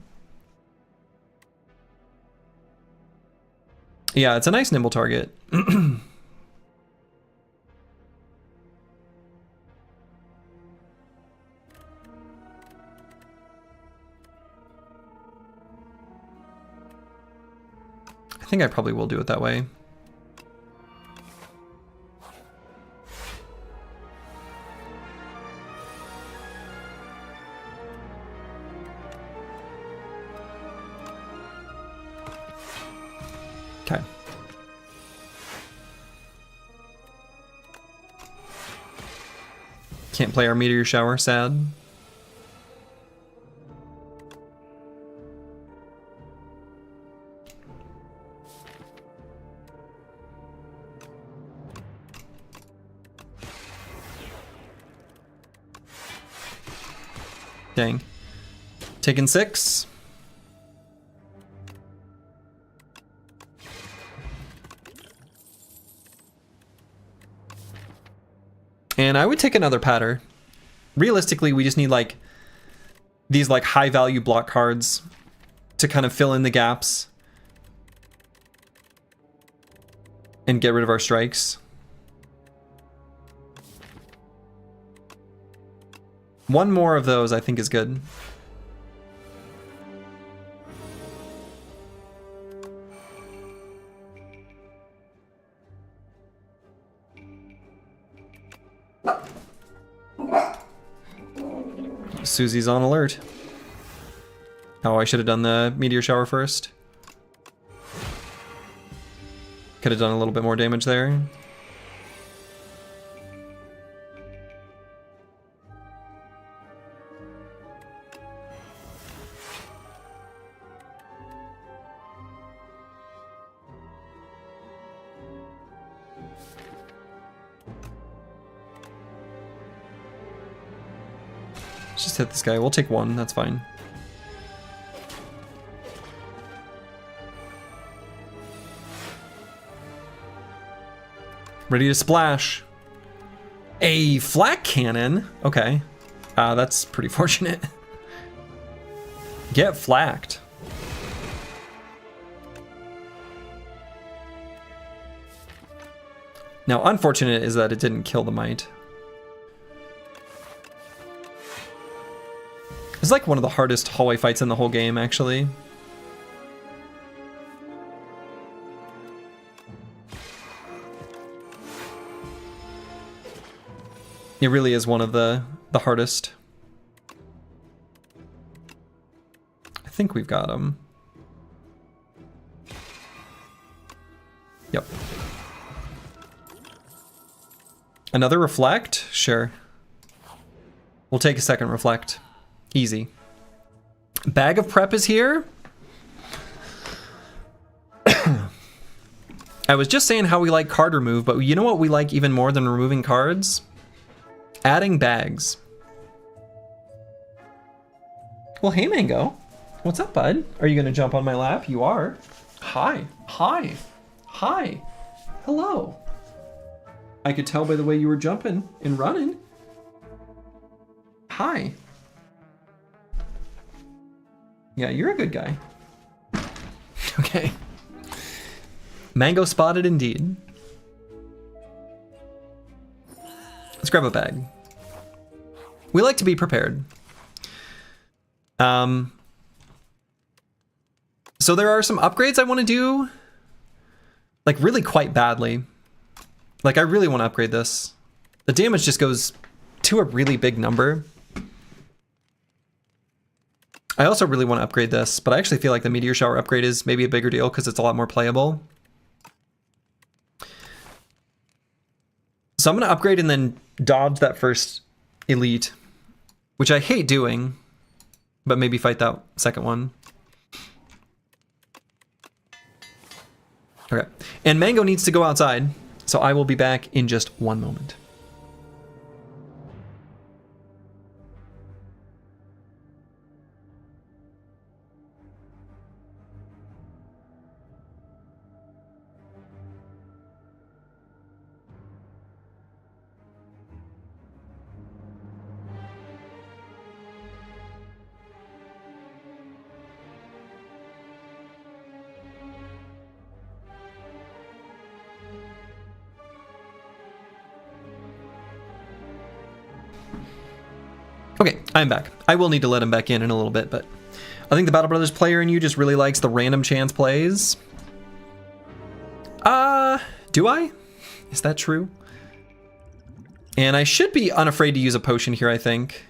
Yeah, it's a nice nimble target. I think I probably will do it that way. Okay. Can't play our Meteor Shower, sad. Dang. Taking 6. And I would take another patter. Realistically, we just need like these like high value block cards to kind of fill in the gaps and get rid of our strikes. One more of those I think is good. Susie's on alert. Oh, I should have done the Meteor Shower first. Could have done a little bit more damage there. Just hit this guy. We'll take 1. That's fine. Ready to splash. A flak cannon? Okay. That's pretty fortunate. Get flacked. Now, unfortunate is that it didn't kill the mite. It's like one of the hardest hallway fights in the whole game, actually. It really is one of the hardest. I think we've got him. Yep. Another reflect? Sure. We'll take a second reflect. Easy. Bag of Prep is here. I was just saying how we like card remove, but you know what we like even more than removing cards? Adding bags. Well, hey, Mango. What's up, bud? Are you gonna jump on my lap? You are. Hi. Hi. Hi. Hello. I could tell by the way you were jumping and running. Hi. Yeah, you're a good guy. Okay. Mango spotted indeed. Let's grab a bag. We like to be prepared. So there are some upgrades I want to do, like really quite badly. Like I really want to upgrade this. The damage just goes to a really big number. I also really want to upgrade this, but I actually feel like the Meteor Shower upgrade is maybe a bigger deal because it's a lot more playable. So I'm going to upgrade and then dodge that first elite, which I hate doing, but maybe fight that second one. Okay, and Mango needs to go outside, so I will be back in just one moment. Okay, I'm back. I will need to let him back in a little bit, but I think the Battle Brothers player in you just really likes the random chance plays. Do I? Is that true? And I should be unafraid to use a potion here, I think.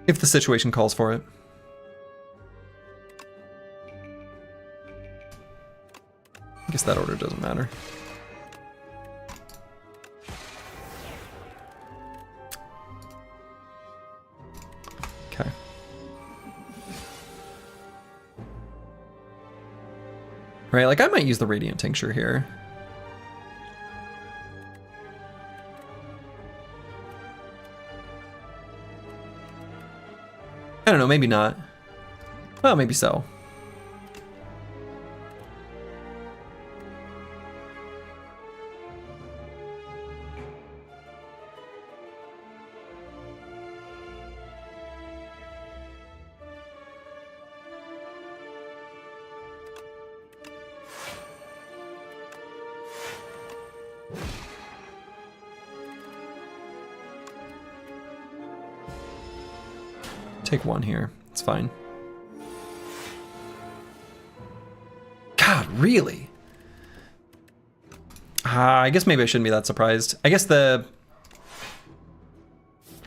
If the situation calls for it. I guess that order doesn't matter. Okay. Right, like I might use the Radiant Tincture here. I don't know, maybe not. Well, maybe so. Take one here. It's fine. God, really? I guess maybe I shouldn't be that surprised. I guess the...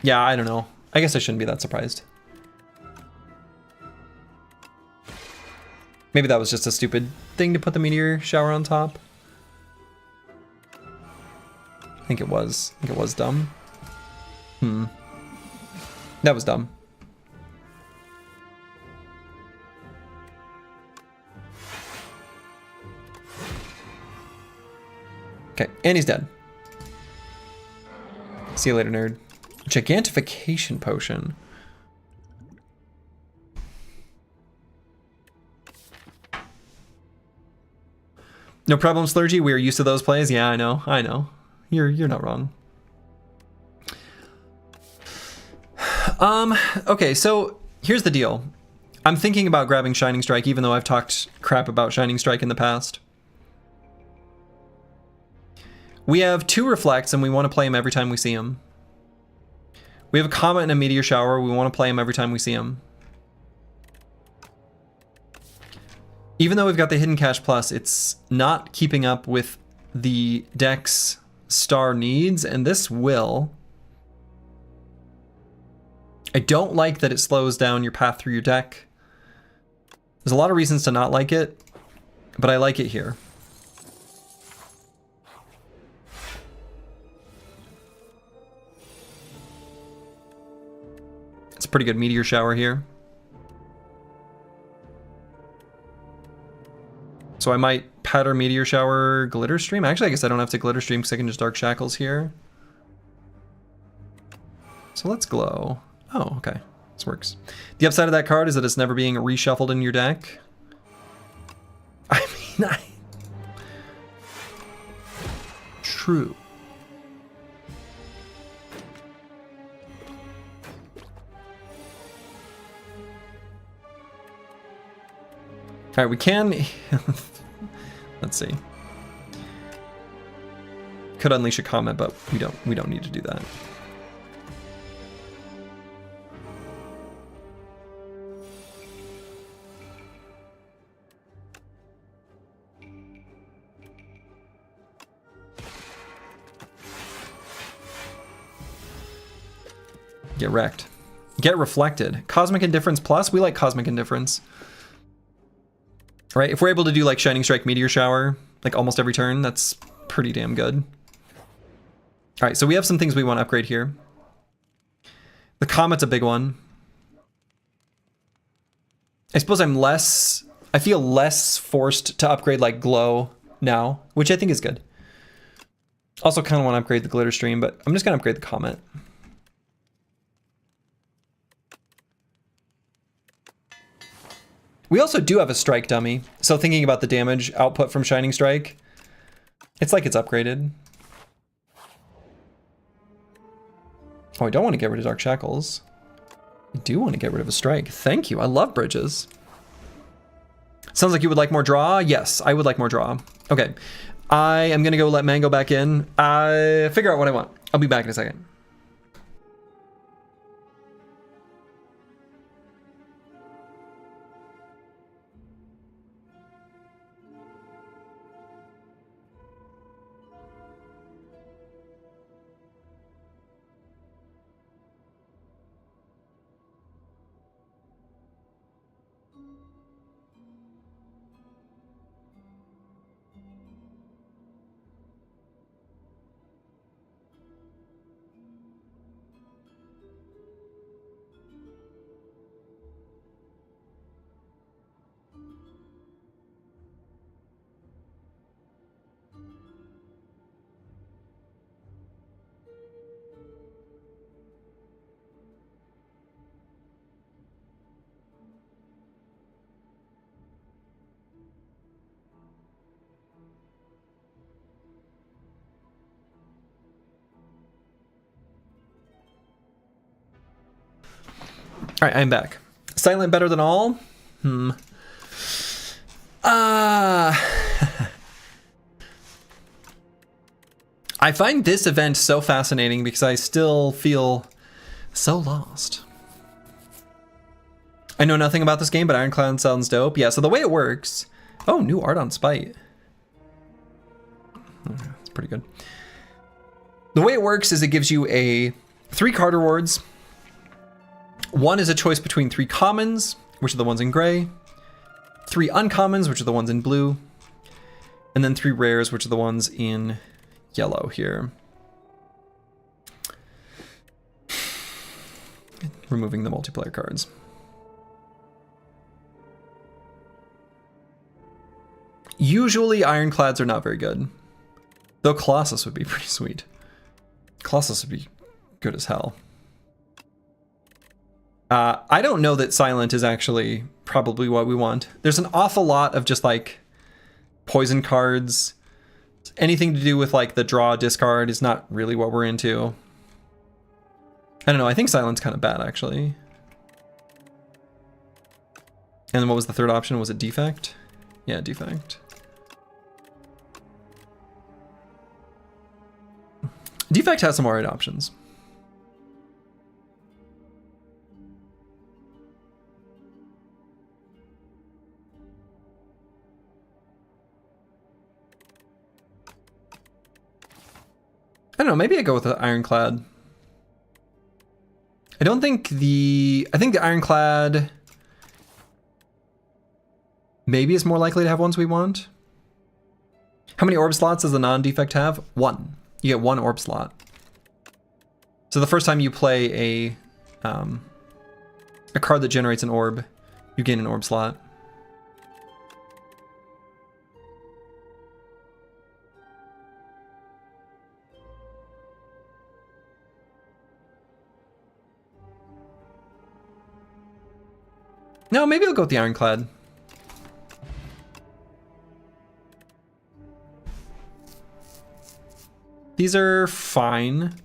Yeah, I don't know. I guess I shouldn't be that surprised. Maybe that was just a stupid thing to put the Meteor Shower on top. I think it was. I think it was dumb. That was dumb. Okay, and he's dead. See you later, nerd. Gigantification potion. No problem, Slurgy. We are used to those plays. Yeah, I know. I know. You're not wrong. Okay, so here's the deal. I'm thinking about grabbing Shining Strike, even though I've talked crap about Shining Strike in the past. We have 2 Reflects, and we want to play him every time we see him. We have a Comet and a Meteor Shower. We want to play him every time we see him. Even though we've got the Hidden Cache Plus, it's not keeping up with the deck's star needs, and this will. I don't like that it slows down your path through your deck. There's a lot of reasons to not like it, but I like it here. pretty good meteor shower here. So I might pattern meteor shower glitter stream. Actually, I guess I don't have to glitter stream because I can just dark shackles here. So let's glow. Oh, okay. This works. The upside of that card is that it's never being reshuffled in your deck. I mean, True. All right, we can... Let's see. Could unleash a comment, but we don't need to do that. Get wrecked. Get reflected. Cosmic Indifference plus. We like Cosmic Indifference. Right? If we're able to do like Shining Strike, Meteor Shower, like almost every turn, that's pretty damn good. All right, so we have some things we want to upgrade here. The Comet's a big one. I suppose I feel less forced to upgrade like Glow now, which I think is good. Also kind of want to upgrade the Glitter Stream, but I'm just going to upgrade the Comet. We also do have a Strike dummy, so thinking about the damage output from Shining Strike, it's like it's upgraded. Oh, I don't want to get rid of Dark Shackles. I do want to get rid of a Strike. Thank you, I love bridges. Sounds like you would like more draw? Yes, I would like more draw. Okay, I am gonna go let Mango back in. Figure out what I want. I'll be back in a second. All right, I'm back. Silent better than all? I find this event so fascinating because I still feel so lost. I know nothing about this game, but Ironclad sounds dope. Yeah, so the way it works... Oh, new art on Spite. Okay, that's pretty good. The way it works is it gives you 3 card rewards. One is a choice between 3 commons, which are the ones in gray, 3 uncommons, which are the ones in blue, and then 3 rares, which are the ones in yellow here. Removing the multiplayer cards. Usually Ironclads are not very good, though Colossus would be pretty sweet. Colossus would be good as hell. I don't know that Silent is actually probably what we want. There's an awful lot of just like poison cards. Anything to do with like the draw discard is not really what we're into. I don't know, I think Silent's kind of bad actually. And then what was the third option? Was it Defect? Yeah, Defect. Defect has some alright options. I don't know, maybe I go with the Ironclad. I think the Ironclad maybe is more likely to have ones we want. How many orb slots does the non-defect have? 1. You get 1 orb slot. So the first time you play a a card that generates an orb, you gain an orb slot. No, maybe I'll go with the Ironclad. These are fine.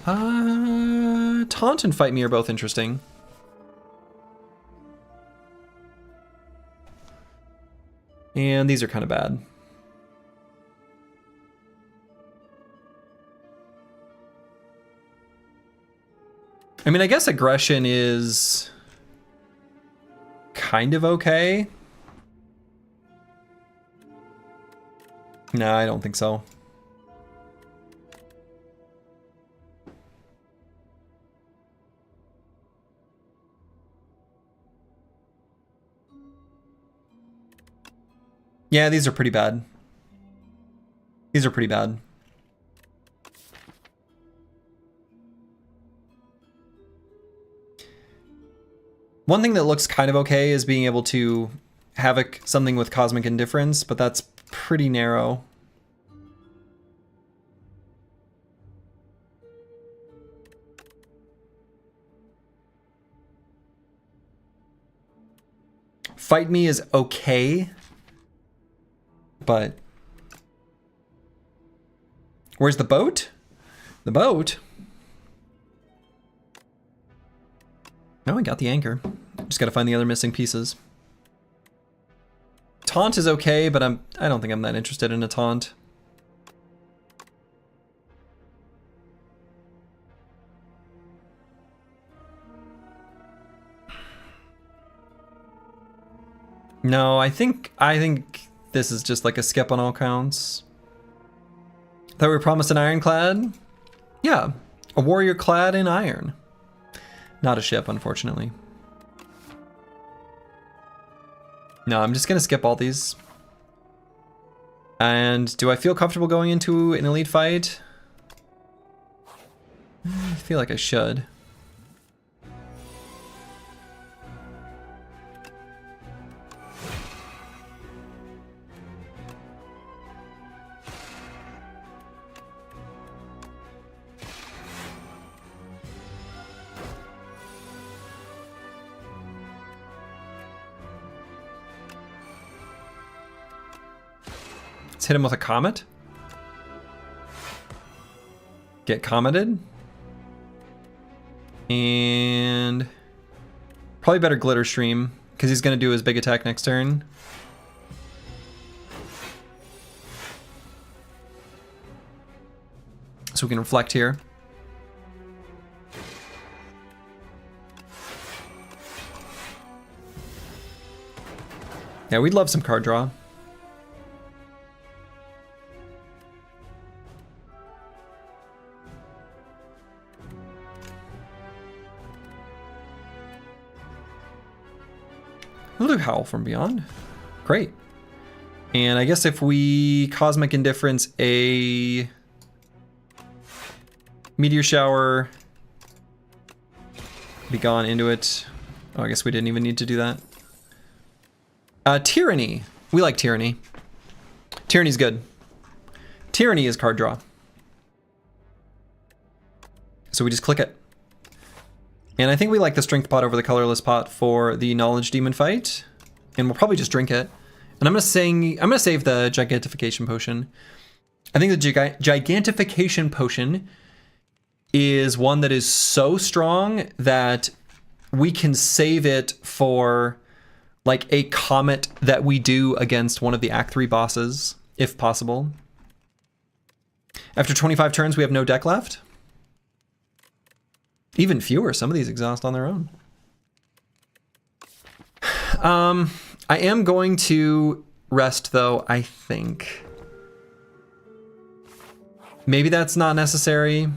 Taunt and Fight Me are both interesting. And these are kind of bad. I mean, I guess Aggression is kind of okay. No, I don't think so. Yeah, these are pretty bad. These are pretty bad. One thing that looks kind of okay is being able to havoc something with Cosmic Indifference, but that's pretty narrow. Fight Me is okay, but where's the boat? The boat? No, I got the anchor. Just gotta find the other missing pieces. Taunt is okay, but I don't think I'm that interested in a taunt. No, I think this is just like a skip on all counts. Thought we were promised an Ironclad? Yeah, a warrior clad in iron. Not a ship, unfortunately. No, I'm just gonna skip all these. And do I feel comfortable going into an elite fight? I feel like I should. Let's hit him with a comet. Get cometed. And probably better Glitter Stream, because he's going to do his big attack next turn. So we can reflect here. Yeah, we'd love some card draw. We'll do Howl from Beyond. Great. And I guess if we Cosmic Indifference a Meteor Shower, be gone into it. Oh, I guess we didn't even need to do that. Tyranny. We like Tyranny. Tyranny's good. Tyranny is card draw. So we just click it. And I think we like the Strength pot over the Colorless pot for the Knowledge Demon fight. And we'll probably just drink it. And I'm gonna save the Gigantification Potion. I think the Gigantification Potion is one that is so strong that we can save it for like a comet that we do against one of the Act 3 bosses, if possible. After 25 turns, we have no deck left. Even fewer, some of these exhaust on their own. I am going to rest though, I think. Maybe that's not necessary.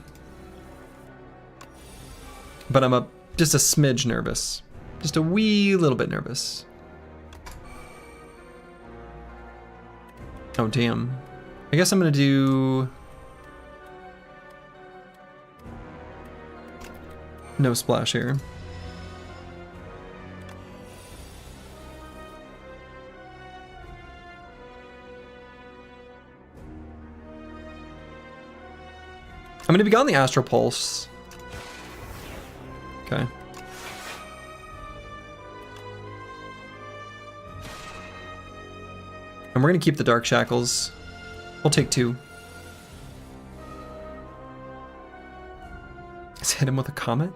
But I'm just a smidge nervous. Just a wee little bit nervous. Oh damn. I guess I'm gonna do... No splash here. I'm gonna be on the Astral Pulse. Okay. And we're gonna keep the Dark Shackles. We'll take 2. Let's hit him with a Comet.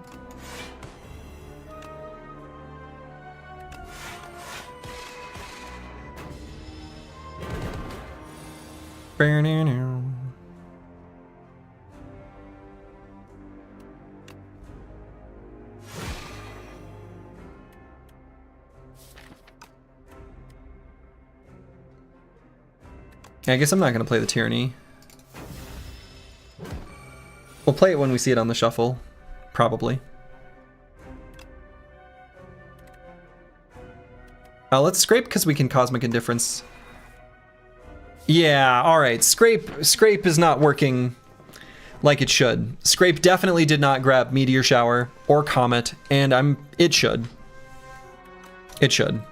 I guess I'm not going to play the Tyranny. We'll play it when we see it on the shuffle, probably. Let's Scrape because we can Cosmic Indifference. Yeah, alright. Scrape is not working like it should. Scrape definitely did not grab Meteor Shower or Comet, and it should. It should.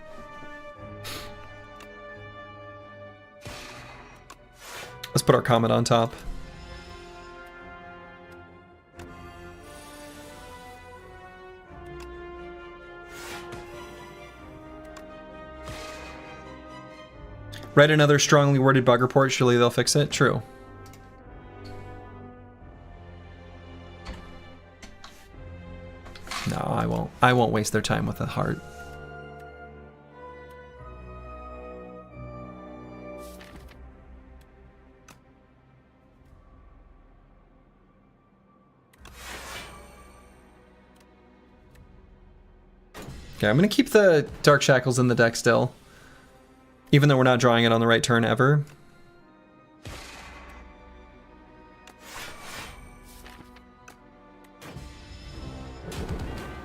Let's put our Comet on top. Write another strongly worded bug report, surely they'll fix it. True. No, I won't. I won't waste their time with a heart. Okay, I'm going to keep the Dark Shackles in the deck still. Even though we're not drawing it on the right turn ever.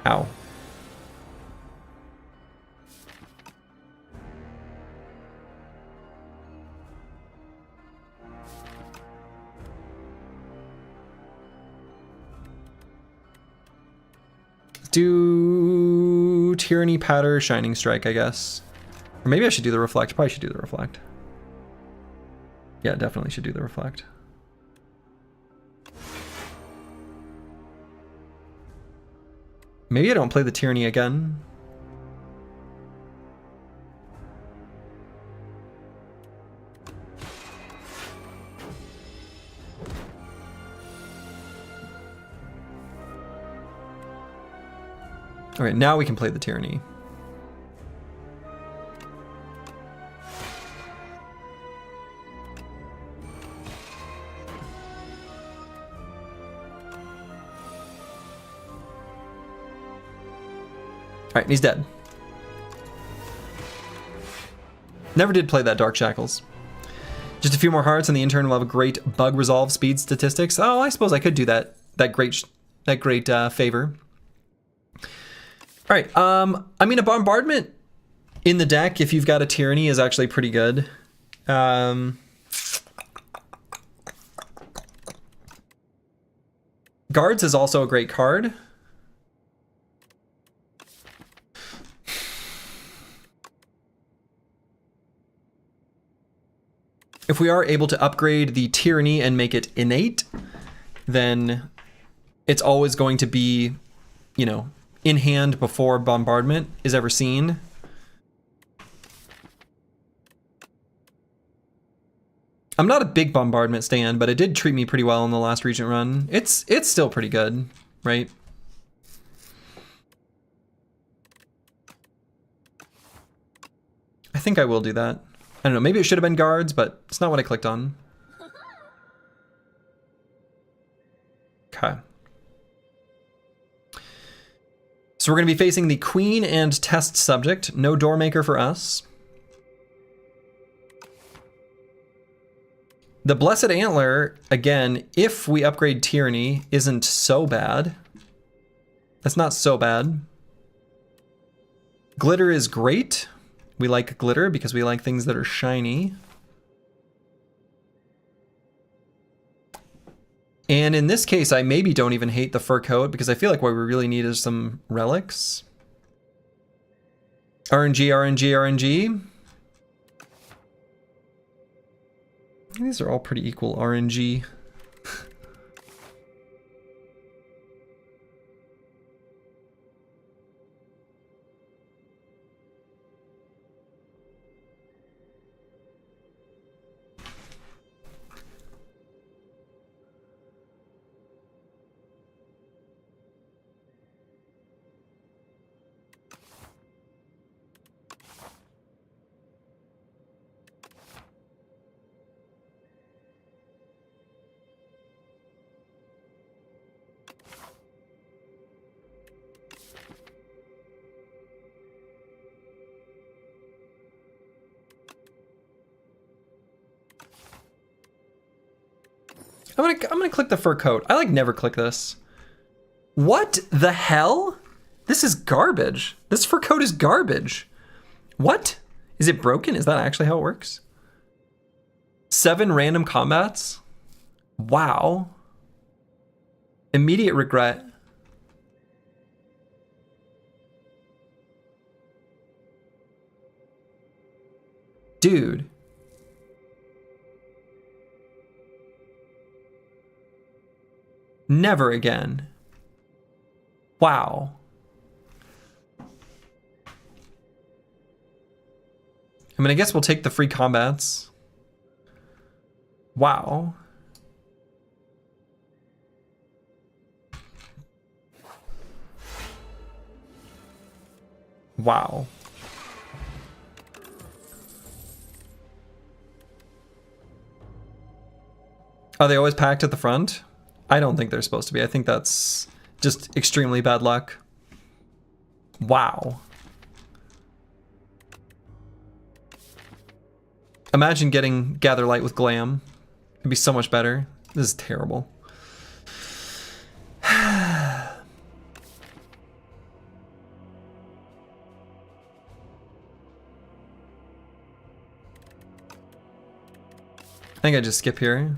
Ow. Do Tyranny, Patter, Shining Strike, I guess. Or maybe I should do the Reflect. Probably should do the Reflect. Yeah, definitely should do the Reflect. Maybe I don't play the Tyranny again. Okay, now we can play the Tyranny. Alright, and he's dead. Never did play that Dark Shackles. Just a few more hearts and the intern will have a great bug resolve speed statistics. Oh, I suppose I could do that. That great favor. Alright, I mean, a Bombardment in the deck, if you've got a Tyranny, is actually pretty good. Guards is also a great card. If we are able to upgrade the Tyranny and make it innate, then it's always going to be, you know, in hand before Bombardment is ever seen. I'm not a big Bombardment stan, but it did treat me pretty well in the last Regent run. It's still pretty good, right? I think I will do that. I don't know, maybe it should have been Guards, but it's not what I clicked on. Okay. So we're going to be facing the Queen and Test Subject. No Doormaker for us. The Blessed Antler, again, if we upgrade Tyranny, isn't so bad. That's not so bad. Glitter is great. We like glitter because we like things that are shiny. And in this case, I maybe don't even hate the fur coat because I feel like what we really need is some relics. RNG, RNG, RNG. These are all pretty equal RNG. I'm gonna click the fur coat. I like never click this. What the hell? This is garbage. This fur coat is garbage. What? Is it broken? Is that actually how it works? 7 random combats? Wow. Immediate regret. Dude. Never again. Wow. I mean, I guess we'll take the free combats. Wow. Wow. Are they always packed at the front? I don't think they're supposed to be. I think that's just extremely bad luck. Wow. Imagine getting Gather Light with Glam. It'd be so much better. This is terrible. I think I just skip here.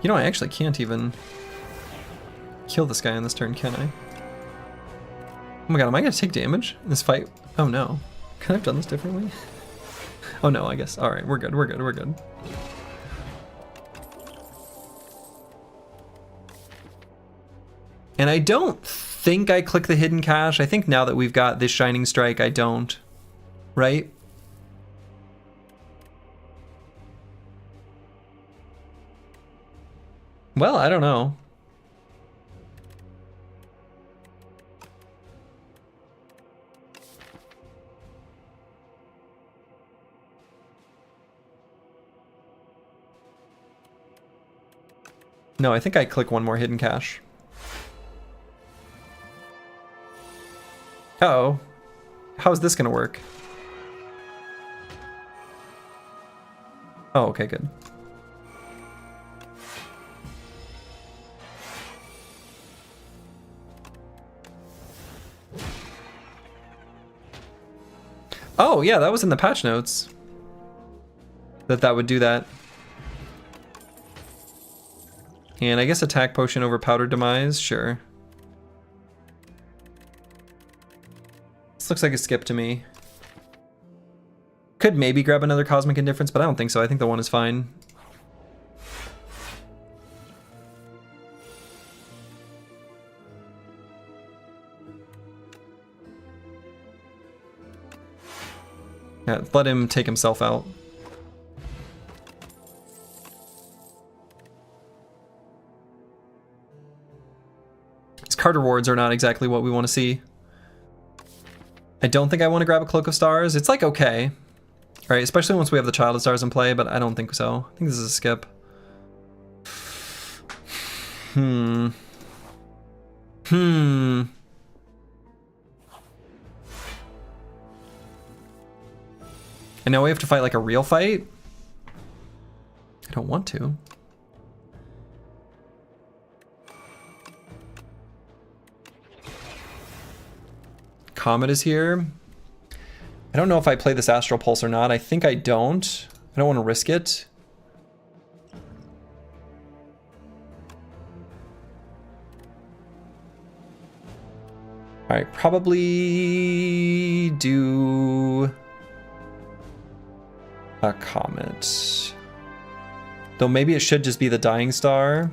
You know, I actually can't even kill this guy on this turn, can I? Oh my god, am I gonna take damage in this fight? Oh no. Could I have done this differently? Oh no, I guess. Alright, we're good, we're good, we're good. And I don't think I click the hidden cache. I think now that we've got this Shining Strike, I don't. Right? Well, I don't know. No, I think I click one more hidden cache. Uh-oh. How is this gonna work? Oh, okay, good. Oh, yeah, that was in the patch notes. That would do that. And I guess attack potion over powder demise, sure. This looks like a skip to me. Could maybe grab another Cosmic Indifference, but I don't think so. I think the one is fine. Yeah, let him take himself out. These card rewards are not exactly what we want to see. I don't think I want to grab a Cloak of Stars. It's like okay. Right, especially once we have the Child of Stars in play, but I don't think so. I think this is a skip. And now we have to fight like a real fight? I don't want to. Comet is here. I don't know if I play this Astral Pulse or not. I think I don't. I don't want to risk it. All right, probably do a Comet. Though maybe it should just be the Dying Star.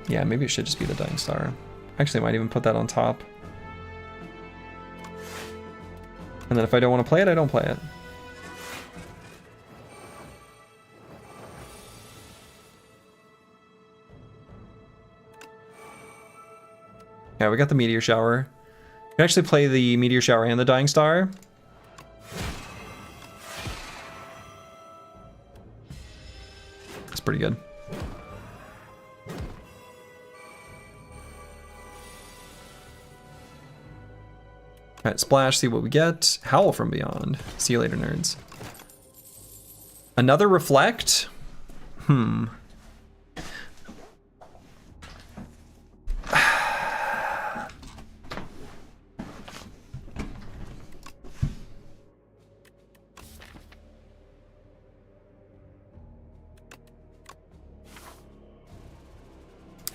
Yeah, maybe it should just be the Dying Star. Actually, I might even put that on top. And then if I don't want to play it, I don't play it. Yeah, we got the Meteor Shower. We can actually play the Meteor Shower and the Dying Star. That's pretty good. Alright, splash, see what we get. Howl from Beyond. See you later, nerds. Another Reflect?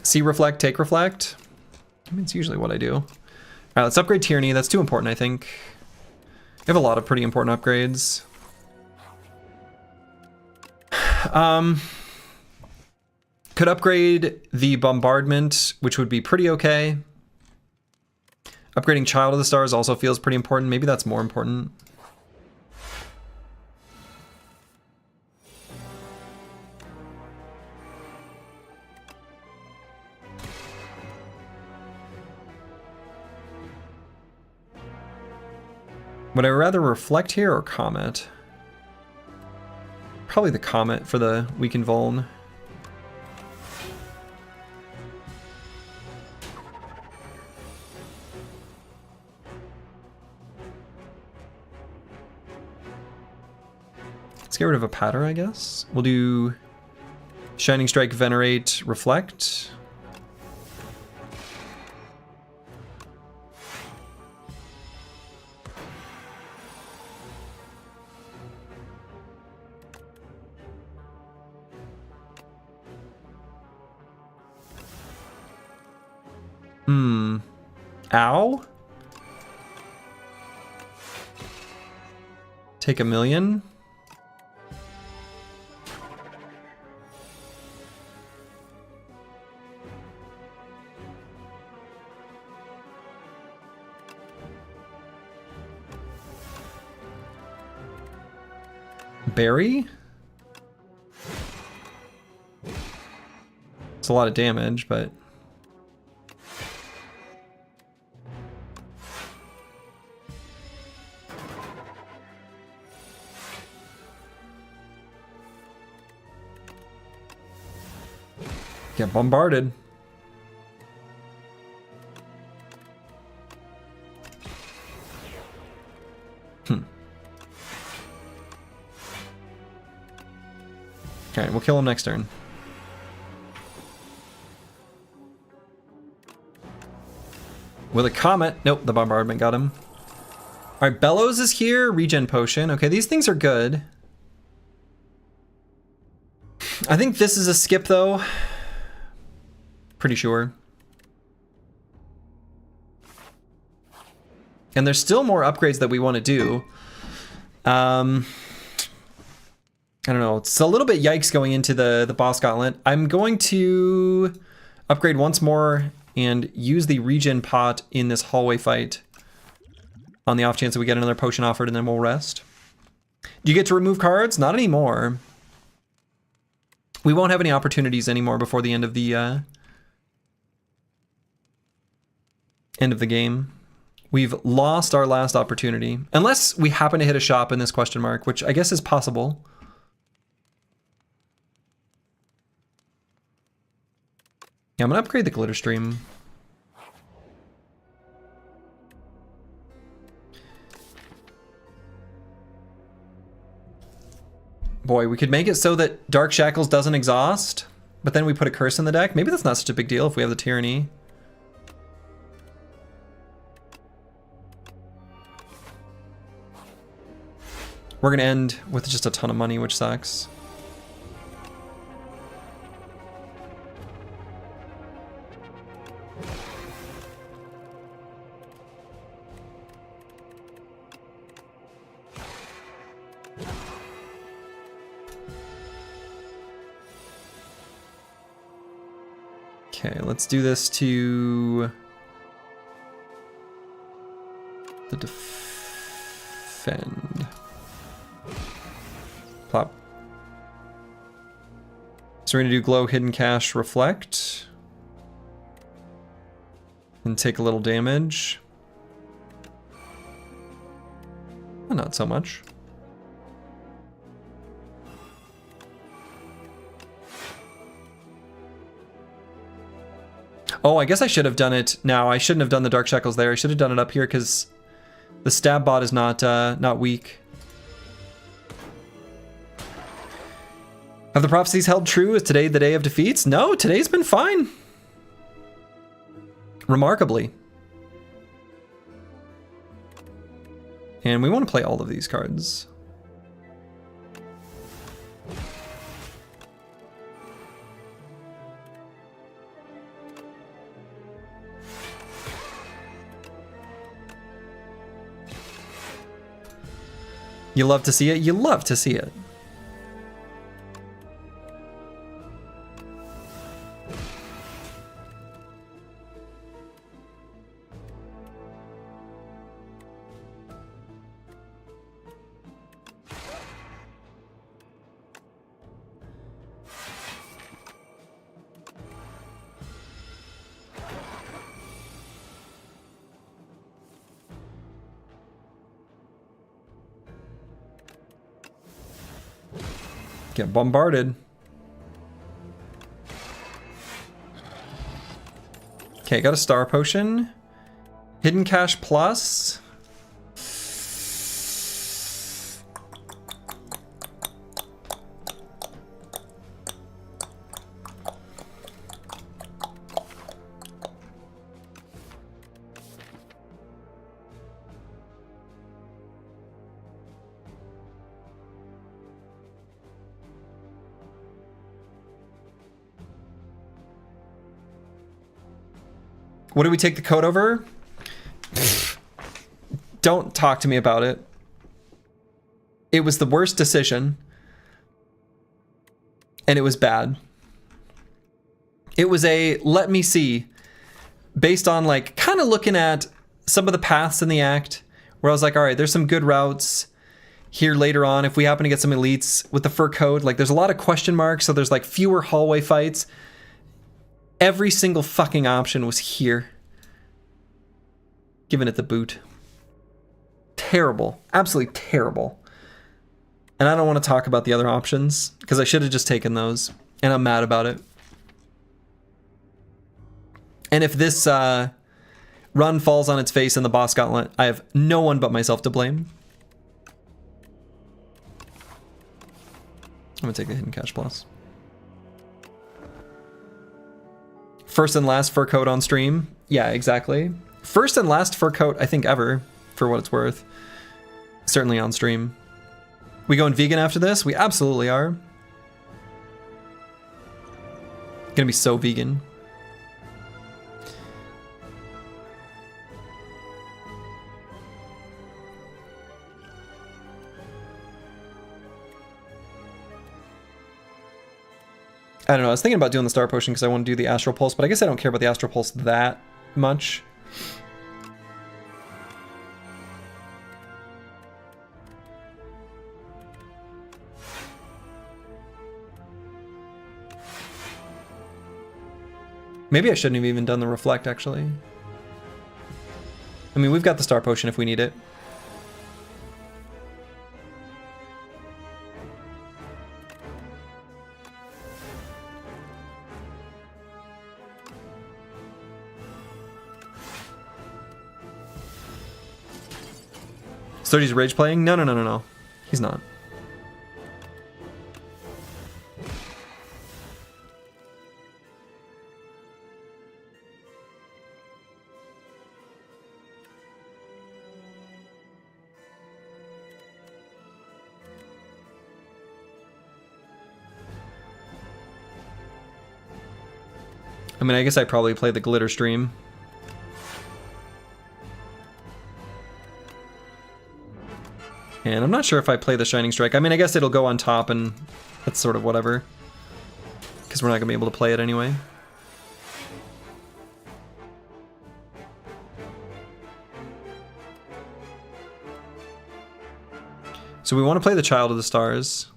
See Reflect, take Reflect. I mean, it's usually what I do. Alright, let's upgrade Tyranny. That's too important, I think. We have a lot of pretty important upgrades. Could upgrade the Bombardment, which would be pretty okay. Upgrading Child of the Stars also feels pretty important. Maybe that's more important. Would I rather Reflect here or Comet? Probably the Comet for the weakened Vuln. Let's get rid of a Patter, I guess. We'll do Shining Strike, Venerate, Reflect. Ow? Take 1,000,000. Berry? It's a lot of damage, but... Get bombarded. Okay, we'll kill him next turn. With a Comet. Nope, the Bombardment got him. Alright, Bellows is here. Regen Potion. Okay, these things are good. I think this is a skip, though. Pretty sure. And there's still more upgrades that we want to do. I don't know. It's a little bit yikes going into the boss gauntlet. I'm going to upgrade once more and use the regen pot in this hallway fight on the off chance that we get another potion offered, and then we'll rest. Do you get to remove cards? Not anymore. We won't have any opportunities anymore before the end of the game. We've lost our last opportunity. Unless we happen to hit a shop in this question mark, which I guess is possible. Yeah, I'm gonna upgrade the Glitter Stream. Boy, we could make it so that Dark Shackles doesn't exhaust, but then we put a curse in the deck. Maybe that's not such a big deal if we have the Tyranny. We're going to end with just a ton of money, which sucks. Okay, let's do this to the defend. Plop. So we're gonna do glow, hidden cache, reflect, and take a little damage. Not so much. Oh, I guess I should have done it now. I shouldn't have done the Dark Shackles there. I should have done it up here because the stab bot is not weak. Have the prophecies held true? Is today the day of defeats? No, today's been fine. Remarkably. And we want to play all of these cards. You love to see it? You love to see it. Get bombarded. Okay, got a star potion. Hidden cache plus. What do we take the code over? Don't talk to me about it. It was the worst decision. And it was bad. It was a let me see. Based on like kind of looking at some of the paths in the act. Where I was like, all right, there's some good routes here later on. If we happen to get some elites with the fur code. Like there's a lot of question marks. So there's like fewer hallway fights. Every single fucking option was here. Giving it the boot. Terrible. Absolutely terrible. And I don't want to talk about the other options because I should have just taken those. And I'm mad about it. And if this run falls on its face in the boss gauntlet, I have no one but myself to blame. I'm going to take the hidden cache plus. First and last fur coat on stream. Yeah, exactly. First and last fur coat, I think, ever, for what it's worth. Certainly on stream. We going vegan after this? We absolutely are. Gonna be so vegan. I don't know, I was thinking about doing the Star Potion because I want to do the Astral Pulse, but I guess I don't care about the Astral Pulse that much. Maybe I shouldn't have even done the Reflect, actually. I mean, we've got the Star Potion if we need it. Sturdy's rage playing? No. He's not. I mean, I guess I probably play the Glitter Stream. And I'm not sure if I play the Shining Strike. I mean, I guess it'll go on top and that's sort of whatever. Because we're not going to be able to play it anyway. So we want to play the Child of the Stars.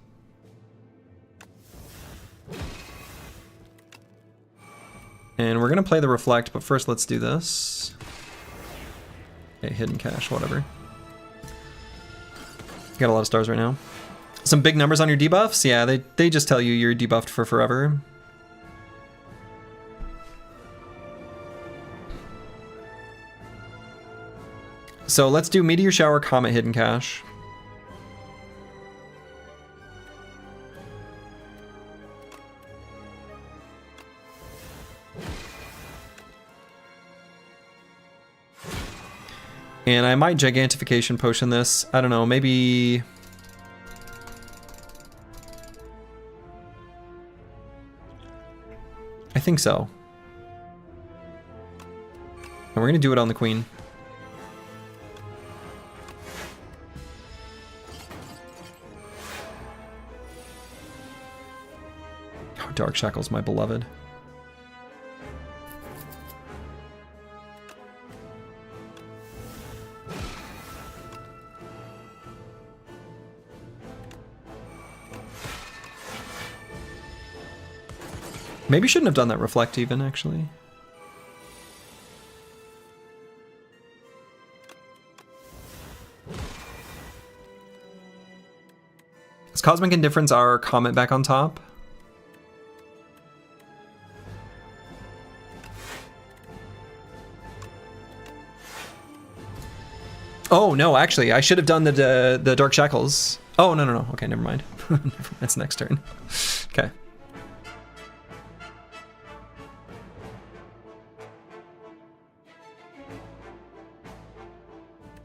And we're going to play the Reflect, but first let's do this. Okay, Hidden Cache, whatever. Got a lot of stars right now. Some big numbers on your debuffs? Yeah, they just tell you you're debuffed for forever. So let's do Meteor Shower, Comet, Hidden Cache. And I might Gigantification Potion this. I don't know, maybe... I think so. And we're gonna do it on the Queen. Oh, Dark Shackles, my beloved. Maybe shouldn't have done that Reflect even, actually. Is Cosmic Indifference our Comet back on top? Oh, no, actually, I should have done the Dark Shackles. Oh, no. Okay, never mind. That's next turn. Okay.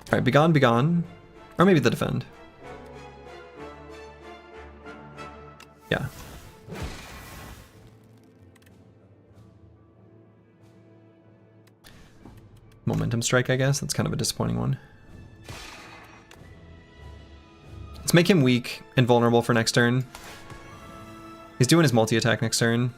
Alright, Begone, Begone. Or maybe the Defend. Yeah. Momentum Strike, I guess. That's kind of a disappointing one. Let's make him weak and vulnerable for next turn. He's doing his multi-attack next turn.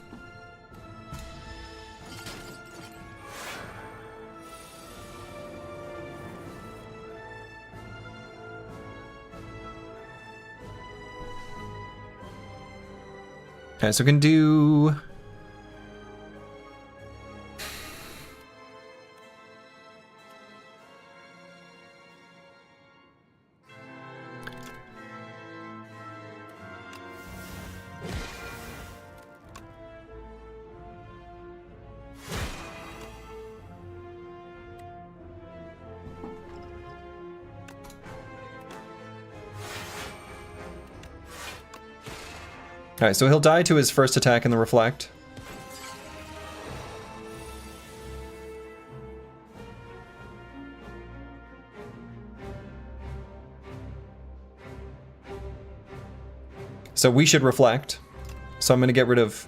Okay, so we can do... Alright, so he'll die to his first attack in the Reflect. So we should Reflect. So I'm going to get rid of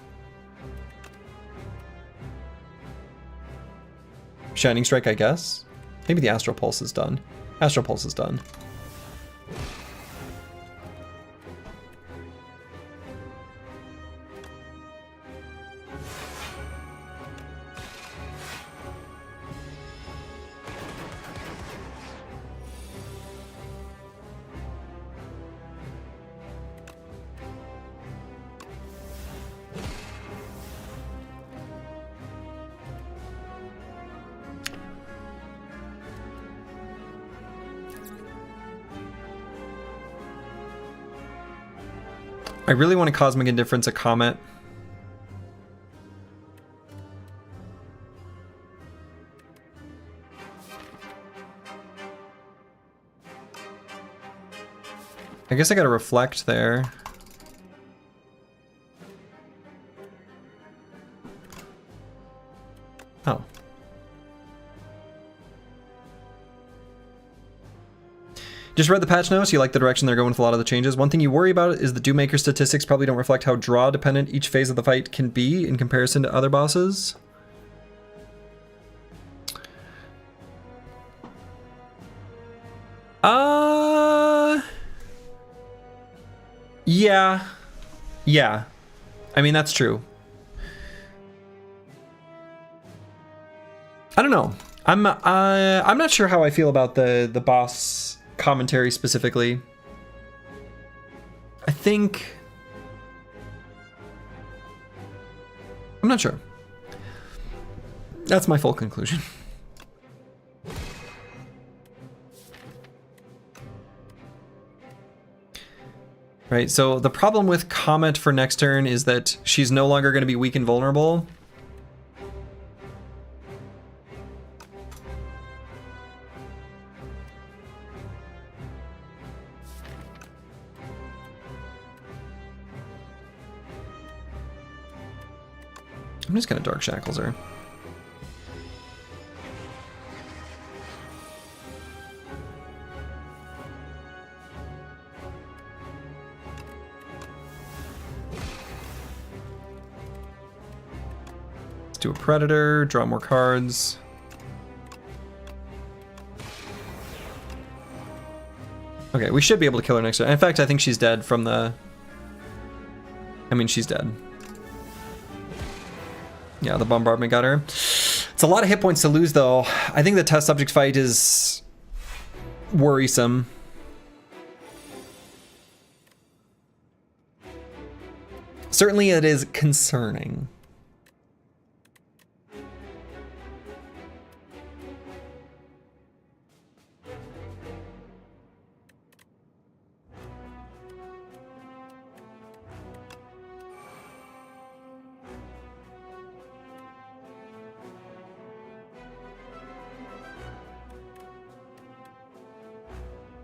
Shining Strike, I guess. Maybe the Astral Pulse is done. Astral Pulse is done. I really want a Cosmic Indifference, a Comet. I guess I gotta Reflect there. Oh. Just read the patch notes, you like the direction they're going with a lot of the changes. One thing you worry about is the Doommaker statistics probably don't reflect how draw dependent each phase of the fight can be in comparison to other bosses. Yeah. Yeah. I mean, that's true. I don't know. I'm not sure how I feel about the boss commentary specifically. I think I'm not sure. That's my full conclusion. Right, so the problem with Comet for next turn is that she's no longer going to be weak and vulnerable. I'm just going to Dark Shackles her. Do a Predator, draw more cards. Okay, we should be able to kill her next turn. In fact, I think she's dead from the... I mean, she's dead. Yeah, the bombardment got her. It's a lot of hit points to lose, though. I think the test subject fight is worrisome. Certainly it is concerning.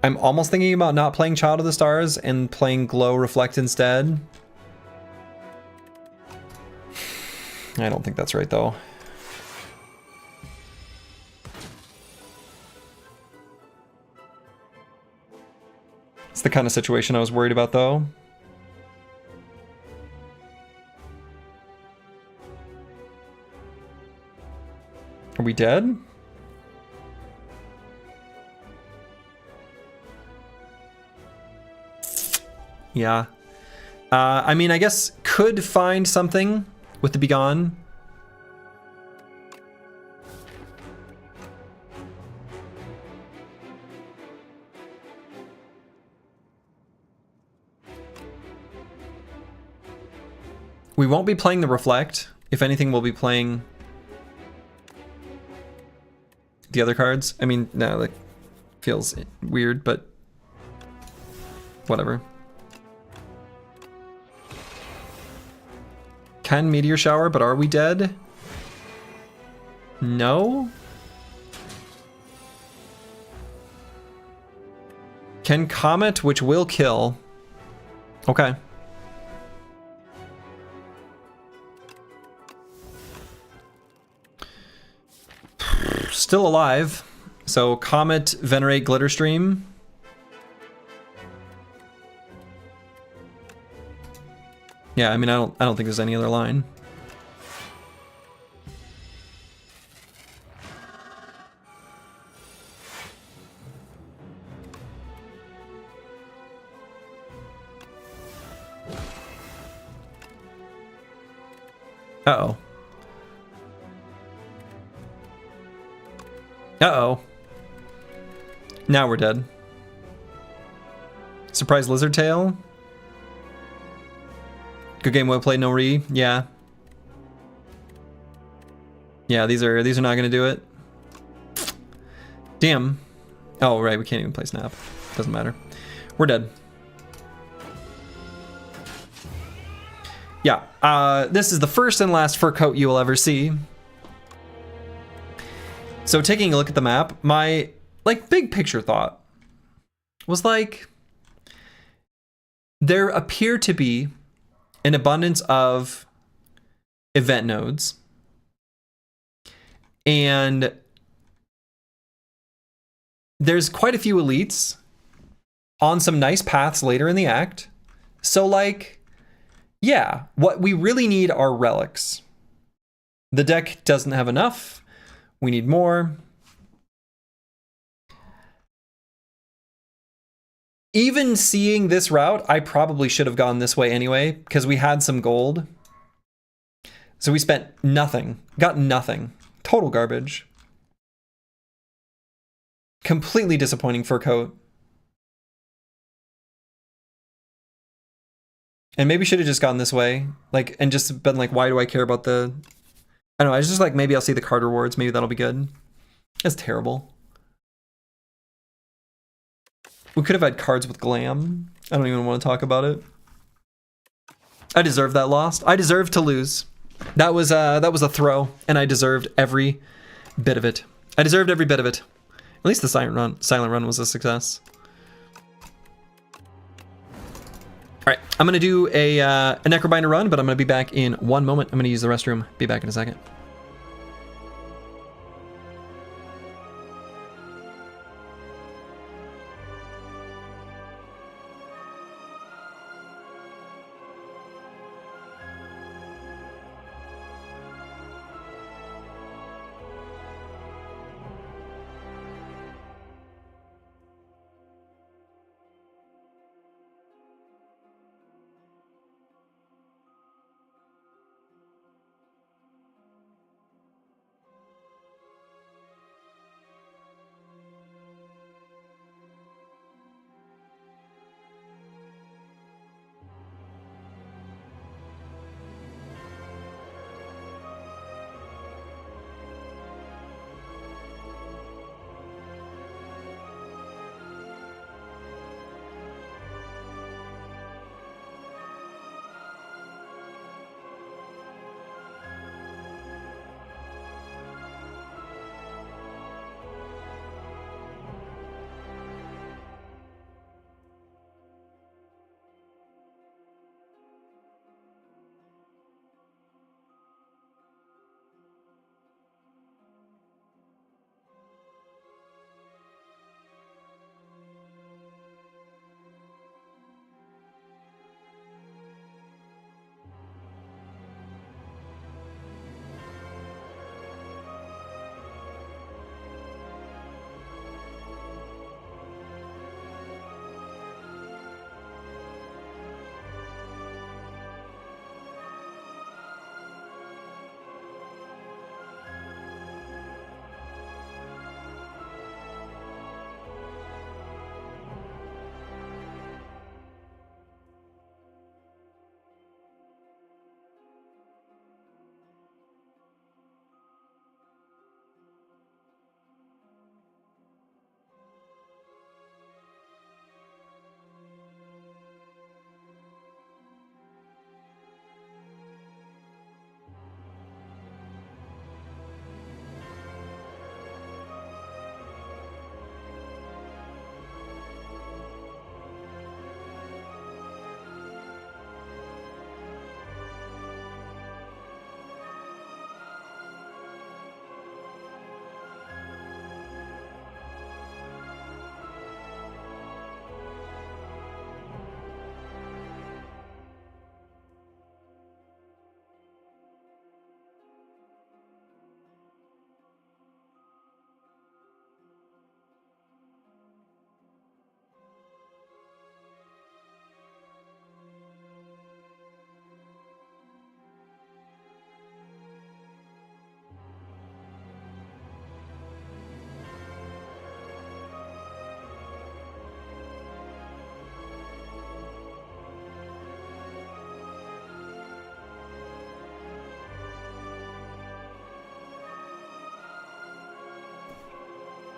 I'm almost thinking about not playing Child of the Stars and playing Glow Reflect instead. I don't think that's right, though. It's the kind of situation I was worried about, though. Are we dead? Yeah. I mean, I guess could find something with the Begone. We won't be playing the Reflect. If anything, we'll be playing the other cards. I mean, no, that feels weird, but whatever. Can Meteor Shower, but are we dead? No? Can Comet, which will kill. Okay. Still alive. So Comet, Venerate, Glitterstream. Yeah, I mean, I don't think there's any other line. Uh-oh. Uh-oh. Now we're dead. Surprise Lizard Tail. Good game, well played, no re. Yeah. Yeah, these are not gonna do it. Damn. Oh right, we can't even play Snap. Doesn't matter. We're dead. Yeah, this is the first and last fur coat you will ever see. So taking a look at the map, my big picture thought was there appear to be an abundance of event nodes, and there's quite a few elites on some nice paths later in the act. So yeah, what we really need are relics. The deck doesn't have enough. We need more. even seeing this route, I probably should have gone this way anyway, because we had some gold. So we spent nothing, got nothing. Total garbage. Completely disappointing fur coat. And maybe should have just gone this way, like, and just been like, why do I care about the... I don't know, I was just like, maybe I'll see the card rewards, maybe that'll be good. That's terrible. We could have had cards with glam. I don't even want to talk about it. I deserve that loss. I deserve to lose. That was a throw, and I deserved every bit of it. I deserved every bit of it. At least the silent run was a success. All right, I'm gonna do a Necrobinder run, but I'm gonna be back in 1 moment. I'm gonna use the restroom. Be back in a second.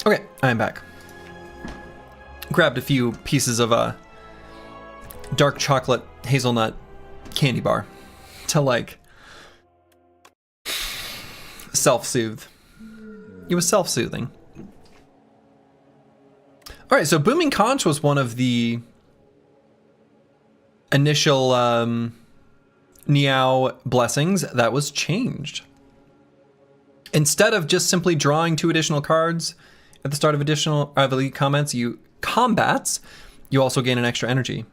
Okay, I'm back. Grabbed a few pieces of dark chocolate hazelnut candy bar to like self-soothe. It was self-soothing. All right, so Booming Conch was one of the initial Niao blessings that was changed. Instead of just simply drawing 2 additional cards at the start of elite combats, you also gain an extra energy.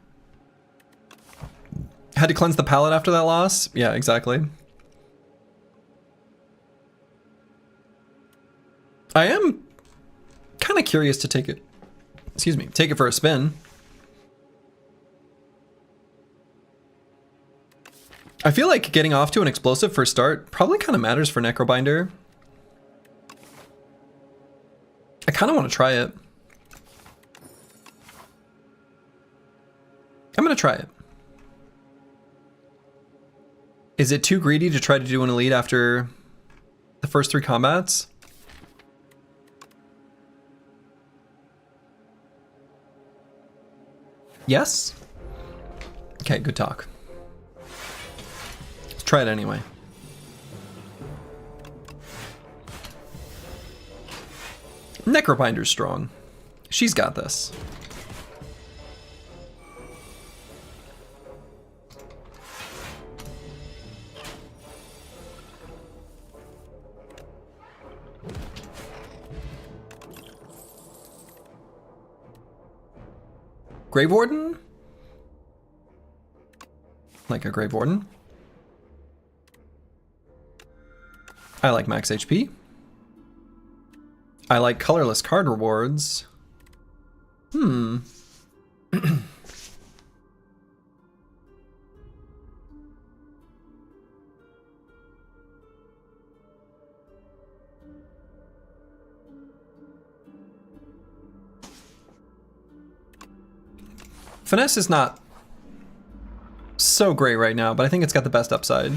Had to cleanse the palate after that loss? Yeah, exactly. I am kind of curious to take it for a spin. I feel like getting off to an explosive first start probably kind of matters for Necrobinder. I kind of want to try it. I'm going to try it. Is it too greedy to try to do an elite after the first 3 combats? Yes? Okay, good talk. Let's try it anyway. Necrobinder's strong. She's got this. Grave Warden? Like a Grave Warden. I like max HP. I like colorless card rewards. Finesse is not so great right now, but I think it's got the best upside.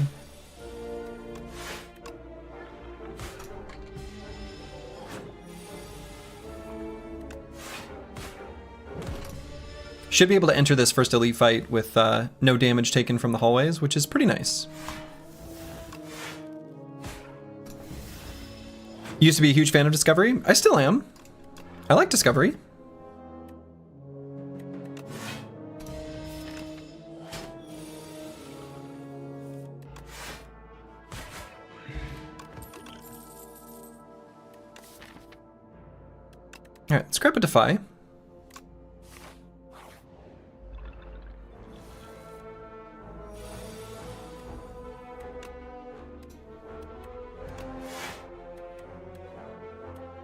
Should be able to enter this first elite fight with no damage taken from the hallways, which is pretty nice. Used to be a huge fan of Discovery. I still am. I like Discovery. All right, let's grab a Defy.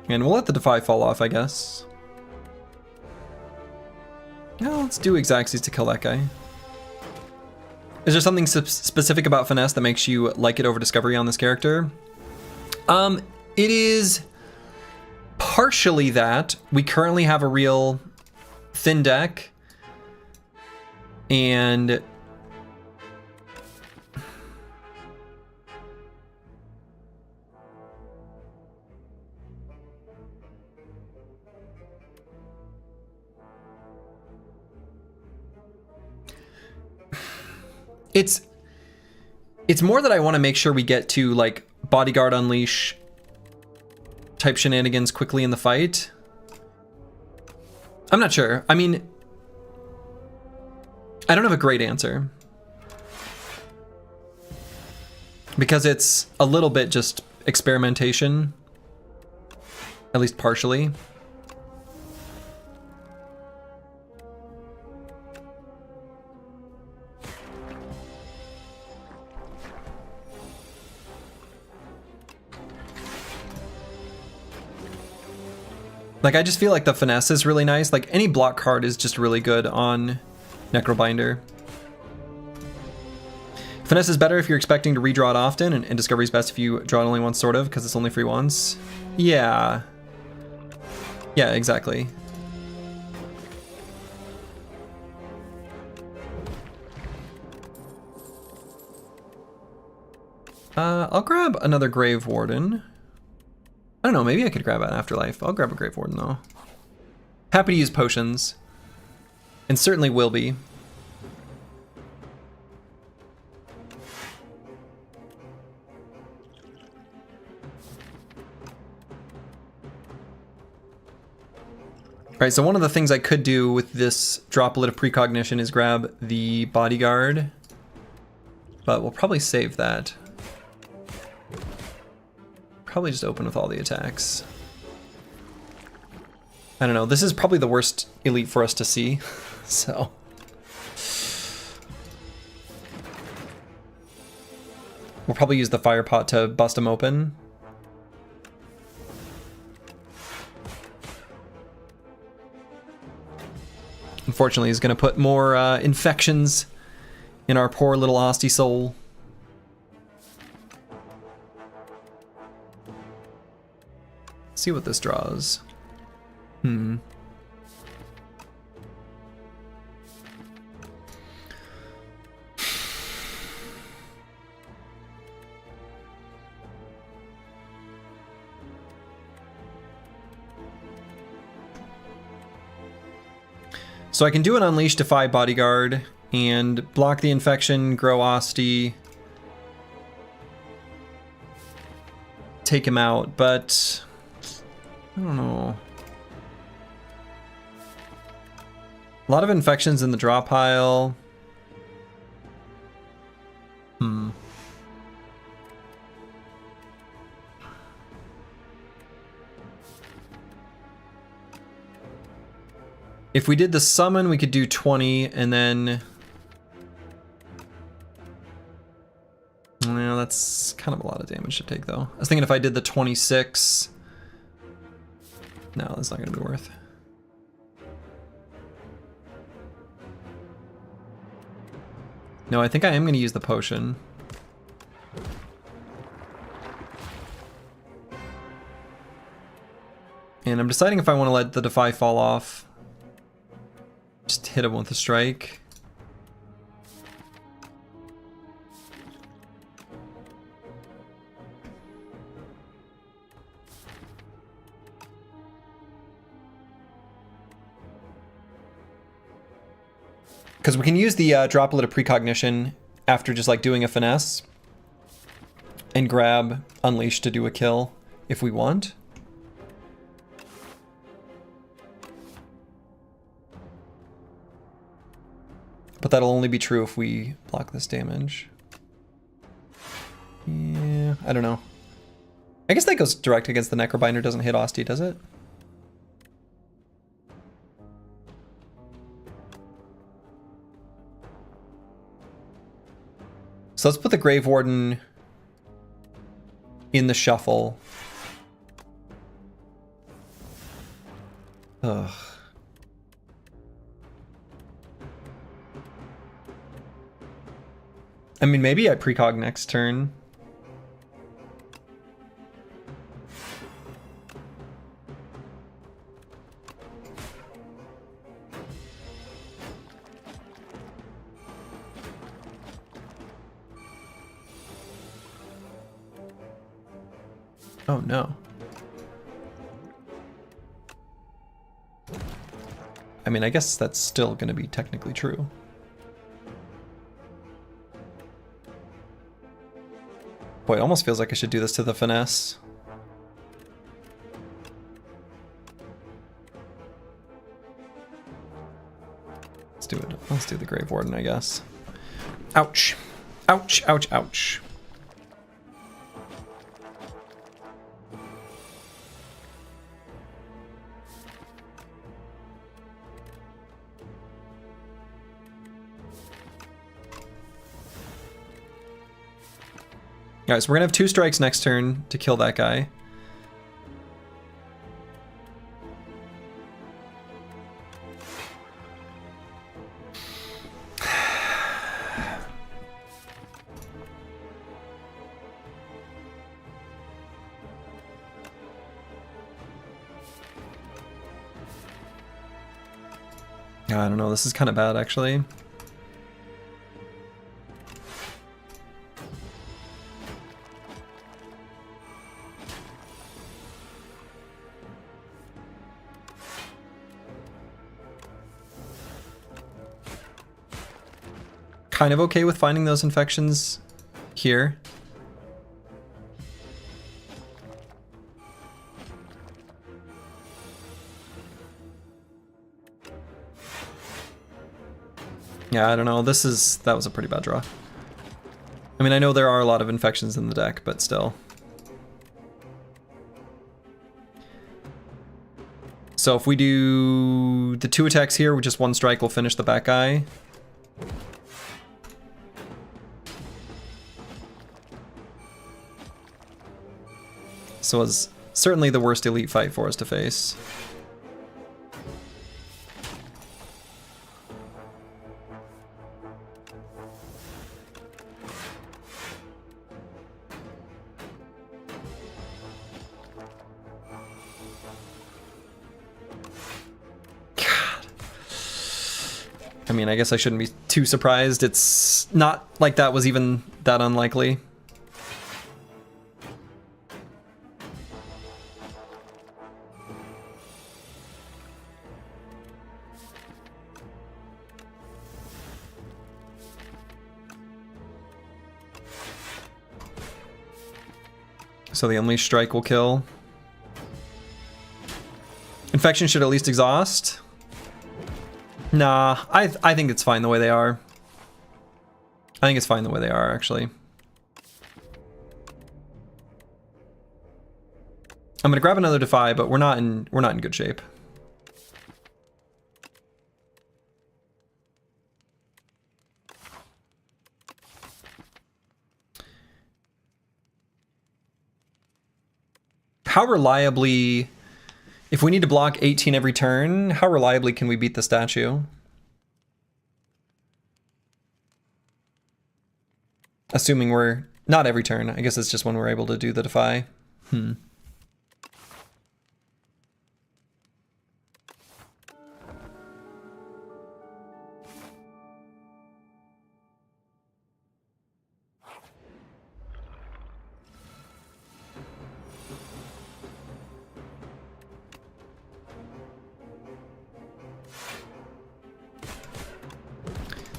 And we'll let the Defy fall off, I guess. Yeah, let's do Exaxes to kill that guy. Is there something specific about Finesse that makes you like it over Discovery on this character? It is partially that. We currently have a real thin deck. And it's more that I want to make sure we get to like Bodyguard Unleash type shenanigans quickly in the fight. I'm not sure. I mean, I don't have a great answer. Because it's a little bit just experimentation, at least partially. Like, I just feel like the Finesse is really nice. Like, any block card is just really good on Necrobinder. Finesse is better if you're expecting to redraw it often, and Discovery is best if you draw it only once, sort of, because it's only free once. Yeah. Yeah, exactly. I'll grab another Grave Warden. I don't know, maybe I could grab an Afterlife. I'll grab a Grave Warden, though. Happy to use potions. And certainly will be. Alright, so one of the things I could do with this Droplet of Precognition is grab the Bodyguard. But we'll probably save that. Probably just open with all the attacks. I don't know, this is probably the worst elite for us to see, so. We'll probably use the Fire Pot to bust them open. Unfortunately, he's gonna put more infections in our poor little Asti soul. see what this draws. So I can do an Unleash Defy Bodyguard and block the infection, grow Asti, take him out, but I don't know. A lot of infections in the draw pile. If we did the summon, we could do 20 and then... Well, that's kind of a lot of damage to take though. I was thinking if I did the 26... No, that's not going to be worth. No, I think I am going to use the potion. And I'm deciding if I want to let the Defy fall off. Just hit him with a strike. Because we can use the Droplet of Precognition after just like doing a finesse and grab Unleash to do a kill if we want. But that'll only be true if we block this damage. Yeah, I don't know. I guess that goes direct against the Necrobinder, doesn't hit Asti, does it? So let's put the Grave Warden in the shuffle. Ugh. I mean, maybe I precog next turn. Oh no. I mean, I guess that's still going to be technically true. Boy, it almost feels like I should do this to the finesse. Let's do it. Let's do the Grave Warden, I guess. Ouch. Ouch, ouch, ouch. Alright, so we're gonna have 2 strikes next turn to kill that guy. I don't know, this is kind of bad actually. Kind of okay with finding those infections here. Yeah, I don't know. That was a pretty bad draw. I mean, I know there are a lot of infections in the deck, but still. So if we do the 2 attacks here with just 1 strike, we'll finish the back guy. So it's certainly the worst elite fight for us to face. I mean, I guess I shouldn't be too surprised. It's not like that was even that unlikely. So the Unleash Strike will kill. Infection should at least exhaust. Nah, I think it's fine the way they are. I think it's fine the way they are, actually. I'm gonna grab another Defy, but we're not in good shape. How reliably, if we need to block 18 every turn, how reliably can we beat the statue? Assuming we're not every turn. I guess it's just when we're able to do the Defy.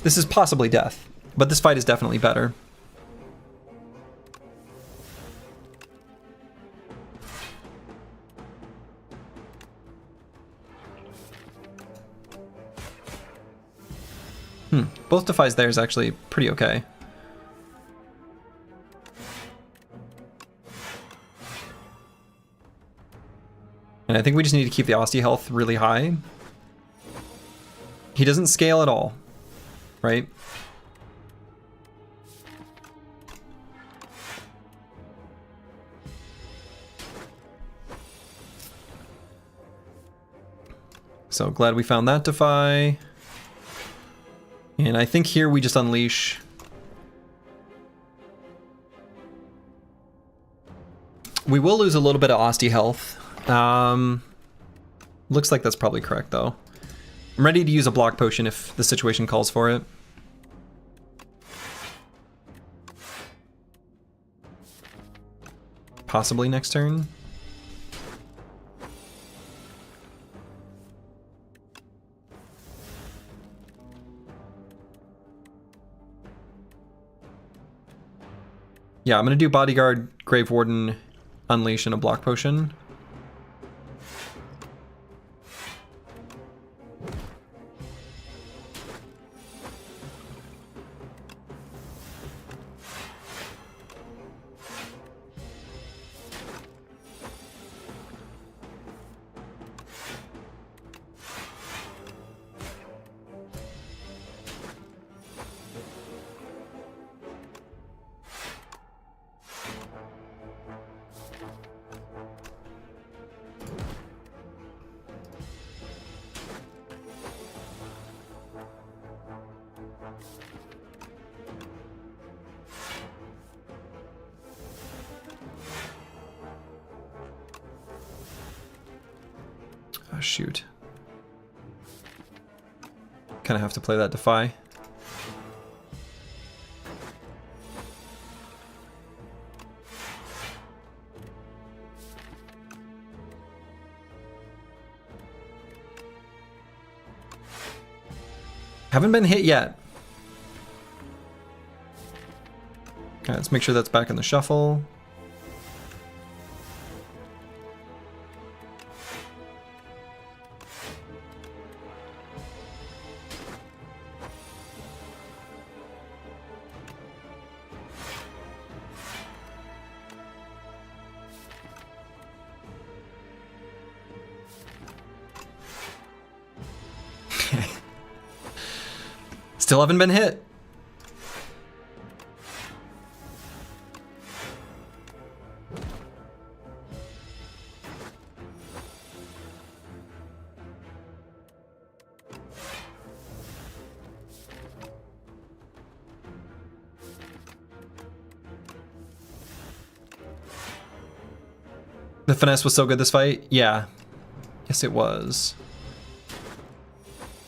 This is possibly death, but this fight is definitely better. Both Defies there is actually pretty okay. And I think we just need to keep the Austie health really high. He doesn't scale at all, right? So glad we found that Defy. And I think here we just unleash. We will lose a little bit of Austie health. Looks like that's probably correct though. I'm ready to use a block potion if the situation calls for it. Possibly next turn. Yeah, I'm gonna do Bodyguard, Grave Warden, Unleash, and a block potion. Oh, shoot. Kind of have to play that Defy. Haven't been hit yet. Okay, let's make sure that's back in the shuffle. Still haven't been hit. The finesse was so good this fight? Yeah. Yes, it was.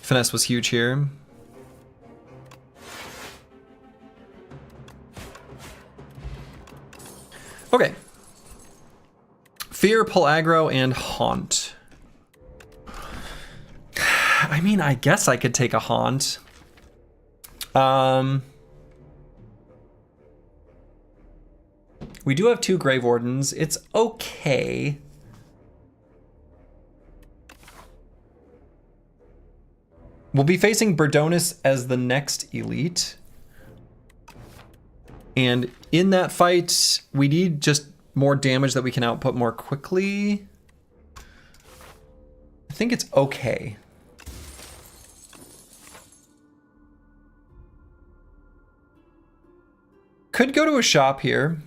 Finesse was huge here. Okay. Fear, pull aggro, and haunt. I mean, I guess I could take a haunt. We do have 2 Grave Wardens. It's okay. We'll be facing Berdonis as the next elite. And in that fight, we need just more damage that we can output more quickly. I think it's okay. Could go to a shop here.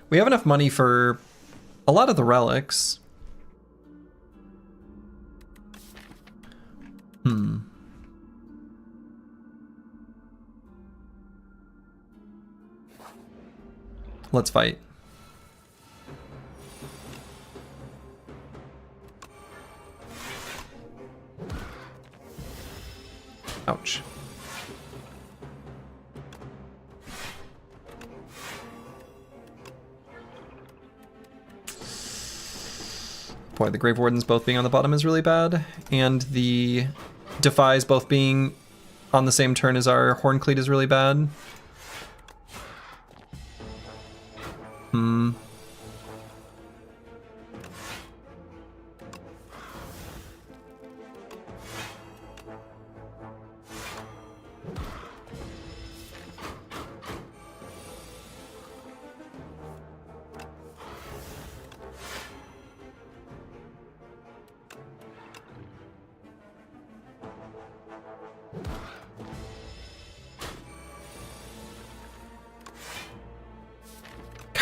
We have enough money for a lot of the relics. Let's fight. Ouch. Boy, the Grave Wardens both being on the bottom is really bad, and the Defies both being on the same turn as our Horncleat is really bad.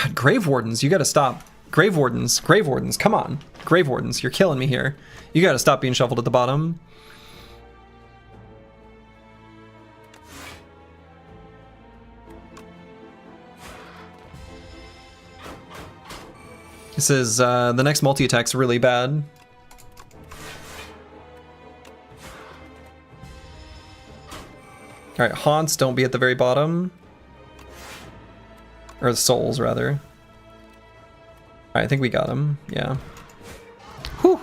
God, Grave Wardens, you gotta stop. Grave Wardens, come on. Grave Wardens, you're killing me here. You gotta stop being shuffled at the bottom. This is, the next multi-attack's really bad. Alright, Haunts, don't be at the very bottom. Or the Souls, rather. Alright, I think we got him. Yeah. Whew.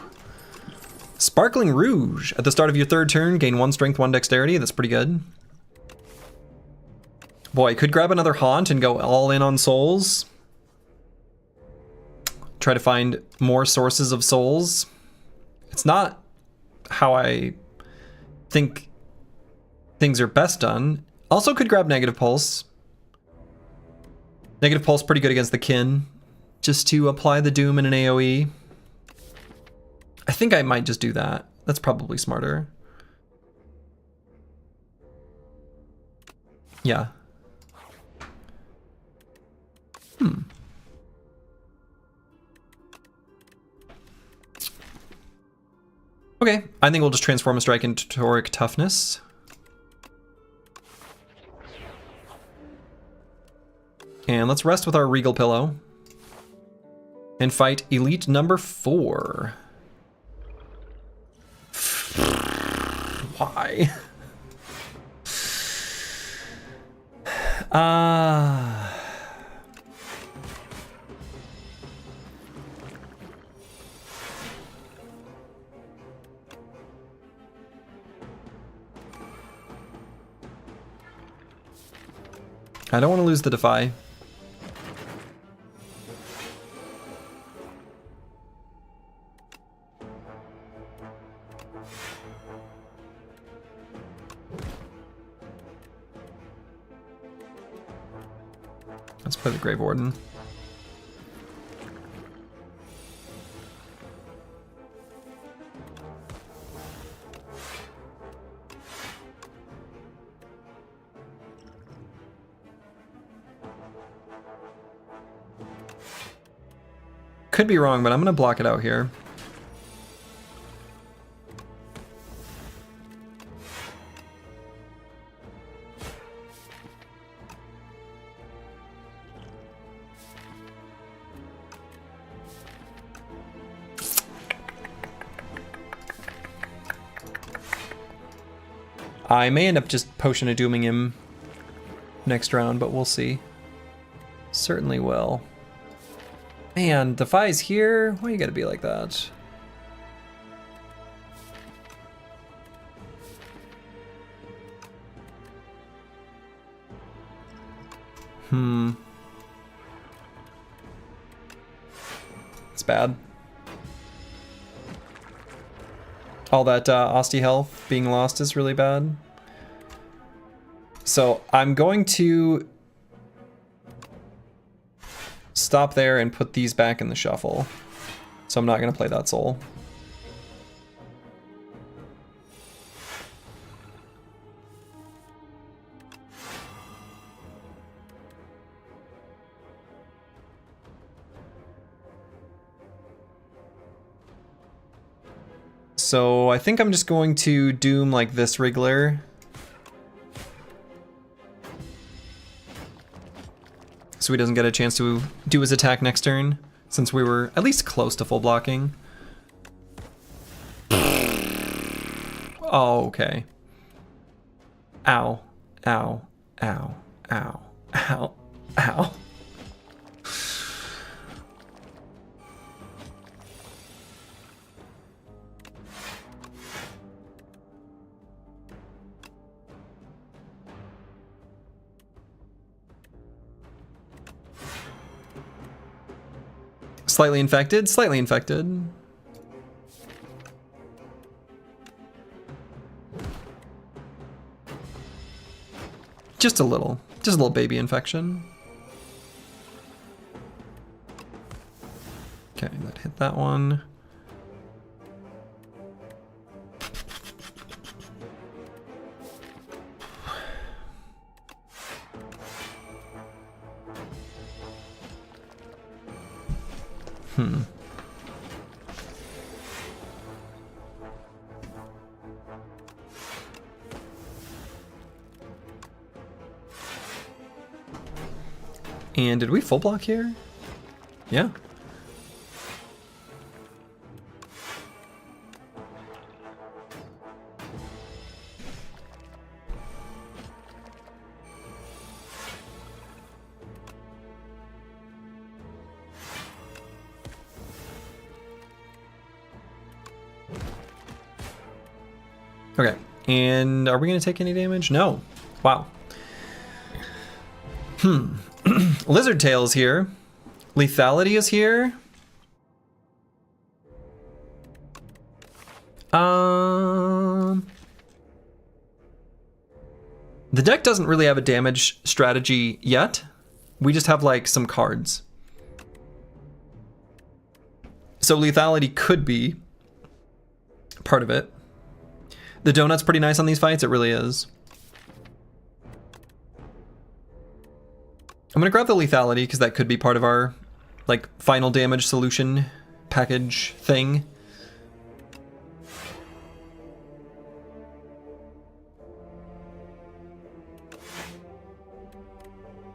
Sparkling Rouge. At the start of your 3rd turn, gain 1 strength, 1 dexterity. That's pretty good. Boy, could grab another Haunt and go all in on Souls. Try to find more sources of Souls. It's not how I think things are best done. Also could grab Negative Pulse. Negative Pulse pretty good against the Kin. Just to apply the Doom in an AoE. I think I might just do that. That's probably smarter. Yeah. Okay, I think we'll just transform a strike into Toric Toughness. And let's rest with our Regal Pillow. And fight Elite number 4. Why? I don't want to lose the Defy. Let's play the Grave Warden. Could be wrong, but I'm gonna block it out here. I may end up just Potion of Dooming him next round, but we'll see. Certainly will. Man, Defy's here? Why you gotta be like that? It's bad. All that Osti health being lost is really bad. So I'm going to stop there and put these back in the shuffle. So I'm not going to play that soul. So I think I'm just going to doom like this Wriggler. So he doesn't get a chance to do his attack next turn, since we were at least close to full blocking. Oh, okay. Ow, ow, ow, ow, ow, ow. Slightly infected, slightly infected. Just a little baby infection. Okay, that hit that one. And did we full block here? Yeah. Okay, and are we gonna take any damage? No. Wow. Lizard Tail's here. Lethality is here. The deck doesn't really have a damage strategy yet. We just have like some cards. So lethality could be part of it. The donut's pretty nice on these fights, it really is. I'm gonna grab the lethality because that could be part of our like final damage solution package thing.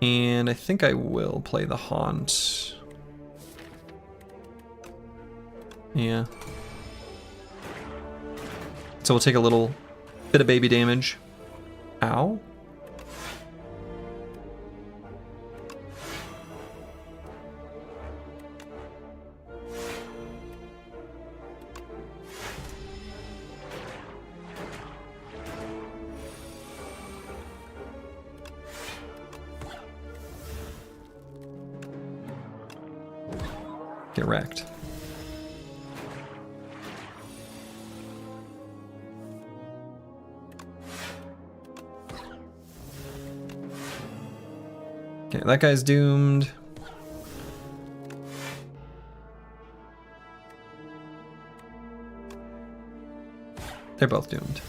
And I think I will play the Haunt. Yeah. So we'll take a little bit of baby damage. Ow. Get wrecked. Okay, that guy's doomed. They're both doomed.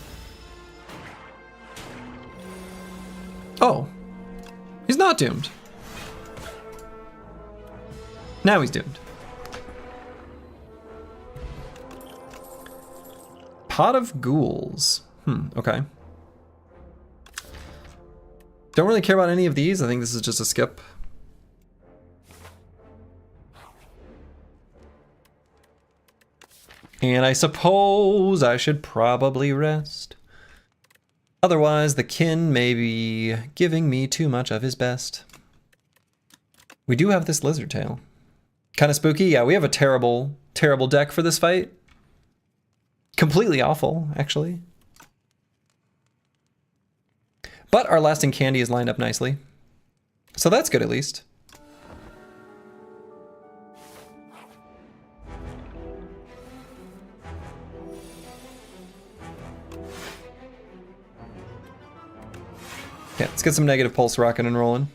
Oh, he's not doomed. Now he's doomed. Pot of Ghouls. Okay. Don't really care about any of these. I think this is just a skip. And I suppose I should probably rest. Otherwise, the kin may be giving me too much of his best. We do have this lizard tail. Kind of spooky. Yeah, we have a terrible, terrible deck for this fight. Completely awful, actually. But our lasting candy is lined up nicely. So that's good at least. Yeah, let's get some negative pulse rocking and rolling.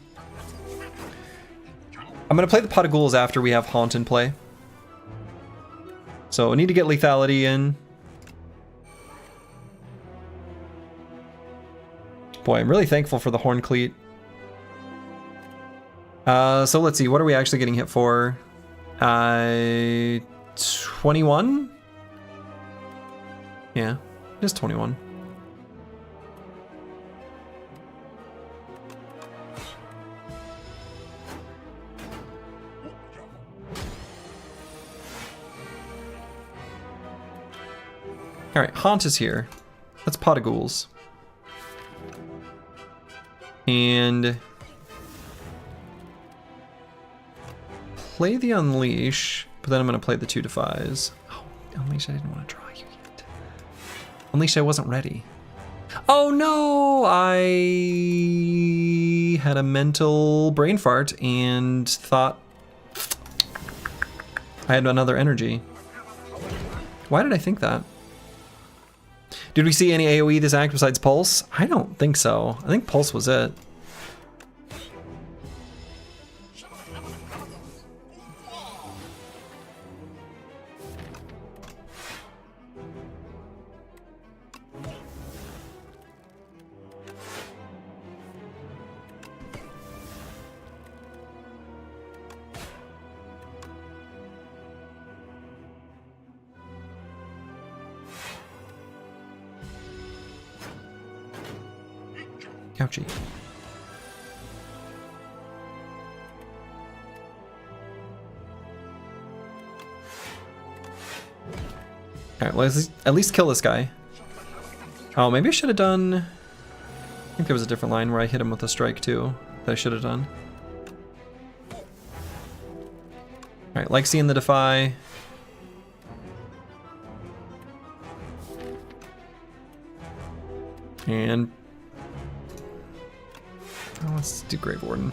I'm going to play the Pot of Ghouls after we have Haunt in play. So I need to get lethality in. Boy, I'm really thankful for the Horn Cleat. So let's see, what are we actually getting hit for? 21? Yeah, just 21. Alright, Haunt is here. Let's Pot of Ghouls. And play the Unleash, but then I'm going to play the 2 Defies. Oh, Unleash, I didn't want to draw you yet. Unleash, I wasn't ready. Oh no! I had a mental brain fart and thought I had another energy. Why did I think that? Did we see any AoE this act besides Pulse? I don't think so. I think Pulse was it. Ouchie. Alright, let's at least kill this guy. Oh, maybe I should have done... I think there was a different line where I hit him with a strike too, that I should have done. Alright, like seeing the Defy. And... oh, let's do Grave Warden.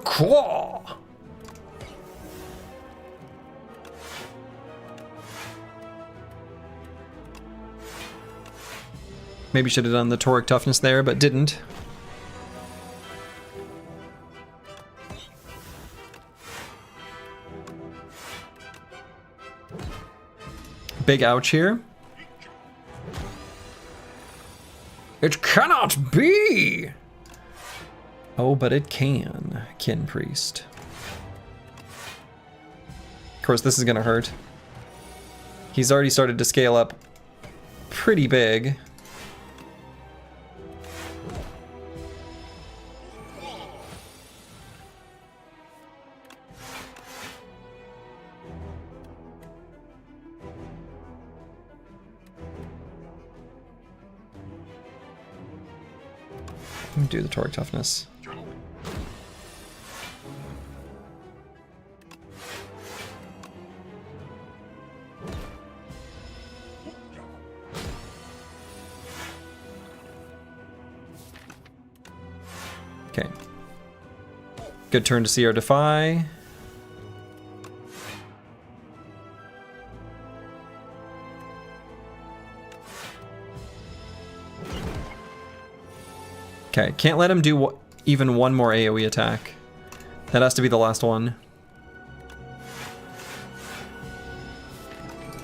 Caw! Maybe should have done the Toric Toughness there, but didn't. Big ouch here. It cannot be! Oh, but it can, Kin Priest. Of course, this is gonna hurt. He's already started to scale up pretty big. Do the Toric Toughness. Okay. Good turn to see our Defy. Okay, can't let him do even one more AoE attack. That has to be the last one.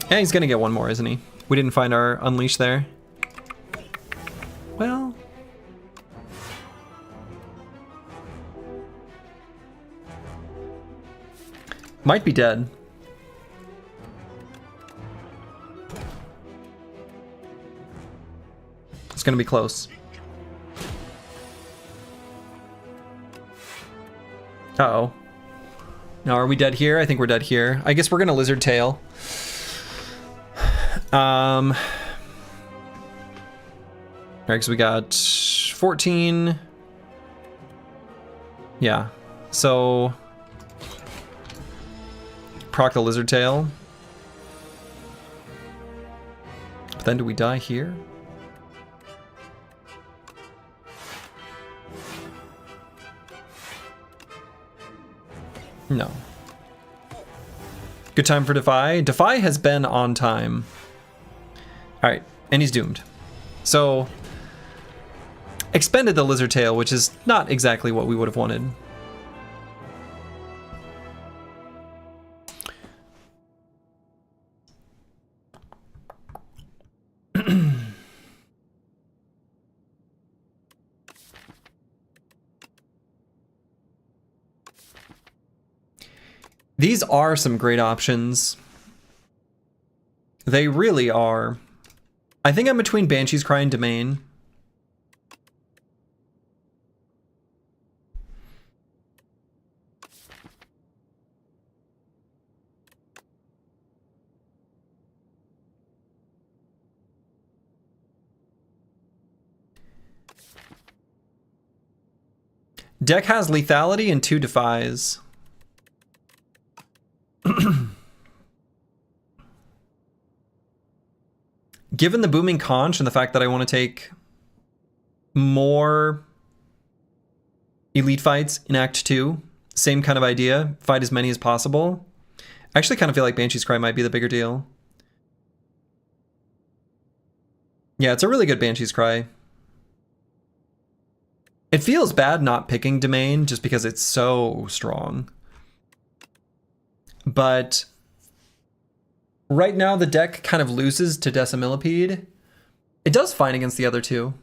Yeah, he's gonna get one more, isn't he? We didn't find our Unleash there. Well... might be dead. gonna be close. Uh-oh. Now, are we dead here? I think we're dead here. I guess we're gonna Lizard Tail. Alright, so we got 14. Yeah. So proc the Lizard Tail. But then do we die here? No. Good time for Defy. Defy has been on time. Alright, and he's doomed. So, expended the Lizard Tail, which is not exactly what we would have wanted. These are some great options. They really are. I think I'm between Banshee's Cry and Domain. Deck has lethality and 2 defies. Given the booming conch and the fact that I want to take more elite fights in Act 2, same kind of idea, fight as many as possible. I actually kind of feel like Banshee's Cry might be the bigger deal. Yeah, it's a really good Banshee's Cry. It feels bad not picking Domain just because it's so strong. But right now the deck kind of loses to Decimillipede. It does fine against the other two.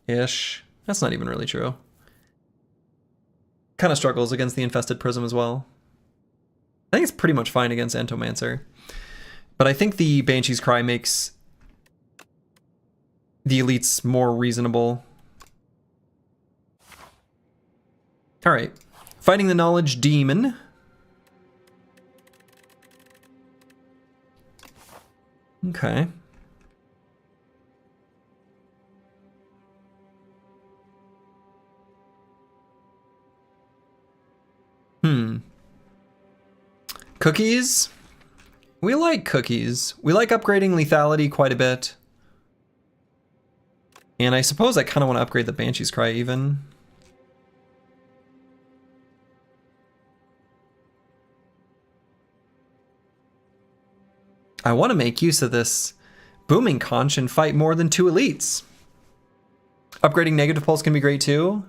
Ish. That's not even really true. Kind of struggles against the Infested Prism as well. I think it's pretty much fine against Entomancer. But I think the Banshee's Cry makes the elites more reasonable. Alright. Fighting the Knowledge Demon. Okay. Cookies? We like cookies. We like upgrading lethality quite a bit. And I suppose I kind of want to upgrade the Banshee's Cry even. I want to make use of this booming conch and fight more than 2 elites. Upgrading Negative Pulse can be great too.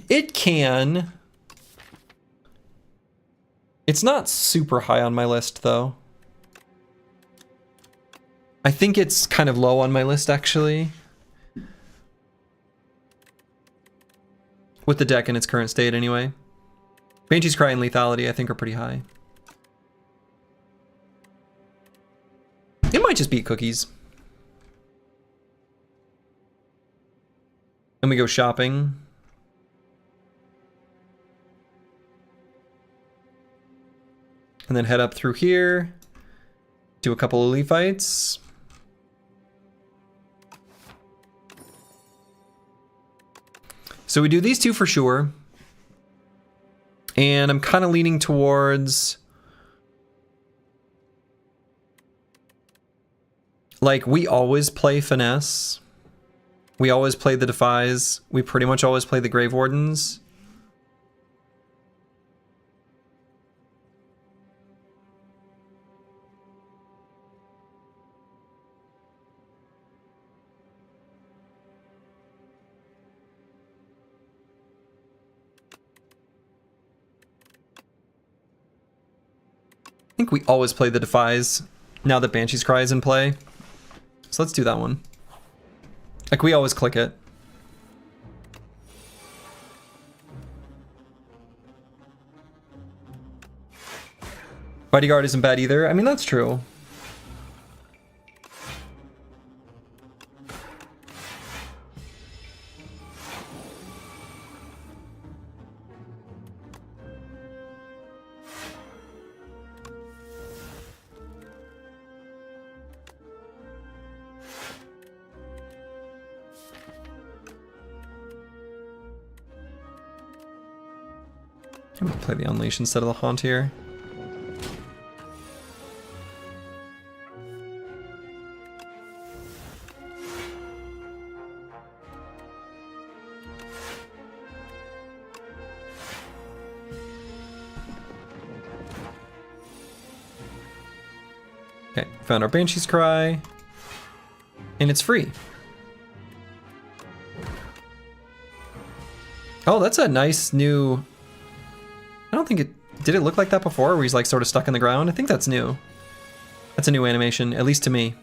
It can. It's not super high on my list though. I think it's kind of low on my list actually. With the deck in its current state anyway. Banshee's Cry and lethality I think are pretty high. It might just be cookies. And we go shopping. And then head up through here. Do a couple of elite fights. So we do these two for sure. And I'm kind of leaning towards... like, we always play Finesse. We always play the Defies. We pretty much always play the Grave Wardens. I think we always play the Defies now that Banshee's Cry is in play. So let's do that one. Like, we always click it. Bodyguard isn't bad either. I mean, that's true. I'm gonna play the Unleash instead of the Haunt here. Okay, found our Banshee's Cry. And it's free. Oh, that's a nice new... I don't think it... Did it look like that before, where he's like sort of stuck in the ground? I think that's new. That's a new animation, at least to me.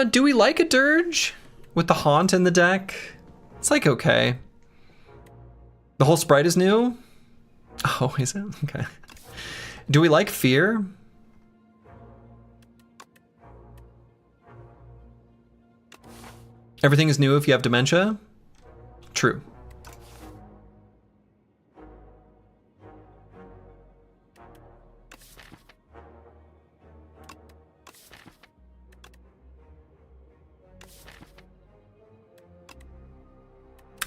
Do we like a Dirge? With the Haunt in the deck? It's like okay. The whole sprite is new? Oh, is it? Okay. Do we like Fear? Everything is new if you have dementia? True.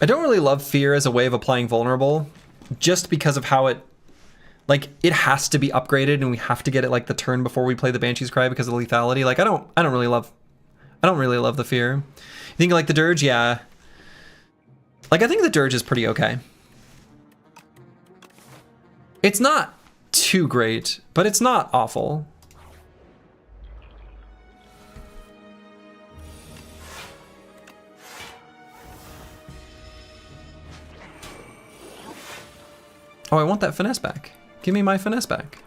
I don't really love Fear as a way of applying Vulnerable, just because of how it, like, it has to be upgraded and we have to get it like the turn before we play the Banshee's Cry because of the lethality. Like, I don't really love the Fear. You think like the Dirge? Yeah. Like, I think the Dirge is pretty okay. It's not too great, but it's not awful. Oh, I want that finesse back. Give me my finesse back.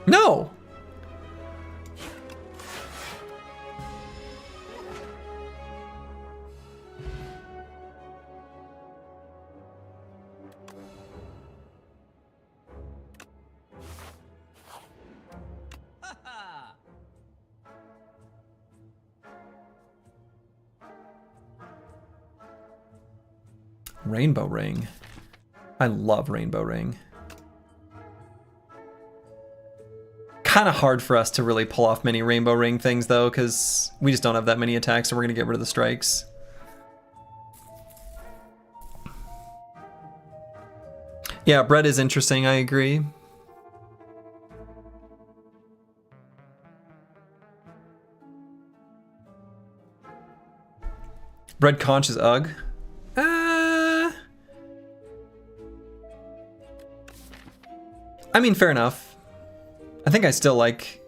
No! Rainbow Ring. I love Rainbow Ring. Kind of hard for us to really pull off many Rainbow Ring things though, because we just don't have that many attacks, so we're gonna get rid of the strikes. Yeah, Bread is interesting, I agree. Bread Conch is UG. I mean, fair enough. I think I still like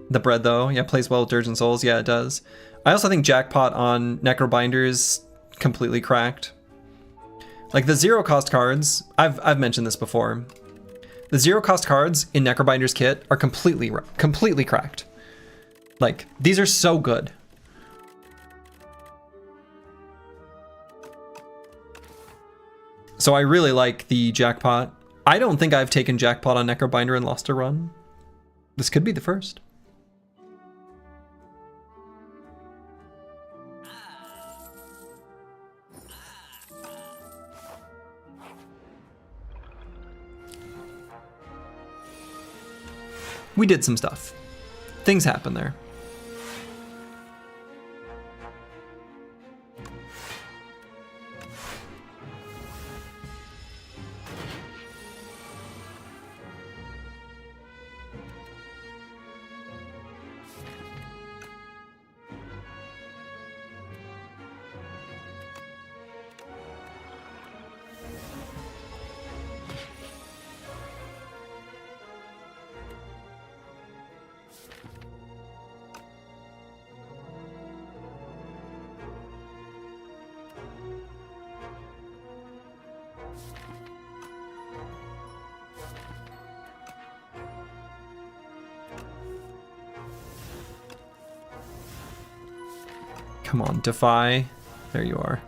the Bread though. Yeah, plays well with Dirge and Souls. Yeah, it does. I also think Jackpot on Necrobinder is completely cracked. Like the zero cost cards, I've mentioned this before. The zero cost cards in Necrobinder's kit are completely cracked. Like, these are so good. So I really like the Jackpot. I don't think I've taken Jackpot on Necrobinder and lost a run. This could be the first. We did some stuff. Things happen there. Come on, defy. There you are.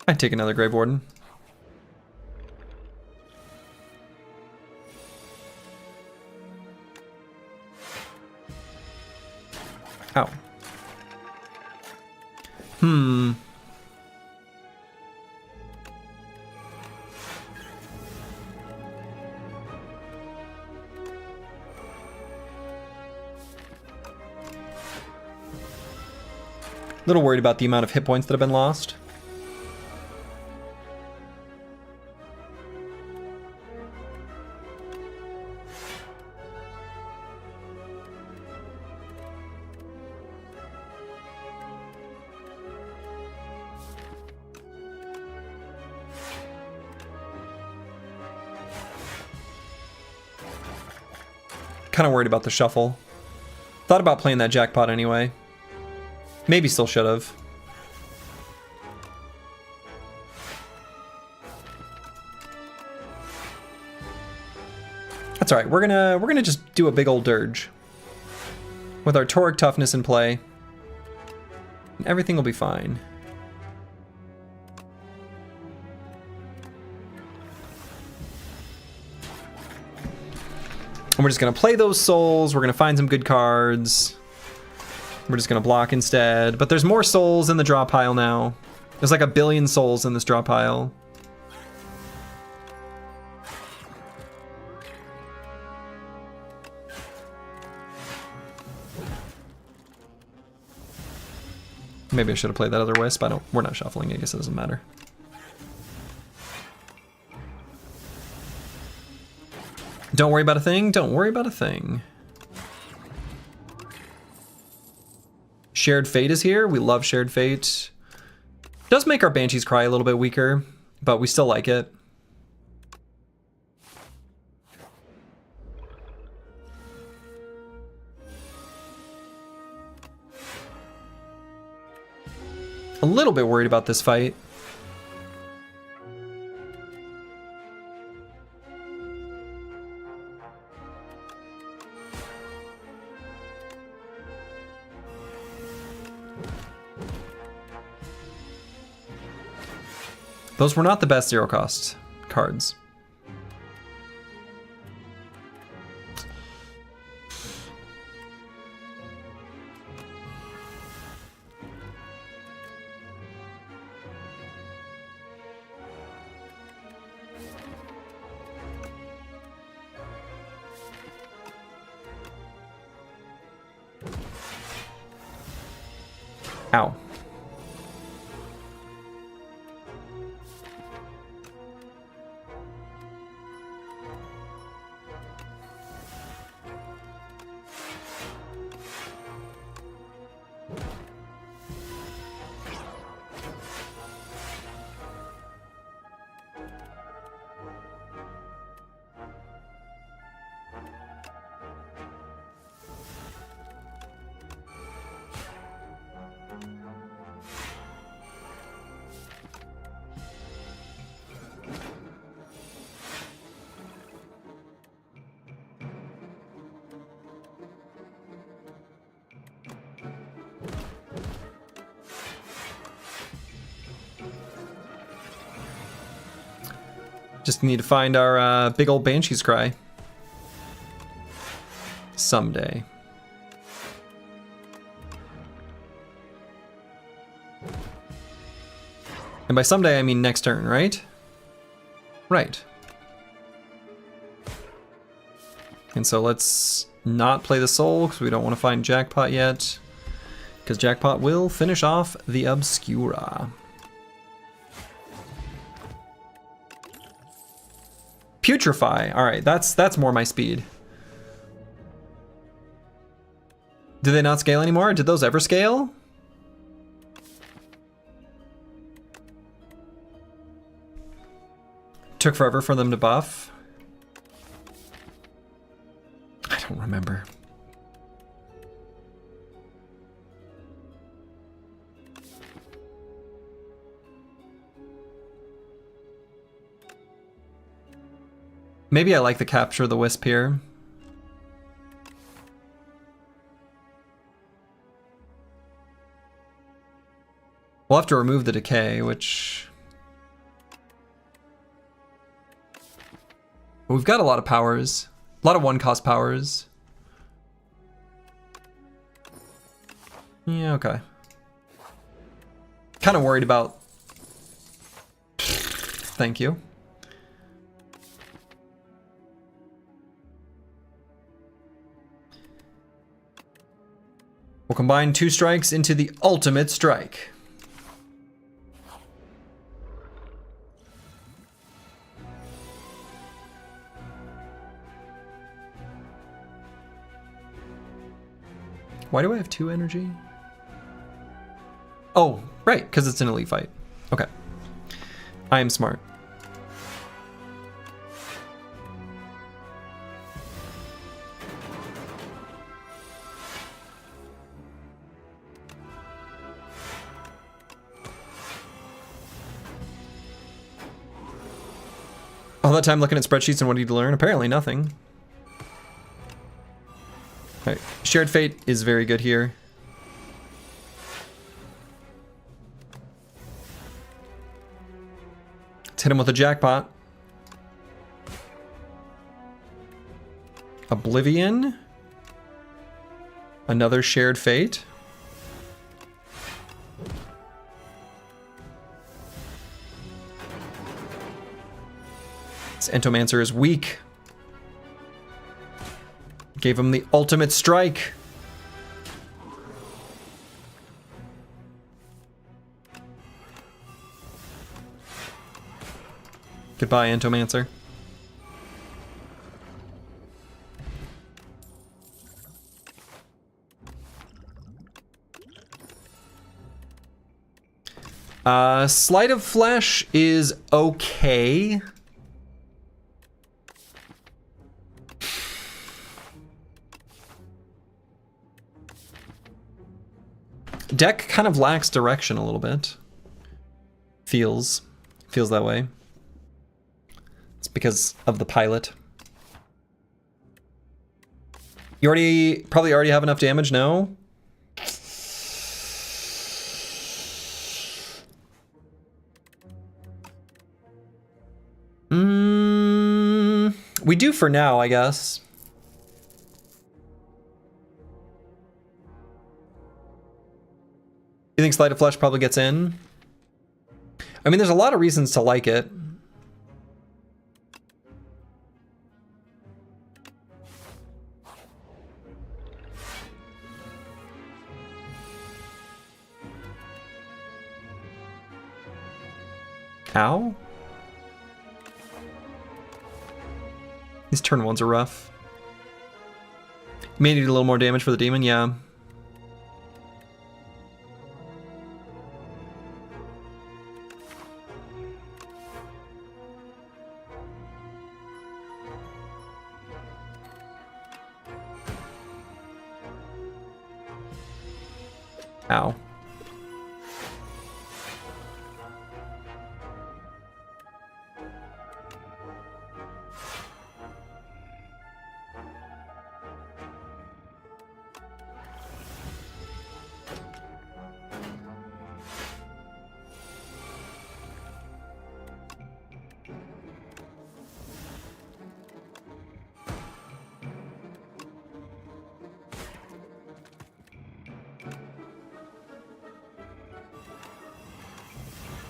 I'd take another Grave Warden. Ow. Little worried about the amount of hit points that have been lost. Kind of worried about the shuffle. Thought about playing that jackpot anyway. Maybe still should have. That's all right. We're gonna just do a big old dirge with our Tauric toughness in play. And everything will be fine. And we're just gonna play those souls. We're gonna find some good cards. We're just gonna block instead. But there's more souls in the draw pile now. There's like 1 billion souls in this draw pile. Maybe I should have played that other wisp. We're not shuffling. I guess it doesn't matter. Don't worry about a thing. Don't worry about a thing. Shared Fate is here. We love Shared Fate. Does make our Banshees Cry a little bit weaker, but we still like it. A little bit worried about this fight. Those were not the best zero cost cards. Ow. Just need to find our big old Banshees Cry. Someday. And by someday, I mean next turn, right? Right. And so let's not play the soul, because we don't want to find jackpot yet. because Jackpot will finish off the Obscura. Putrefy. All right, that's more my speed. Do they not scale anymore? Did those ever scale? Took forever for them to buff. I don't remember. Maybe I like the Capture the Wisp here. We'll have to remove the decay, which... We've got a lot of powers. A lot of one-cost powers. Yeah, okay. Kind of worried about... Thank you. We'll combine 2 strikes into the ultimate strike. Why do I have 2 energy? Oh, right, because it's an elite fight. Okay. I am smart. All that time looking at spreadsheets and what did you learn? Apparently nothing. Alright, Shared Fate is very good here. Let's hit him with a Jackpot. Oblivion. Another Shared Fate. This Entomancer is weak. Gave him the ultimate strike. Goodbye, Entomancer. Sleight of Flesh is okay. Deck kind of lacks direction a little bit. Feels that way. It's because of the pilot. You probably already have enough damage, no? We do for now, I guess. You think Sleight of Flesh probably gets in? I mean, there's a lot of reasons to like it. Ow? These turn ones are rough. May need a little more damage for the demon, yeah. Ow.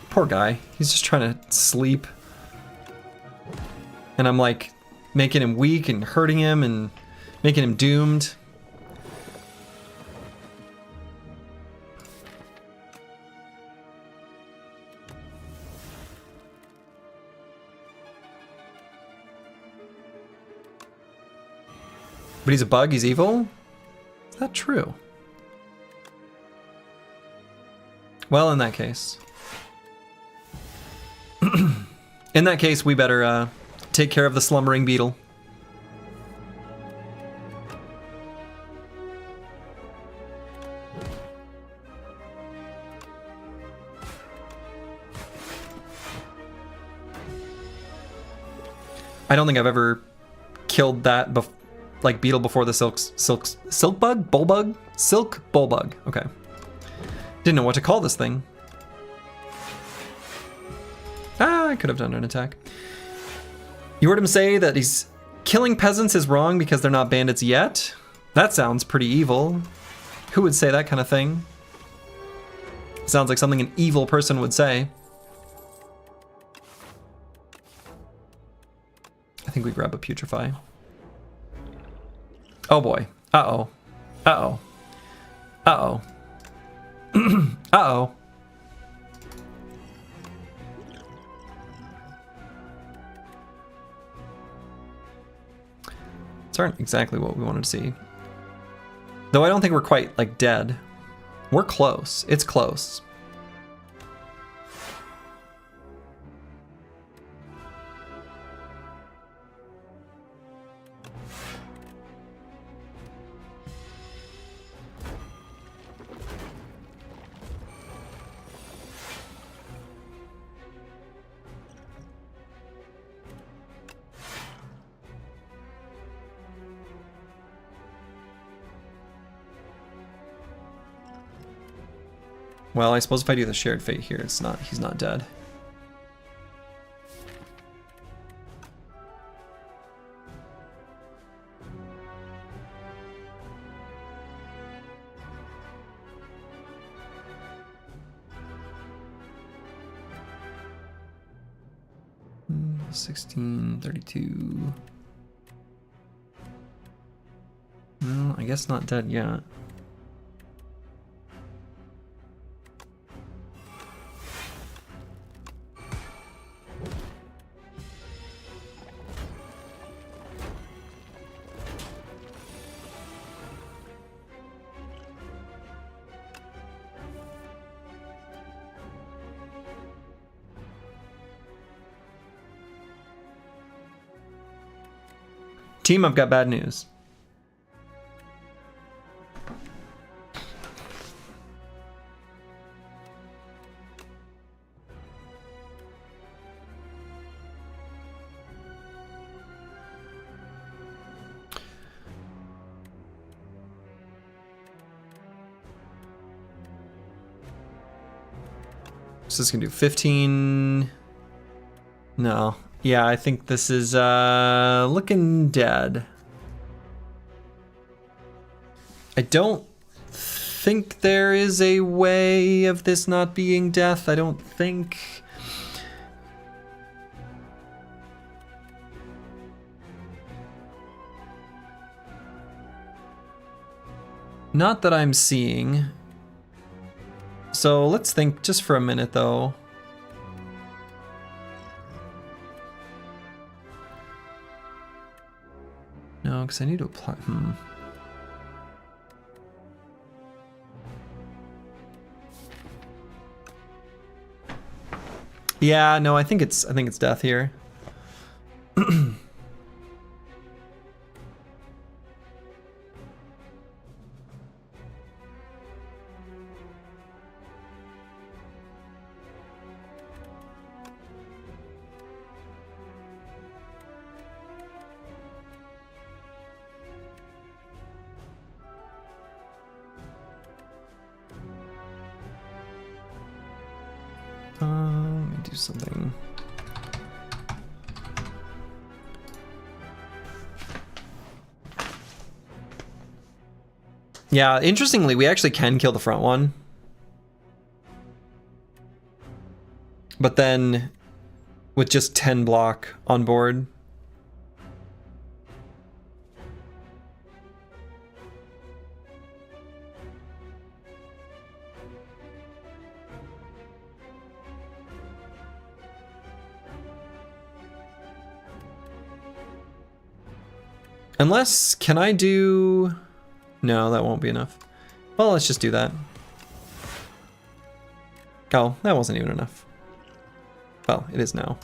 Poor guy. He's just trying to sleep. And I'm like making him weak and hurting him and making him doomed. But he's a bug, he's evil? Is that true? Well, in that case. In that case, we better take care of the slumbering beetle. I don't think I've ever killed that like beetle before the silk bug? Bullbug? Silk bullbug. Okay. Didn't know what to call this thing. Ah, I could have done an attack. You heard him say that he's killing peasants is wrong because they're not bandits yet? That sounds pretty evil. Who would say that kind of thing? Sounds like something an evil person would say. I think we grab a putrefy. Oh boy. Uh-oh. Uh-oh. Uh-oh. Uh-oh. These aren't exactly what we wanted to see. Though I don't think we're quite, like, dead. We're close. It's close. Well, I suppose if I do the shared fate here, he's not dead. Mm, 1632. Well, I guess not dead yet. Team, I've got bad news. So this is gonna do 15. No. Yeah, I think this is looking dead. I don't think there is a way of this not being death. I don't think. Not that I'm seeing. So let's think just for a minute though. No, because I need to apply. Yeah, no, I think it's death here. Let me do something. Yeah, interestingly, we actually can kill the front one. But then, with just 10 block on board. Unless, can I do... No, that won't be enough. Well, let's just do that. Oh, that wasn't even enough. Well, it is now.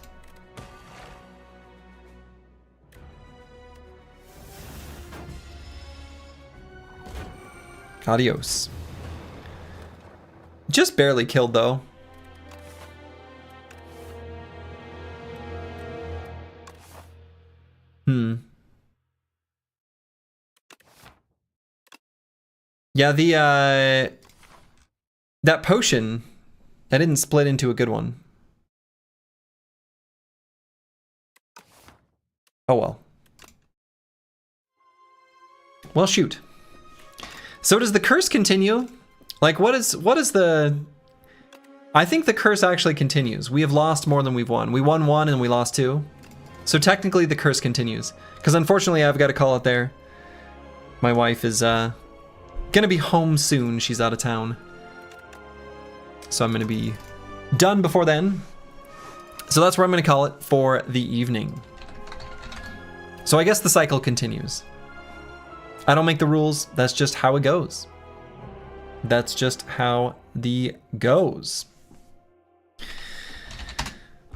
Adios. Just barely killed, though. Yeah, the, that potion, that didn't split into a good one. Oh well. Well, shoot. So does the curse continue? Like, what is the... I think the curse actually continues. We have lost more than we've won. We won 1 and we lost 2. So technically the curse continues. Because unfortunately I've got to call it there. My wife is gonna be home soon. She's out of town. So I'm gonna be done before then. So that's where I'm gonna call it for the evening. So I guess the cycle continues. I don't make the rules. That's just how it goes. That's just how the goes.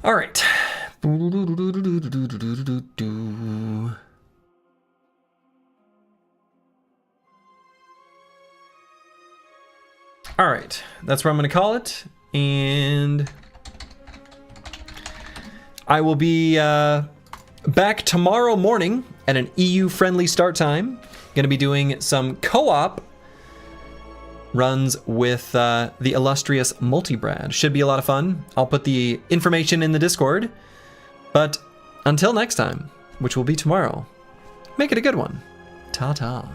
All right. All right, that's where I'm going to call it, and I will be back tomorrow morning at an EU-friendly start time. Going to be doing some co-op runs with the illustrious Multibrad. Should be a lot of fun. I'll put the information in the Discord, but until next time, which will be tomorrow, make it a good one. Ta-ta.